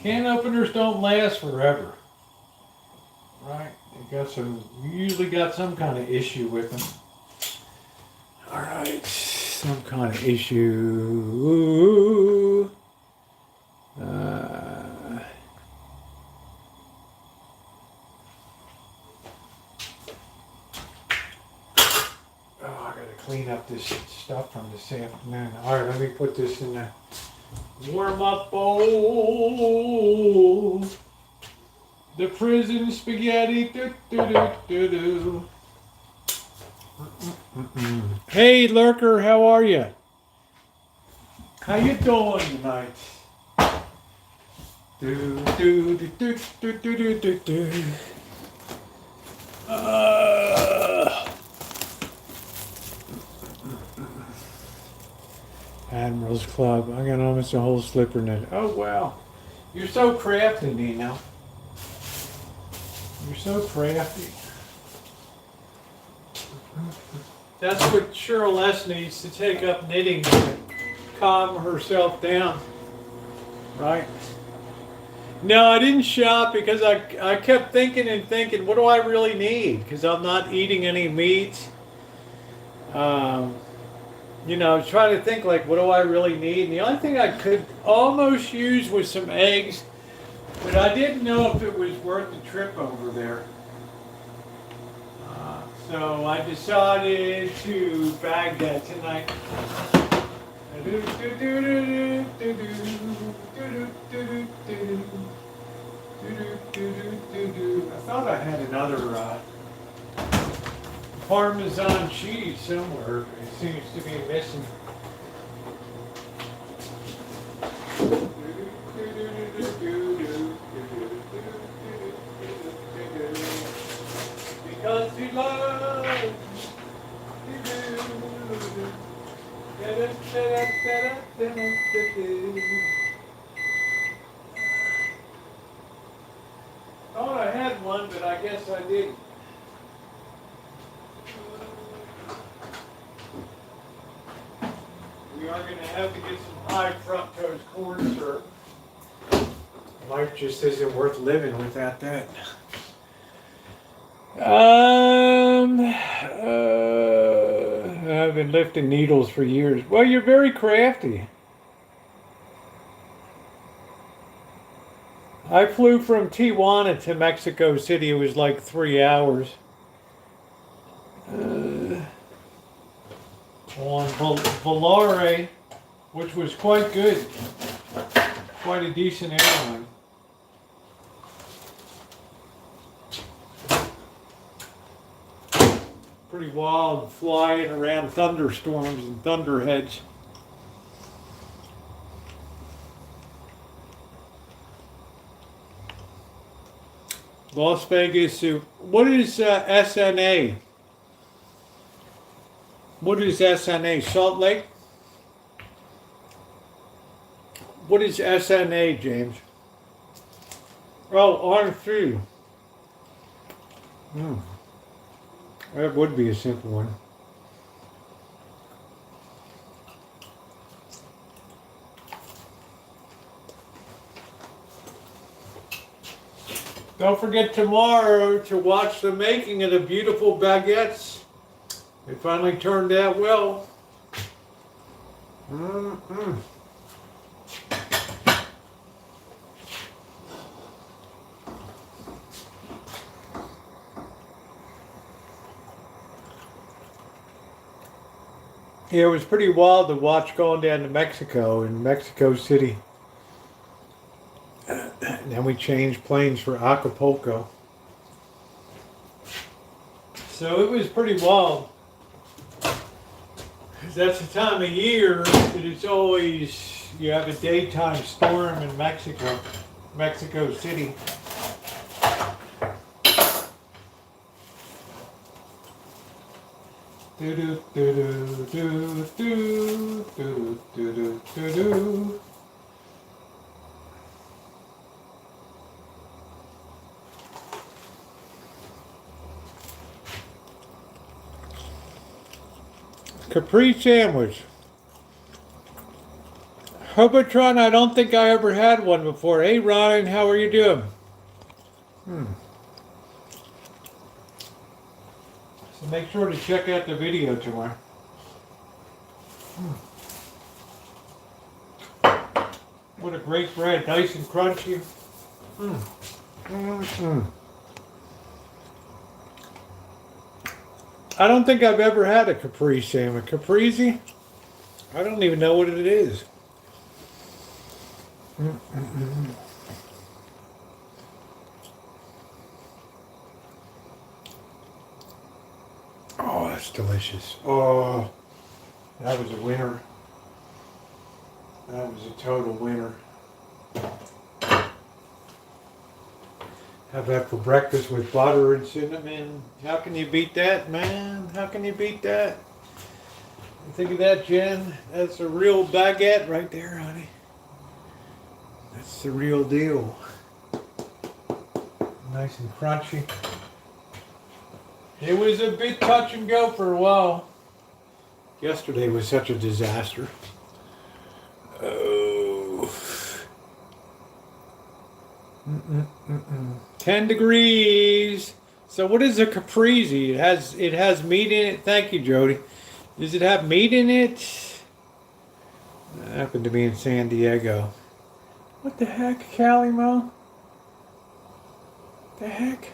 Can openers don't last forever, right? You usually got some kind of issue with them. All right, some kind of issue. Clean up this stuff from this afternoon. All right, let me put this in the warm-up bowl. The prison spaghetti. Hey, Lurker, how are you? How you doing tonight? Admiral's Club. I got almost a whole slipper knit. Oh, wow. You're so crafty, Nino. You're so crafty. That's what Cheryl S. needs to take up knitting to calm herself down. Right? No, I didn't shop because I kept thinking, what do I really need? Because I'm not eating any meat. You know, trying to think like, what do I really need? And the only thing I could almost use was some eggs, but I didn't know if it was worth the trip over there. So I decided to bag that tonight. another Parmesan cheese somewhere. It seems to be missing. Because he loves. Thought I had one, but I guess I didn't. We are going to have to get some high fructose corn syrup. Life just isn't worth living without that. I've been lifting needles for years. Well, you're very crafty. I flew from Tijuana to Mexico City. It was like 3 hours. On Volare, which was quite good. Quite a decent airline. Pretty wild flying around thunderstorms and thunderheads. Las Vegas. What is SNA? What is SNA? Salt Lake? What is SNA, James? Oh, R3. That would be a simple one. Don't forget tomorrow to watch the making of the beautiful baguettes. It finally turned out well. Yeah, it was pretty wild to watch going down to Mexico in Mexico City. And then we changed planes for Acapulco. So it was pretty wild. 'Cause that's the time of year that it's always, you have a daytime storm in Mexico City. Do do do do do do do do do do. Capri sandwich. Hobotron, I don't think I ever had one before. Hey Ryan, how are you doing? So make sure to check out the video tomorrow. What a great bread, nice and crunchy. I don't think I've ever had a Capri sandwich. Caprese? I don't even know what it is. Oh, that's delicious. Oh, that was a winner. That was a total winner. Have that for breakfast with butter and cinnamon. How can you beat that, man? How can you beat that? You think of that, Jen? That's a real baguette right there, honey. That's the real deal. Nice and crunchy. It was a bit touch and go for a while. Yesterday was such a disaster. Oh. 10 degrees. So what is a caprese? It has meat in it. Thank you, Jody. Does it have meat in it? That happened to be in San Diego. What the heck, Callie Mo? The heck?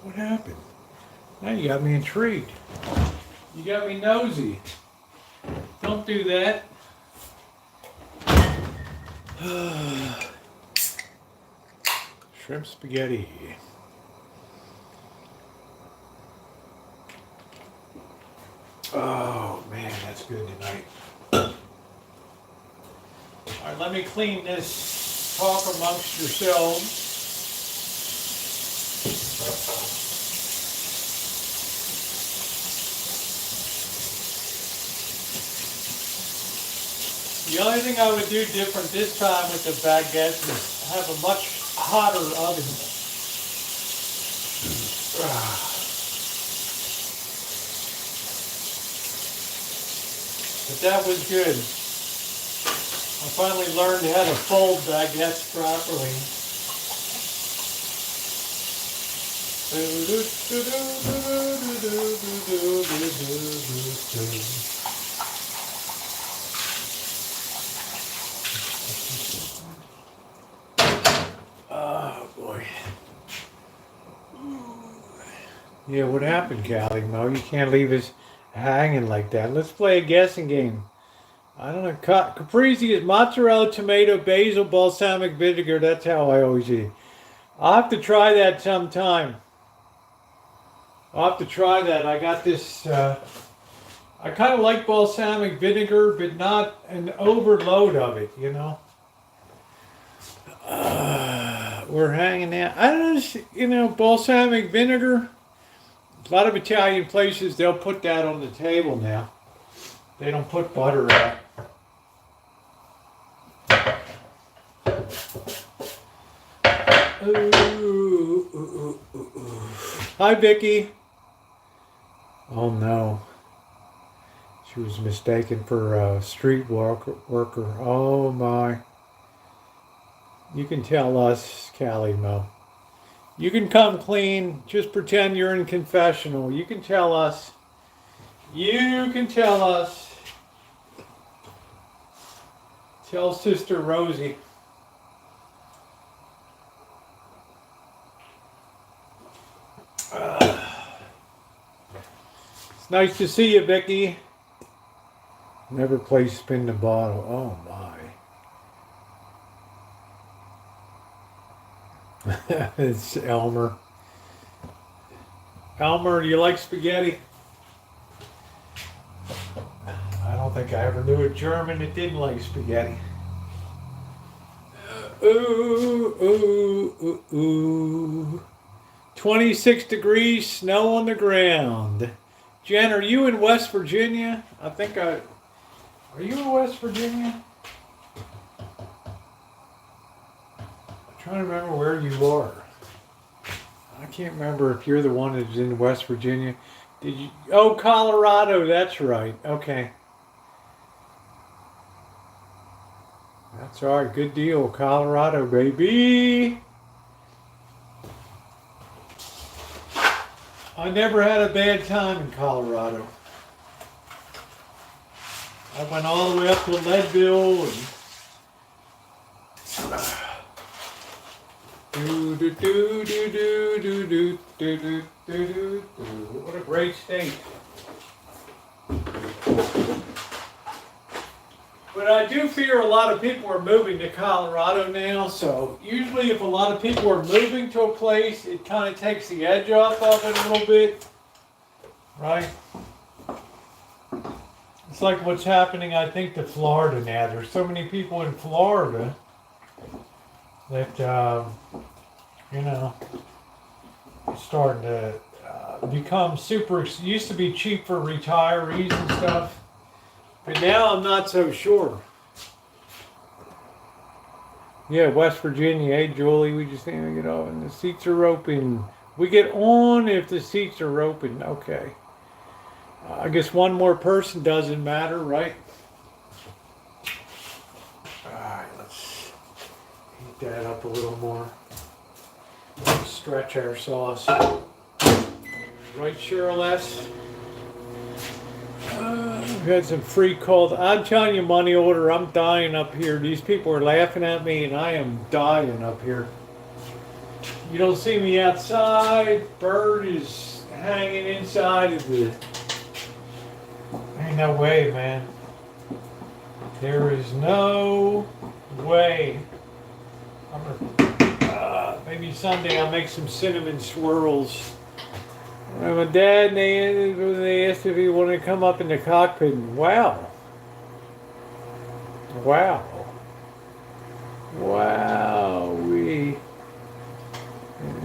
What happened? Now you got me intrigued. You got me nosy. Don't do that. Shrimp spaghetti. good tonight. All right, let me clean this. Talk amongst yourselves. The only thing I would do different this time with the baguettes is have a much hotter oven. But that was good. I finally learned how to fold baguettes properly. Oh boy. Yeah, what happened, Callie Mo? You can't leave us hanging like that. Let's play a guessing game. I don't know. Caprese is mozzarella, tomato, basil, balsamic vinegar. That's how I always eat. I'll have to try that sometime. I'll have to try that. I got this. I kind of like balsamic vinegar, but not an overload of it, you know. We're hanging out. I don't know, you know, balsamic vinegar. A lot of Italian places, they'll put that on the table now. They don't put butter out. Ooh. Hi, Vicky. Oh no. She was mistaken for a street worker. Oh my. You can tell us, Callie Mo. You can come clean. Just pretend you're in confessional. You can tell us. You can tell us. Tell Sister Rosie. It's nice to see you, Vicky. Never play spin the bottle. Oh my. It's Elmer. Elmer, do you like spaghetti? I don't think I ever knew a German that didn't like spaghetti. Ooh. 26 degrees, snow on the ground. Jen, are you in West Virginia? Are you in West Virginia? I'm trying to remember where you are. I can't remember if you're the one that's in West Virginia. Did you? Oh, Colorado, that's right. Okay. That's all right. Good deal. Colorado, baby. I never had a bad time in Colorado. I went all the way up to Leadville and what a great state. But I do fear a lot of people are moving to Colorado now, so usually if a lot of people are moving to a place, it kind of takes the edge off of it a little bit, right? It's like what's happening, I think, to Florida now. There's so many people in Florida that, you know, it's starting to become super, it used to be cheap for retirees and stuff. But now I'm not so sure. Yeah, West Virginia. Hey, Julie, we just need to get off and the seats are open. We get on if the seats are open. Okay. I guess one more person doesn't matter, right? Alright, let's heat that up a little more. Let's stretch our sauce. Right, Cheryl S.? We've had some free calls. I'm telling you, money order, I'm dying up here. These people are laughing at me and I am dying up here. You don't see me outside. Bird is hanging inside of the... Ain't no way, man. There is no way. I'm gonna, maybe Sunday I'll make some cinnamon swirls My dad and they asked if he wanted to come up in the cockpit. Wow. Wow. Wow. It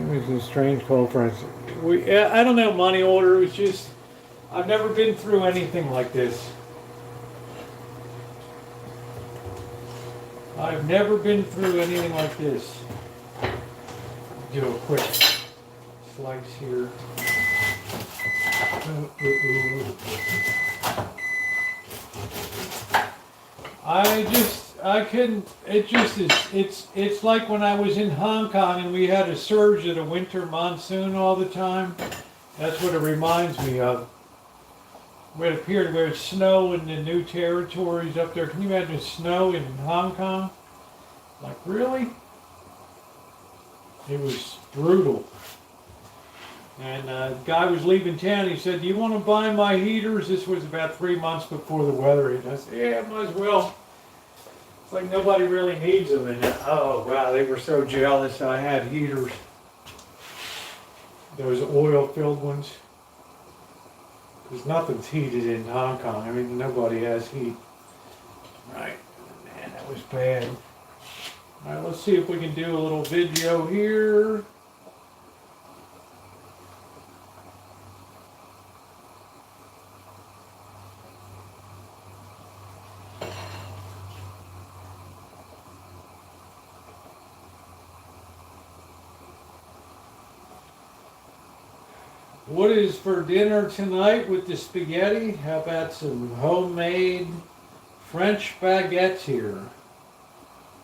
was a strange call, friends. I don't know, money order. It was just, I've never been through anything like this. I've never been through anything like this. Do a quick slice here. I couldn't, it's like when I was in Hong Kong and we had a surge of the winter monsoon all the time. That's what it reminds me of. Where it appeared where it's snow in the new territories up there. Can you imagine snow in Hong Kong? Like, really? It was brutal. And the guy was leaving town. He said, "Do you want to buy my heaters?" This was about 3 months before the weather hit. I said, "Yeah, might as well." It's like nobody really needs them. And oh, wow, they were so jealous I had heaters. Those oil-filled ones. Because nothing's heated in Hong Kong. I mean, nobody has heat. Right. Man, that was bad. All right, let's see if we can do a little video here. What is for dinner tonight with the spaghetti? How about some homemade French baguettes here?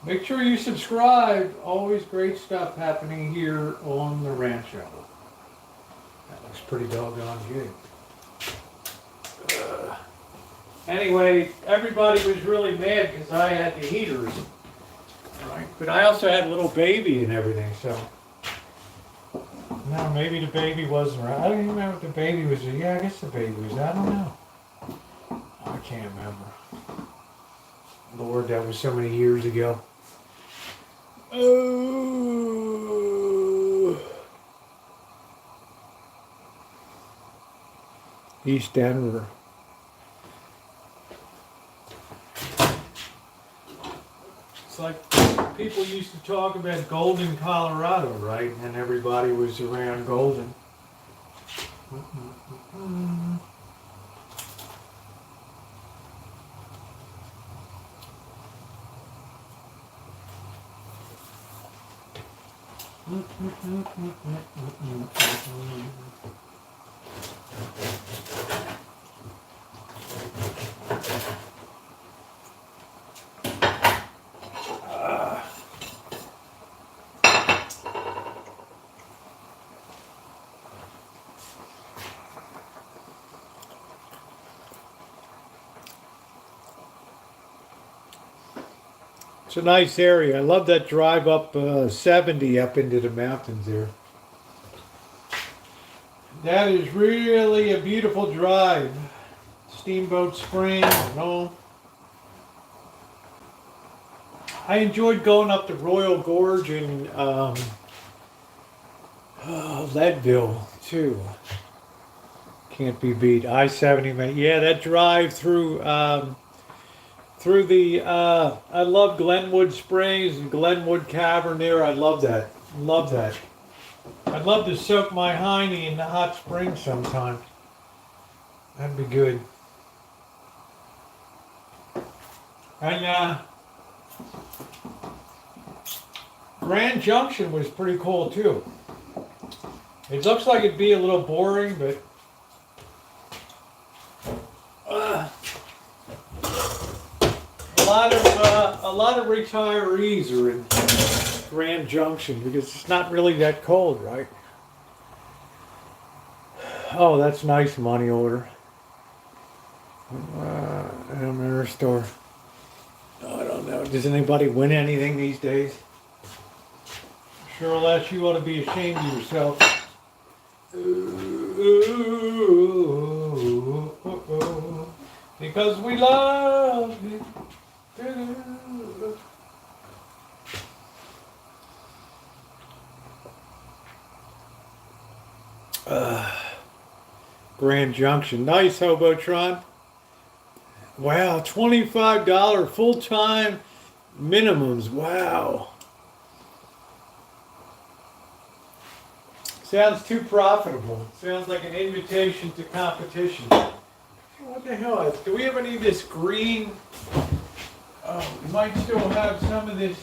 Make sure you subscribe. Always great stuff happening here on the Rancho. That looks pretty doggone good. Anyway, everybody was really mad because I had the heaters. Right? But I also had a little baby and everything, so. No, maybe the baby wasn't right. I don't even remember if the baby was. Yeah, I guess the baby was. I don't know. I can't remember. Lord, that was so many years ago. Oh. East Denver. It's like people used to talk about Golden, Colorado, right? And everybody was around Golden. It's a nice area. I love that drive up 70 up into the mountains there. That is really a beautiful drive. Steamboat Springs and all. I enjoyed going up the Royal Gorge in Leadville too. Can't be beat. I-70, yeah, that drive through the I love Glenwood Springs and Glenwood Cavern there. I love that. Love that. I'd love to soak my hiney in the hot springs sometime. That'd be good. And Grand Junction was pretty cool too. It looks like it'd be a little boring, but a lot of retirees are in Grand Junction because it's not really that cold, right? Oh, that's nice money order. Mirror store. I don't know. Does anybody win anything these days? Sure, Les, you ought to be ashamed of yourself. Because we love it. Grand Junction. Nice, Hobotron. Wow, $25 full-time minimums. Wow. Sounds too profitable. Sounds like an invitation to competition. What the hell is, do we have any of this green? Oh, we might still have some of this.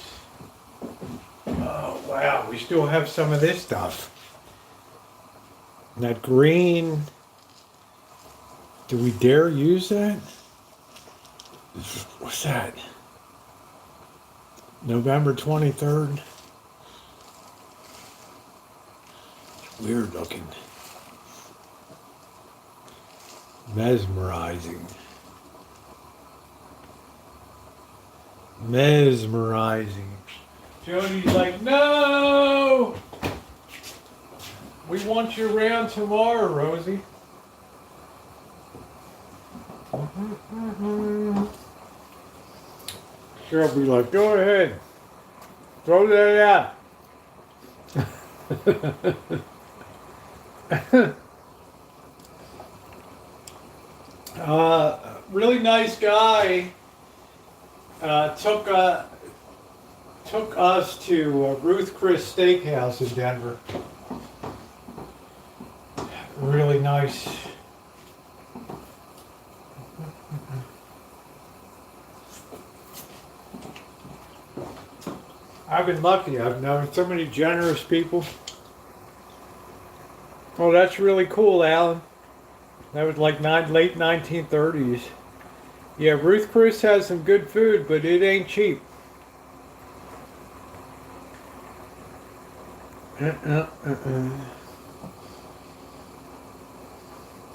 Oh, wow, we still have some of this stuff. That green. Do we dare use that? What's that? November 23rd. Weird looking. Mesmerizing. Mesmerizing. Jody's like, no! We want you around tomorrow, Rosie. She'll be like, go ahead. Throw that out. Really nice guy took us to Ruth Chris Steakhouse in Denver. Really nice. I've been lucky. I've known so many generous people. Oh, that's really cool, Alan. That was like late 1930s. Yeah, Ruth Chris has some good food, but it ain't cheap. I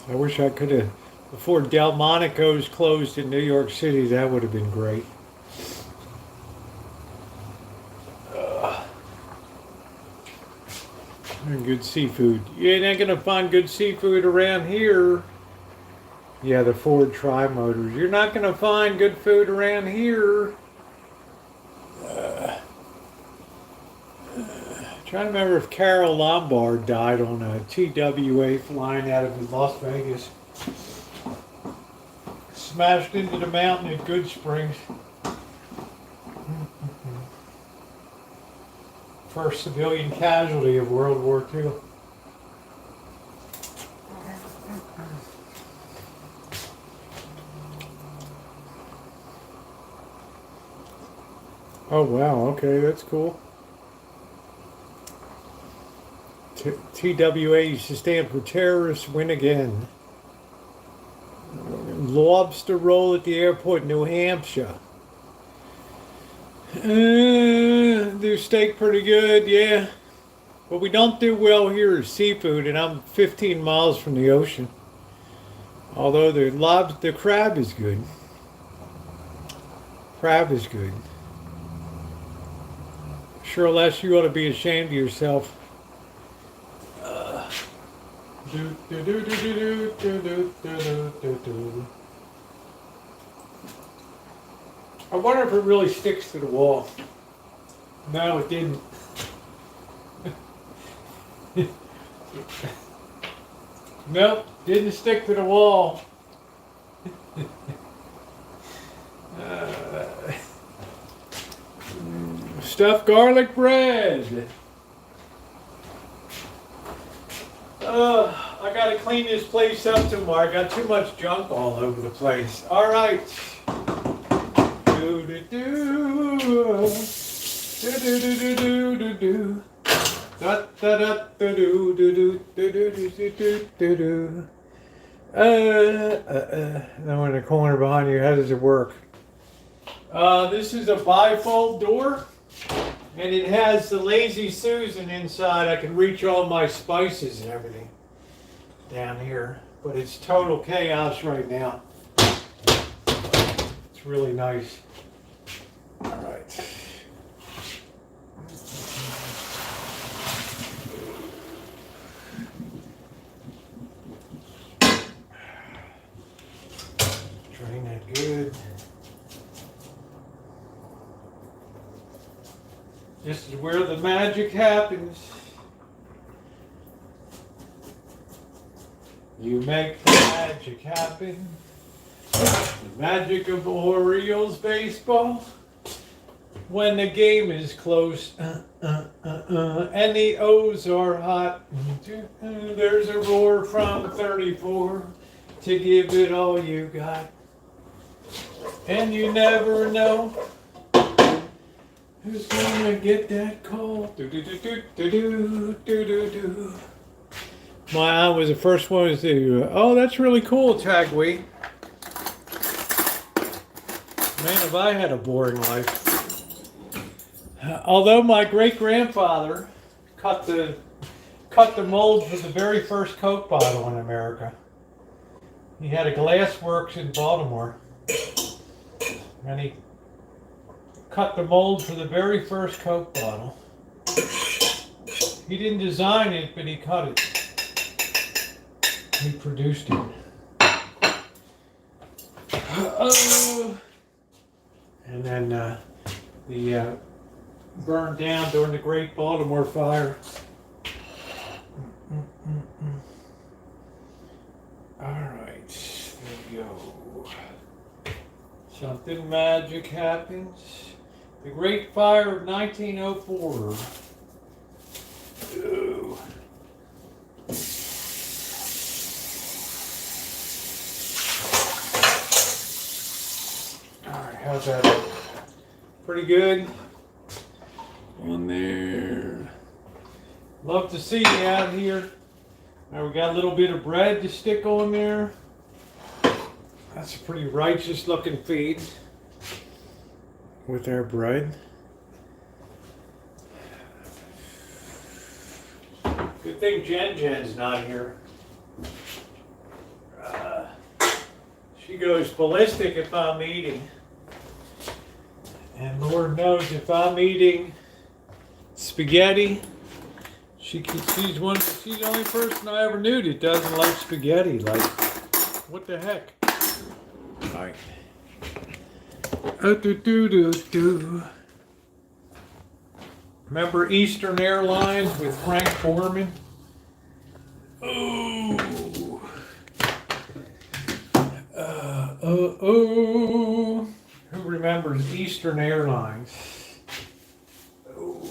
wish I could have, before Delmonico's closed in New York City, that would have been great. And good seafood. You ain't gonna find good seafood around here. Yeah, the Ford Tri-Motors. You're not gonna find good food around here. Trying to remember if Carol Lombard died on a TWA flying out of Las Vegas. Smashed into the mountain at Good Springs. First civilian casualty of World War II. Oh wow, okay, that's cool. TWA used to stand for Terrorists Win Again. Lobster roll at the airport in New Hampshire. Do steak pretty good, yeah. What we don't do well here is seafood, and I'm 15 miles from the ocean. Although the crab is good. Crab is good. Sure, Les, you ought to be ashamed of yourself. I wonder if it really sticks to the wall. No, it didn't. Nope, didn't stick to the wall. Stuffed garlic bread. I gotta clean this place up tomorrow. I got too much junk all over the place. All right. Do do do do do do do do do. Da da da do do do do do do do do do. Now in the corner behind you. How does it work? This is a bifold door, and it has the Lazy Susan inside. I can reach all my spices and everything down here, but it's total chaos right now. It's really nice. All right. Drain that good. This is where the magic happens. You make the magic happen. The magic of Orioles baseball. When the game is close, and the O's are hot, there's a roar from 34 to give it all you got. And you never know who's gonna get that call. My aunt was the first one to say, oh, that's really cool, Tagway. Man, have I had a boring life. Although my great-grandfather cut the mold for the very first Coke bottle in America. He had a glass works in Baltimore. And he cut the mold for the very first Coke bottle. He didn't design it, but he cut it. He produced it. And then the burned down during the Great Baltimore Fire. All right, there we go. Something magic happens. The Great Fire of 1904. Ooh. All right, how's that? Pretty good. On there. Love to see you out here. Now we got a little bit of bread to stick on there. That's a pretty righteous looking feed with our bread. Good thing Jen's not here. She goes ballistic if I'm eating. And Lord knows if I'm eating spaghetti, she's the only person I ever knew that doesn't like spaghetti. Like, what the heck? All right. Remember Eastern Airlines with Frank Borman? Oh. Who remembers Eastern Airlines? Oh.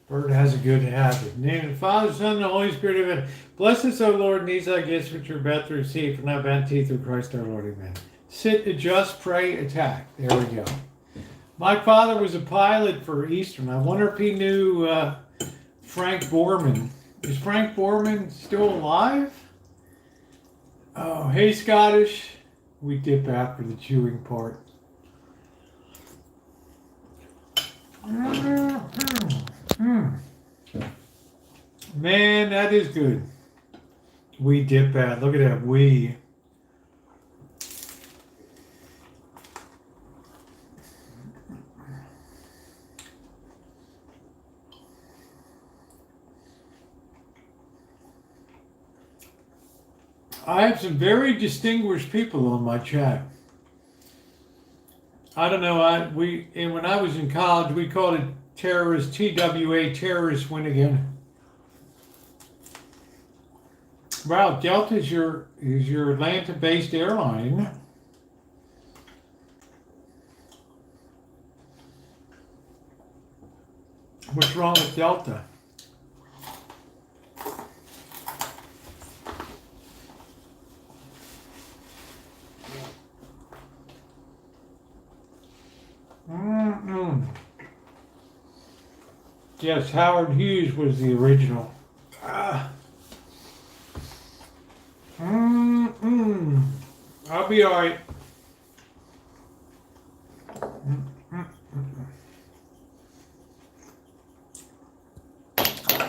Bird has a good habit. In the name of the Father, Son, and the Holy Spirit, amen. Bless us, O Lord, and these thy gifts which you're about to receive from thy bounty through Christ our Lord, amen. Sit, adjust, pray, attack. There we go. My father was a pilot for Eastern. I wonder if he knew Frank Borman. Is Frank Borman still alive? Oh, hey, Scottish. We dip after the chewing part. Man, that is good. We dip out. Look at that. We. I have some very distinguished people on my chat. I don't know. When I was in college, we called it terrorist, TWA, terrorist win again. Wow, Delta is your Atlanta-based airline, isn't it? What's wrong with Delta? Yes, Howard Hughes was the original. I'll be all right.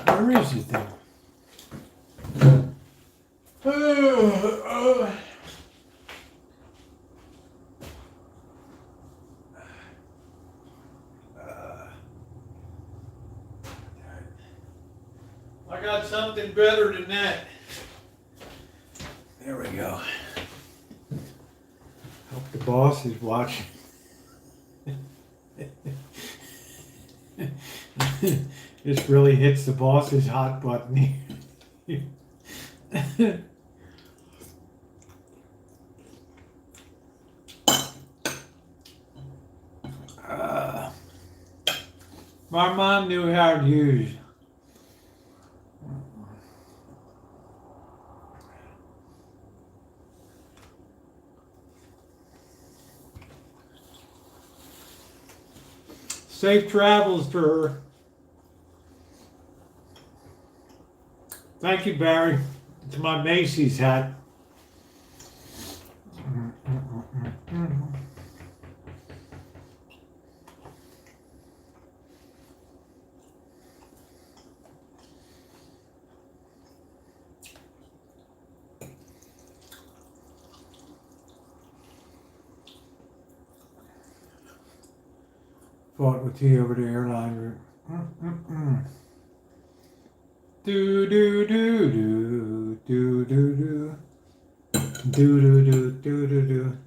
Where is it then? I got something better than that. There we go. Hope the boss is watching. This really hits the boss's hot button here. My mom knew how to use. Safe travels to her. Thank you, Barry. It's my Macy's hat. Fought with tea over the airline route. Do do do do do do do do do do do do do.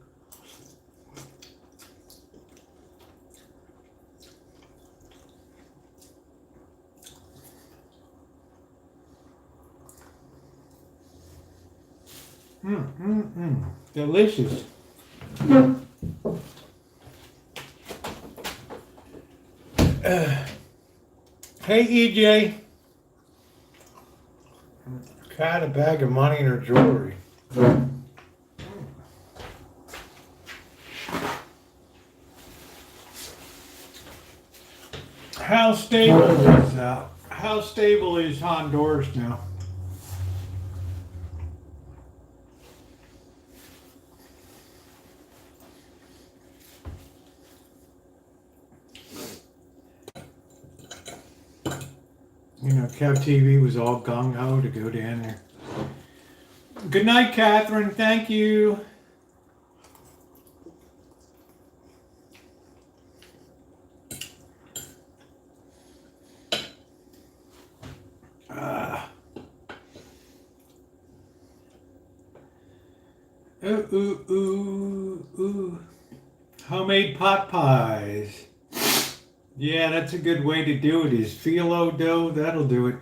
Delicious. Hey EJ, got a bag of money in her jewelry. How stable is Honduras now? You know, Kev TV was all gung-ho to go down there. Good night, Catherine. Thank you. Ooh. Homemade pot pies. Yeah, that's a good way to do it, is phyllo dough. That'll do it.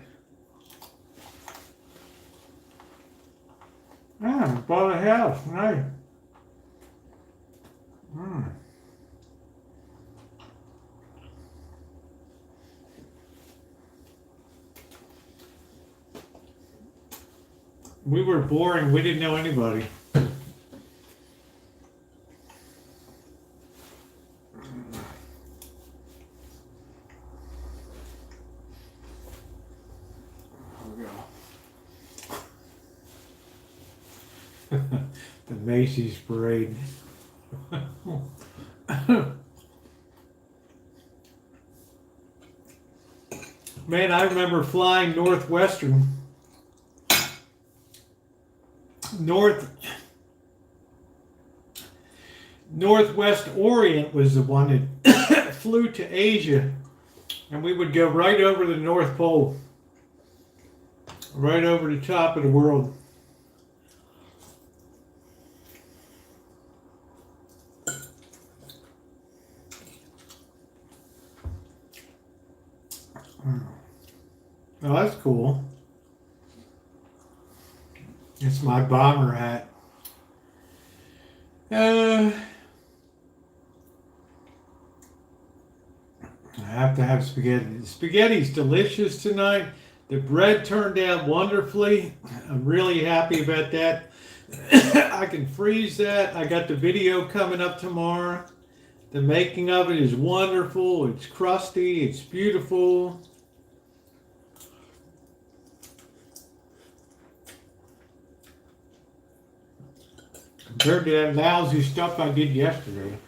Yeah, bought a house. Nice. We were boring. We didn't know anybody. The Macy's parade. Man, I remember flying Northwestern. Northwest Orient was the one that flew to Asia, and we would go right over the North Pole, right over the top of the world. Oh, that's cool. It's my bomber hat. I have to have spaghetti. The spaghetti's delicious tonight. The bread turned out wonderfully. I'm really happy about that. I can freeze that. I got the video coming up tomorrow. The making of it is wonderful. It's crusty. It's beautiful. Compared to that lousy stuff I did yesterday.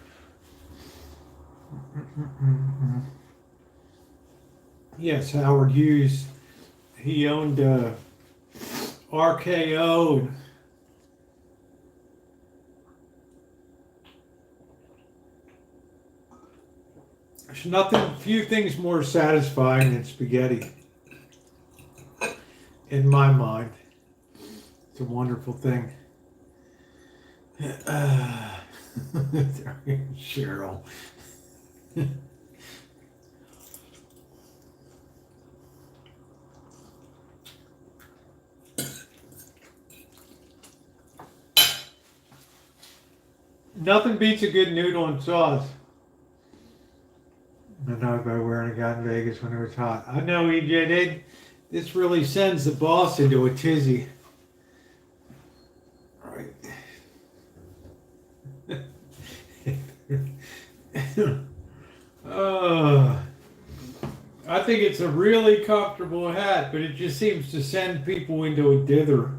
Yes, Howard Hughes. He owned RKO. There's few things more satisfying than spaghetti. In my mind. It's a wonderful thing. Cheryl. Nothing beats a good noodle and sauce. I know about wearing a got in Vegas when it was hot. I know, EJ. This really sends the boss into a tizzy. All right. I think it's a really comfortable hat, but it just seems to send people into a dither.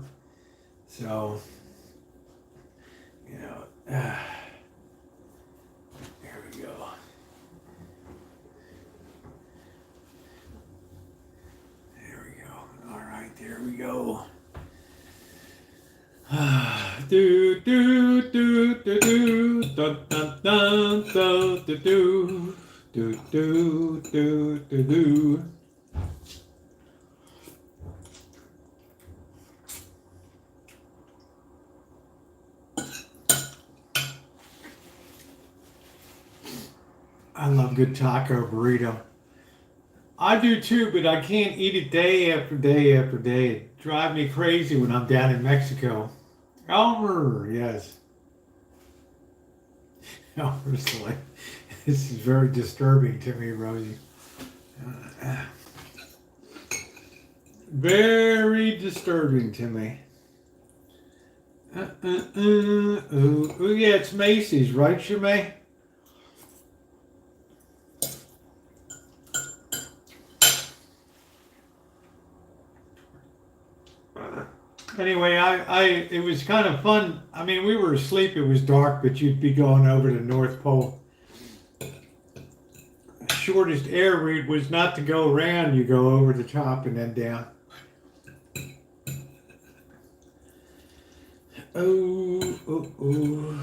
So, you know, there we go. There we go. All right, there we go. Do do do do do dun dun dun do do do do do do do. I love good taco burrito. I do too, but I can't eat it day after day after day. It drives me crazy when I'm down in Mexico. Elmer, yes. Elmer's like, this is very disturbing to me, Rosie. Very disturbing to me. Oh, yeah, it's Macy's, right, Shemay? Anyway, it was kind of fun. I mean, we were asleep. It was dark, but you'd be going over the North Pole. Shortest air route was not to go around. You go over the top and then down. Oh, oh, oh.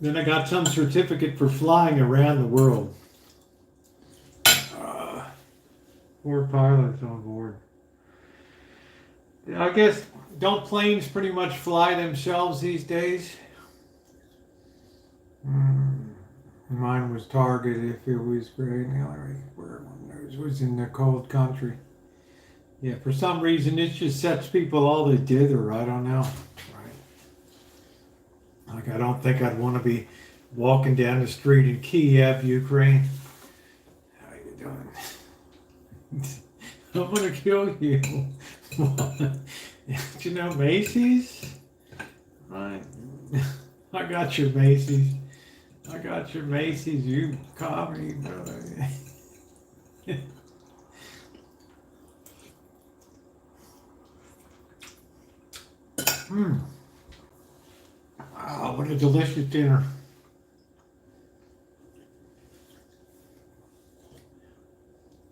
Then I got some certificate for flying around the world. 4 pilots on board. I guess, don't planes pretty much fly themselves these days? Mine was Target if it was great. Where it was in the cold country. Yeah, for some reason it just sets people all to dither. I don't know. Like, I don't think I'd want to be walking down the street in Kiev, Ukraine. How you doing? I'm gonna kill you. You know Macy's? Right. I got your Macy's. I got your Macy's. You commie, brother. Oh, what a delicious dinner.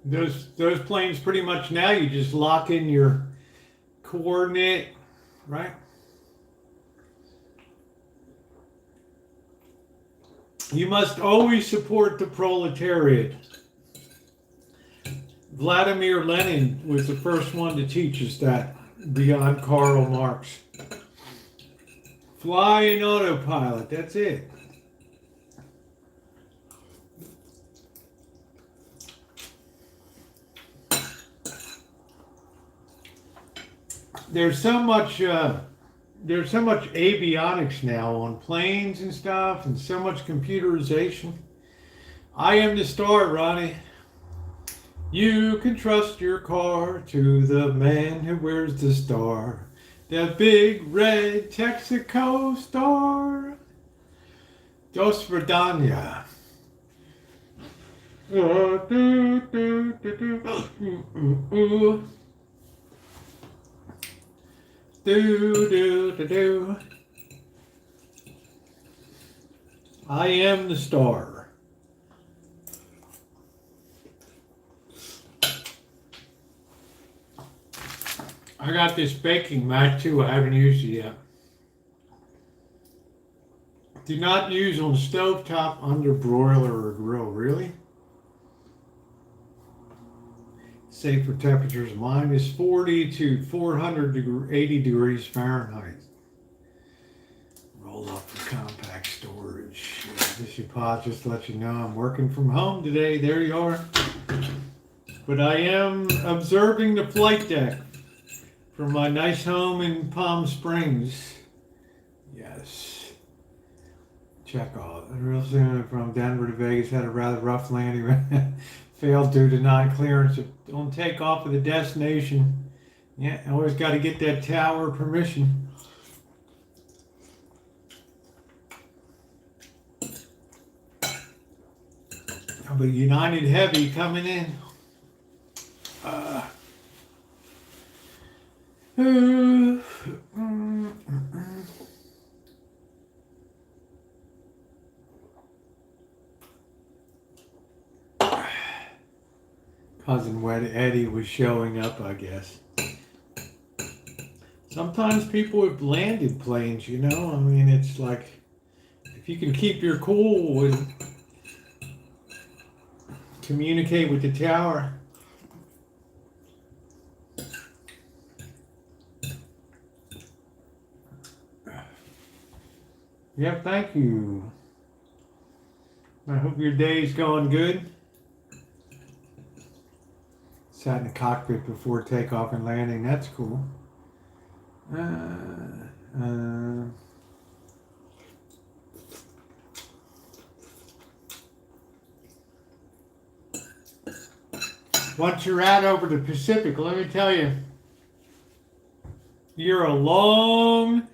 Those planes pretty much now you just lock in your coordinate, right? You must always support the proletariat. Vladimir Lenin was the first one to teach us that, beyond Karl Marx. Fly in autopilot, that's it. There's so much avionics now on planes and stuff, and so much computerization. I am the star, Ronnie. You can trust your car to the man who wears the star. The big red Texaco star. Dos Verdania. I am the star. I got this baking mat too. I haven't used it yet. Do not use on stovetop, under broiler or grill. Really? Safer temperatures -40 to 480 degrees Fahrenheit. Roll up for compact storage. This your pod, just to let you know I'm working from home today. There you are. But I am observing the flight deck from my nice home in Palm Springs. Yes. Check out. Real soon from Denver to Vegas had a rather rough landing. Failed due to non-clearance on takeoff of the destination. Yeah, always got to get that tower permission. But United Heavy coming in. Cousin Wed Eddie was showing up, I guess. Sometimes people have landed planes, you know? I mean, it's like, if you can keep your cool and communicate with the tower. Yep, thank you. I hope your day's going good. Sat in the cockpit before takeoff and landing. That's cool. Once you're out over the Pacific, let me tell you, you're a long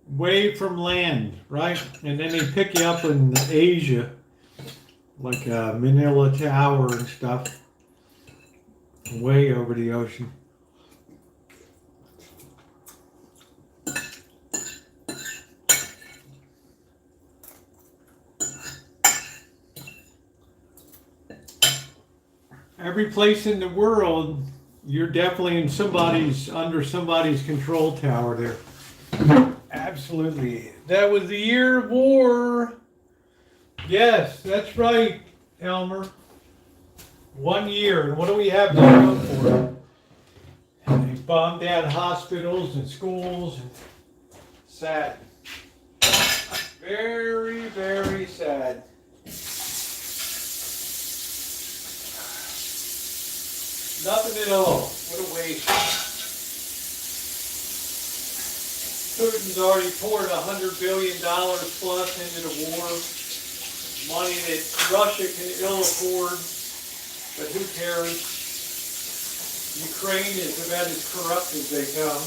way from land, right? And then they pick you up in Asia, like Manila Tower and stuff. Way over the ocean. Every place in the world, you're definitely in under somebody's control tower there. Absolutely. That was the year of war. Yes, that's right, Elmer. 1 year, and what do we have to go for? And they bombed out hospitals and schools, and sad. Very, very sad. Nothing at all. What a waste. Putin's already poured $100 billion plus into the war. Money that Russia can ill afford. But who cares? Ukraine is about as corrupt as they come.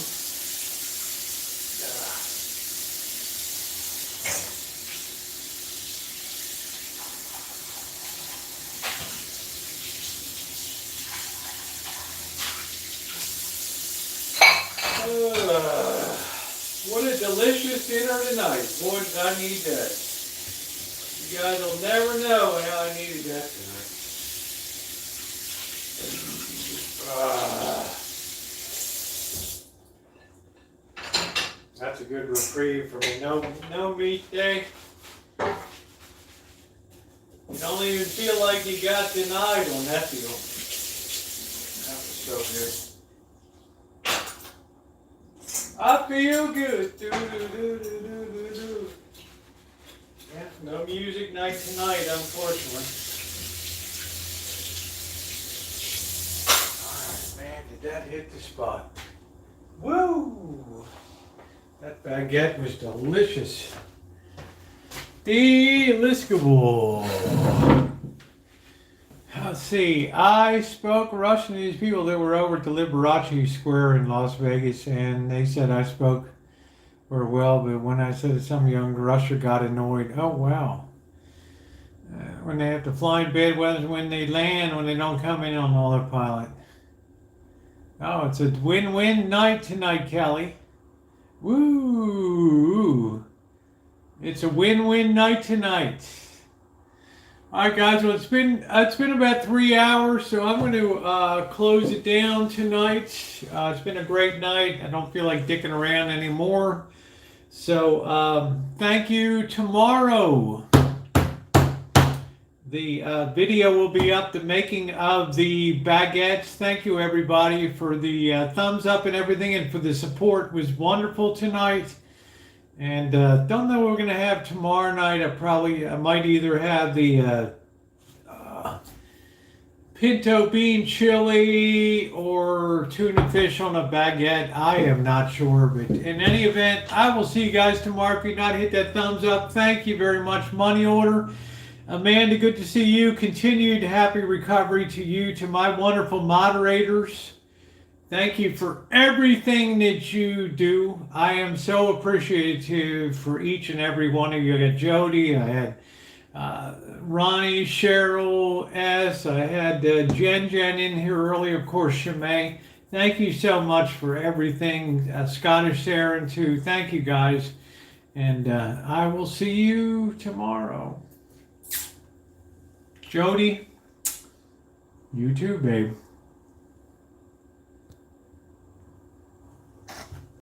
What a delicious dinner tonight. Boy, I need that. You guys will never know how I needed that tonight. That's a good reprieve for me. No meat day. You don't even feel like you got denied on that deal. That was so good. I feel good. Do, do, do, do, do, do, do. Yeah, no music night tonight, unfortunately. Man, did that hit the spot? Woo! That baguette was delicious. Delicable. Let's see. I spoke Russian to these people that were over at the Liberace Square in Las Vegas, and they said I spoke very well, but when I said that some young Russia got annoyed. Oh, wow. When they have to fly in bad weather, when they land, when they don't come in on autopilot. Oh, it's a win-win night tonight, Kelly. Woo! It's a win-win night tonight. All right, guys. Well, it's been about 3 hours, so I'm going to close it down tonight. It's been a great night. I don't feel like dicking around anymore. So thank you. Tomorrow, The video will be up, the making of the baguettes. Thank you everybody for the thumbs up and everything, and for the support. It was wonderful tonight. And don't know what we're going to have tomorrow night. I might either have the pinto bean chili or tuna fish on a baguette. I am not sure, but in any event, I will see you guys tomorrow. If you've not hit that thumbs up, thank you very much. Money order. Amanda, good to see you. Continued happy recovery to you, to my wonderful moderators. Thank you for everything that you do. I am so appreciative for each and every one of you. I got Jody, I had Ronnie, Cheryl S. I had Jen in here earlier, of course, Shimei. Thank you so much for everything. Scottish Aaron, too. Thank you, guys. And I will see you tomorrow. Jody, you too, babe.